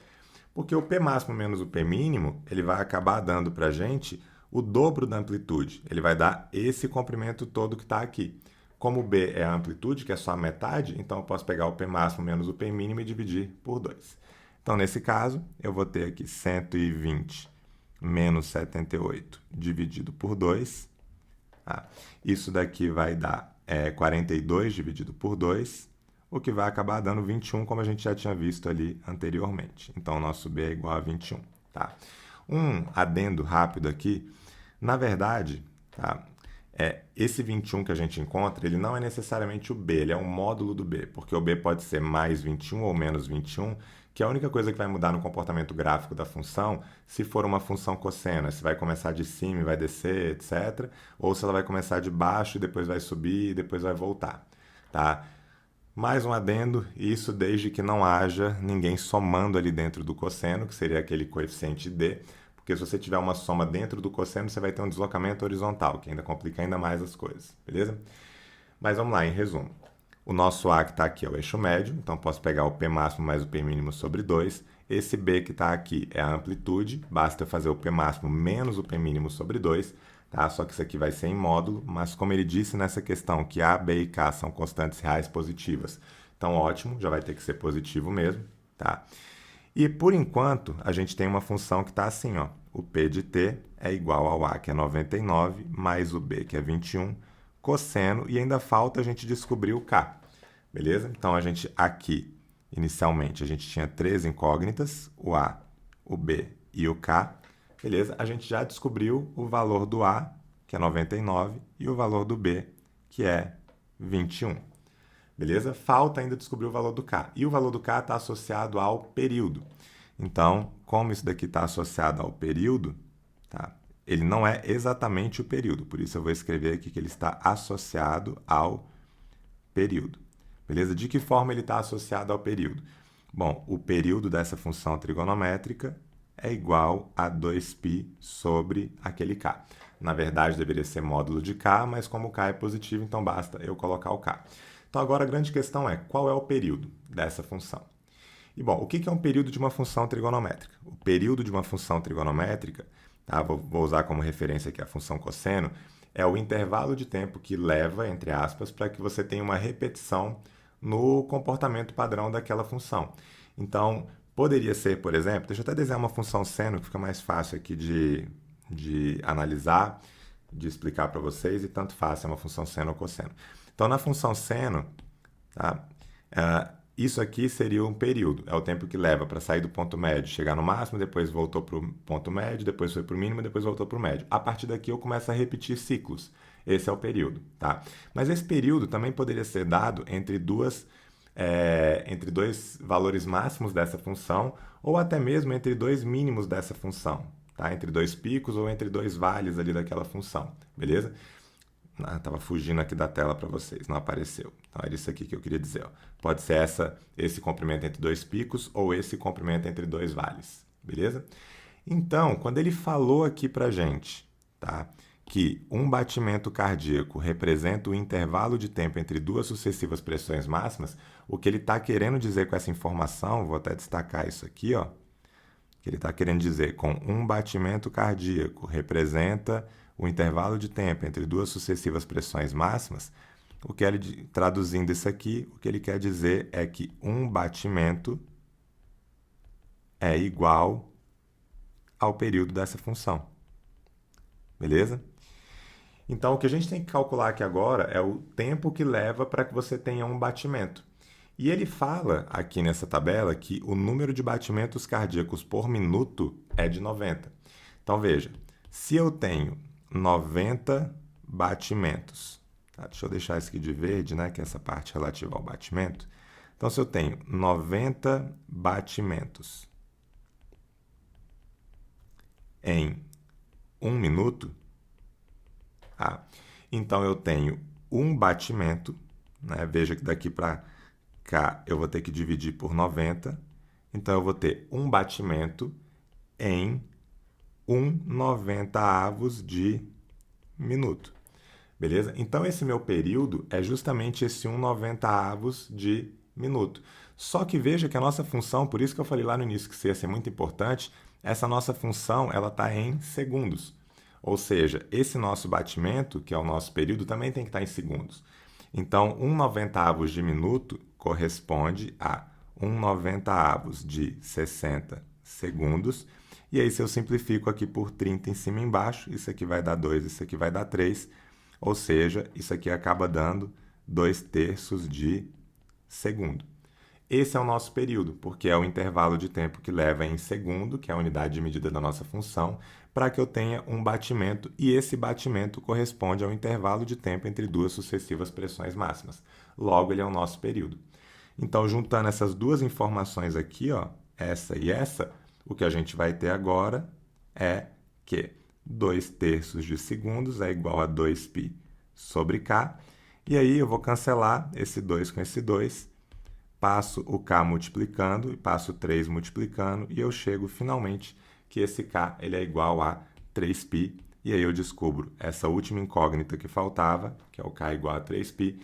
Porque o P máximo menos o P mínimo, ele vai acabar dando para a gente o dobro da amplitude. Ele vai dar esse comprimento todo que está aqui. Como o B é a amplitude, que é só a metade, então eu posso pegar o P máximo menos o P mínimo e dividir por 2. Então, nesse caso, eu vou ter aqui 120 menos 78 dividido por 2. Tá? Isso daqui vai dar 42 dividido por 2, o que vai acabar dando 21, como a gente já tinha visto ali anteriormente. Então, o nosso B é igual a 21. Tá? Um adendo rápido aqui. Na verdade, tá? Esse 21 que a gente encontra, ele não é necessariamente o B, ele é um módulo do B, porque o B pode ser mais 21 ou menos 21, que é a única coisa que vai mudar no comportamento gráfico da função, se for uma função cossena, se vai começar de cima e vai descer, etc., ou se ela vai começar de baixo e depois vai subir e depois vai voltar. Tá? Mais um adendo, isso desde que não haja ninguém somando ali dentro do cosseno, que seria aquele coeficiente D, porque se você tiver uma soma dentro do cosseno, você vai ter um deslocamento horizontal, que ainda complica ainda mais as coisas, beleza? Mas vamos lá, em resumo. O nosso A que está aqui é o eixo médio, então posso pegar o P máximo mais o P mínimo sobre 2. Esse B que está aqui é a amplitude, basta eu fazer o P máximo menos o P mínimo sobre 2, tá? Só que isso aqui vai ser em módulo, mas como ele disse nessa questão que A, B e K são constantes reais positivas, então ótimo, já vai ter que ser positivo mesmo, tá? E por enquanto, a gente tem uma função que está assim, ó. O P de T é igual ao A, que é 99, mais o B, que é 21, cosseno, e ainda falta a gente descobrir o K, beleza? Então, a gente aqui, inicialmente, a gente tinha 3 incógnitas, o A, o B e o K, beleza? A gente já descobriu o valor do A, que é 99, e o valor do B, que é 21. Beleza? Falta ainda descobrir o valor do K. E o valor do K está associado ao período. Então, como isso daqui está associado ao período, tá? Ele não é exatamente o período. Por isso eu vou escrever aqui que ele está associado ao período. Beleza? De que forma ele está associado ao período? Bom, o período dessa função trigonométrica é igual a 2π sobre aquele K. Na verdade, deveria ser módulo de K, mas como o K é positivo, então basta eu colocar o K. Então, agora a grande questão é, qual é o período dessa função? E, bom, o que é um período de uma função trigonométrica? O período de uma função trigonométrica, tá? Vou usar como referência aqui a função cosseno, é o intervalo de tempo que leva, entre aspas, para que você tenha uma repetição no comportamento padrão daquela função. Então, poderia ser, por exemplo, deixa eu até desenhar uma função seno, que fica mais fácil aqui de analisar, de explicar para vocês, e tanto faz se é uma função seno ou cosseno. Então, na função seno, tá? Isso aqui seria um período, é o tempo que leva para sair do ponto médio, chegar no máximo, depois voltou para o ponto médio, depois foi para o mínimo, depois voltou para o médio. A partir daqui eu começo a repetir ciclos. Esse é o período, tá? Mas esse período também poderia ser dado entre dois valores máximos dessa função, ou até mesmo entre dois mínimos dessa função, tá? Entre dois picos ou entre dois vales ali daquela função, beleza? Estava fugindo aqui da tela para vocês, não apareceu. Então, era isso aqui que eu queria dizer. Ó. Pode ser esse comprimento entre dois picos ou esse comprimento entre dois vales, beleza? Então, quando ele falou aqui para a gente, tá, que um batimento cardíaco representa o intervalo de tempo entre duas sucessivas pressões máximas, o que ele está querendo dizer com essa informação, vou até destacar isso aqui, ó, que ele está querendo dizer com um batimento cardíaco representa o intervalo de tempo entre duas sucessivas pressões máximas, traduzindo isso aqui, o que ele quer dizer é que um batimento é igual ao período dessa função. Beleza? Então, o que a gente tem que calcular aqui agora é o tempo que leva para que você tenha um batimento. E ele fala aqui nessa tabela que o número de batimentos cardíacos por minuto é de 90. Então, veja, se eu tenho 90 batimentos. Tá? Deixa eu deixar isso aqui de verde, né? Que é essa parte relativa ao batimento. Então, se eu tenho 90 batimentos em 1 minuto, tá? Então eu tenho um batimento, né? Veja que daqui para cá eu vou ter que dividir por 90. Então eu vou ter um batimento em 1/90 de minuto. Beleza? Então, esse meu período é justamente esse 1/90 de minuto. Só que veja que a nossa função, por isso que eu falei lá no início que isso ia ser muito importante, essa nossa função ela está em segundos. Ou seja, esse nosso batimento, que é o nosso período, também tem que estar em segundos. Então, 1/90 de minuto corresponde a 1/90 de 60 segundos. E aí, se eu simplifico aqui por 30 em cima e embaixo, isso aqui vai dar 2, isso aqui vai dar 3. Ou seja, isso aqui acaba dando 2/3 de segundo. Esse é o nosso período, porque é o intervalo de tempo que leva em segundo, que é a unidade de medida da nossa função, para que eu tenha um batimento, e esse batimento corresponde ao intervalo de tempo entre duas sucessivas pressões máximas. Logo, ele é o nosso período. Então, juntando essas duas informações aqui, ó, essa e essa, o que a gente vai ter agora é que 2/3 de segundos é igual a 2π sobre k. E aí eu vou cancelar esse 2 com esse 2, passo o k multiplicando e passo 3 multiplicando e eu chego finalmente que esse k ele é igual a 3π, e aí eu descubro essa última incógnita que faltava, que é o k igual a 3π,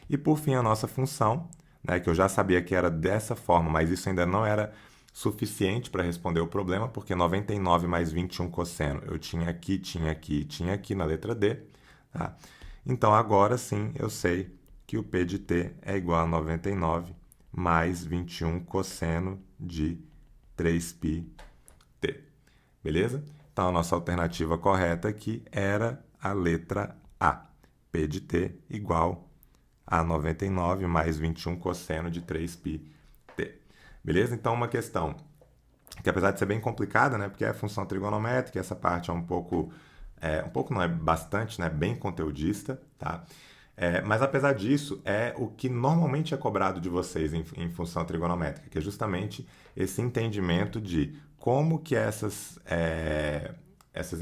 e por fim a nossa função, né, que eu já sabia que era dessa forma, mas isso ainda não era suficiente para responder o problema, porque 99 mais 21 cosseno eu tinha aqui, tinha aqui, tinha aqui na letra D. Tá? Então agora sim eu sei que o P de t é igual a 99 mais 21 cosseno de 3πt. Beleza? Então a nossa alternativa correta aqui era a letra A. P de t igual a 99 mais 21 cosseno de 3πt. Beleza? Então uma questão que apesar de ser bem complicada, né, porque é função trigonométrica, essa parte é um pouco não, é bastante, né, bem conteudista, tá? Mas apesar disso, é o que normalmente é cobrado de vocês em função trigonométrica, que é justamente esse entendimento de como que essas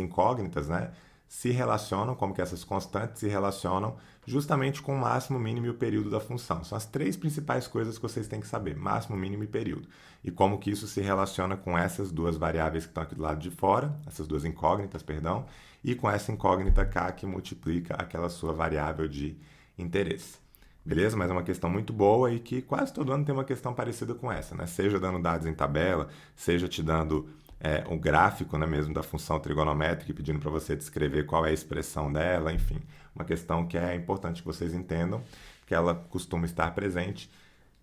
incógnitas, né, se relacionam, como que essas constantes se relacionam justamente com o máximo, mínimo e o período da função. São as três principais coisas que vocês têm que saber, máximo, mínimo e período. E como que isso se relaciona com essas duas variáveis que estão aqui do lado de fora, essas duas incógnitas, perdão, e com essa incógnita k que multiplica aquela sua variável de interesse. Beleza? Mas é uma questão muito boa e que quase todo ano tem uma questão parecida com essa, né? Seja dando dados em tabela, seja te dando um gráfico, né, mesmo da função trigonométrica e pedindo para você descrever qual é a expressão dela, enfim. Uma questão que é importante que vocês entendam, que ela costuma estar presente,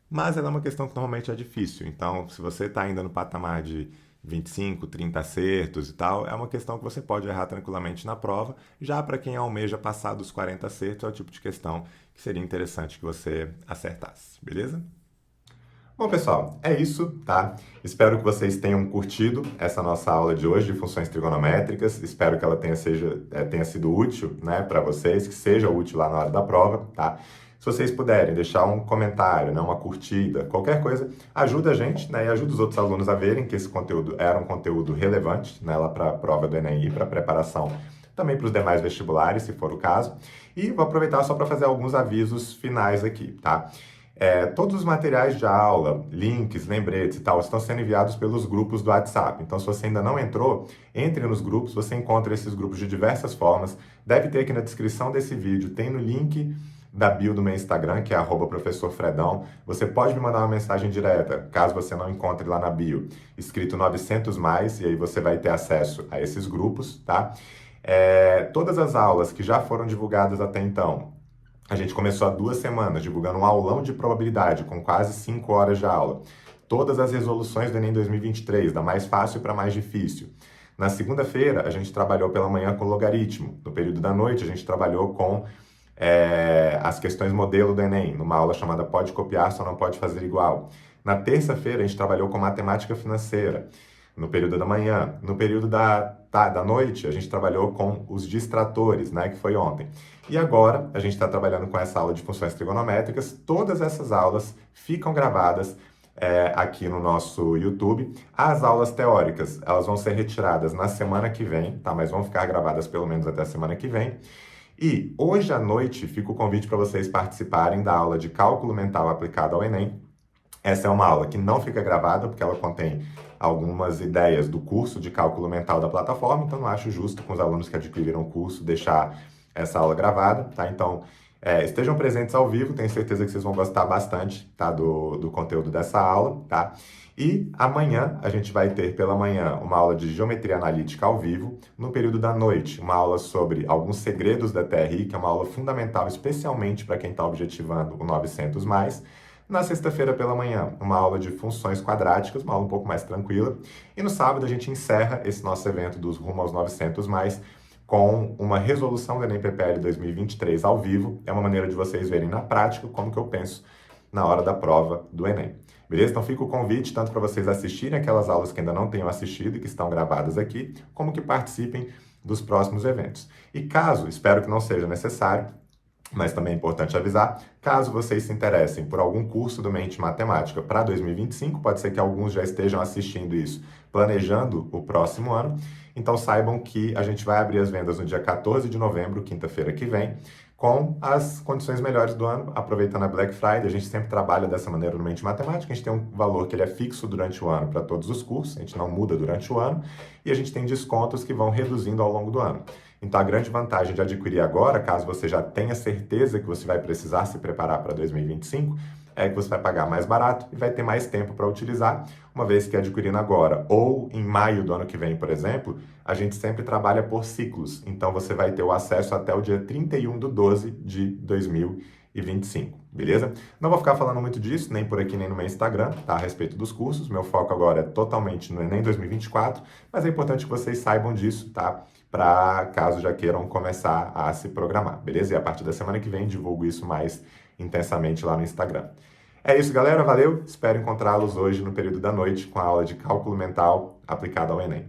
mas ela é uma questão que normalmente é difícil. Então, se você está ainda no patamar de 25, 30 acertos e tal, é uma questão que você pode errar tranquilamente na prova. Já para quem almeja passar dos 40 acertos, é o tipo de questão que seria interessante que você acertasse, beleza? Bom, pessoal, é isso, tá? Espero que vocês tenham curtido essa nossa aula de hoje de funções trigonométricas. Espero que ela tenha sido útil, né, para vocês, que seja útil lá na hora da prova, tá? Se vocês puderem deixar um comentário, né, uma curtida, qualquer coisa, ajuda a gente, né, e ajuda os outros alunos a verem que esse conteúdo era um conteúdo relevante, né, lá para a prova do Enem e para a preparação também para os demais vestibulares, se for o caso. E vou aproveitar só para fazer alguns avisos finais aqui, tá? Todos os materiais de aula, links, lembretes e tal, estão sendo enviados pelos grupos do WhatsApp. Então, se você ainda não entrou, entre nos grupos, você encontra esses grupos de diversas formas. Deve ter aqui na descrição desse vídeo, tem no link da bio do meu Instagram, que é @professorfredão. Você pode me mandar uma mensagem direta, caso você não encontre lá na bio, escrito 900+, e aí você vai ter acesso a esses grupos, tá? Todas as aulas que já foram divulgadas até então, a gente começou há 2 semanas divulgando um aulão de probabilidade com quase 5 horas de aula. Todas as resoluções do Enem 2023, da mais fácil para mais difícil. Na segunda-feira, a gente trabalhou pela manhã com logaritmo. No período da noite, a gente trabalhou com as questões modelo do Enem, numa aula chamada Pode Copiar, Só Não Pode Fazer Igual. Na terça-feira, a gente trabalhou com matemática financeira, no período da manhã. No período da noite, a gente trabalhou com os distratores, né, que foi ontem. E agora, a gente está trabalhando com essa aula de funções trigonométricas. Todas essas aulas ficam gravadas aqui no nosso YouTube. As aulas teóricas, elas vão ser retiradas na semana que vem, tá? Mas vão ficar gravadas pelo menos até a semana que vem. E hoje à noite fica o convite para vocês participarem da aula de cálculo mental aplicado ao Enem. Essa é uma aula que não fica gravada, porque ela contém algumas ideias do curso de cálculo mental da plataforma, então não acho justo com os alunos que adquiriram o curso deixar essa aula gravada, tá? Então, estejam presentes ao vivo, tenho certeza que vocês vão gostar bastante, tá? Do conteúdo dessa aula, tá? E amanhã a gente vai ter pela manhã uma aula de geometria analítica ao vivo, no período da noite uma aula sobre alguns segredos da TRI, que é uma aula fundamental especialmente para quem está objetivando o 900+. Na sexta-feira pela manhã, uma aula de funções quadráticas, uma aula um pouco mais tranquila. E no sábado a gente encerra esse nosso evento dos Rumo aos 900+, com uma resolução do Enem PPL 2023 ao vivo. É uma maneira de vocês verem na prática como que eu penso na hora da prova do Enem. Beleza? Então fica o convite tanto para vocês assistirem aquelas aulas que ainda não tenham assistido e que estão gravadas aqui, como que participem dos próximos eventos. E caso, espero que não seja necessário, Mas também é importante avisar, caso vocês se interessem por algum curso do Mente Matemática para 2025, pode ser que alguns já estejam assistindo isso, planejando o próximo ano. Então saibam que a gente vai abrir as vendas no dia 14 de novembro, quinta-feira que vem, com as condições melhores do ano, aproveitando a Black Friday. A gente sempre trabalha dessa maneira no Mente Matemática, a gente tem um valor que ele é fixo durante o ano para todos os cursos, a gente não muda durante o ano, e a gente tem descontos que vão reduzindo ao longo do ano. Então, a grande vantagem de adquirir agora, caso você já tenha certeza que você vai precisar se preparar para 2025, é que você vai pagar mais barato e vai ter mais tempo para utilizar, uma vez que adquirindo agora ou em maio do ano que vem, por exemplo, a gente sempre trabalha por ciclos. Então, você vai ter o acesso até o dia 31/12 de 2025, beleza? Não vou ficar falando muito disso, nem por aqui, nem no meu Instagram, tá? A respeito dos cursos. Meu foco agora é totalmente no Enem 2024, mas é importante que vocês saibam disso, tá? Para caso já queiram começar a se programar, beleza? E a partir da semana que vem divulgo isso mais intensamente lá no Instagram. É isso, galera. Valeu. Espero encontrá-los hoje no período da noite com a aula de cálculo mental aplicada ao Enem.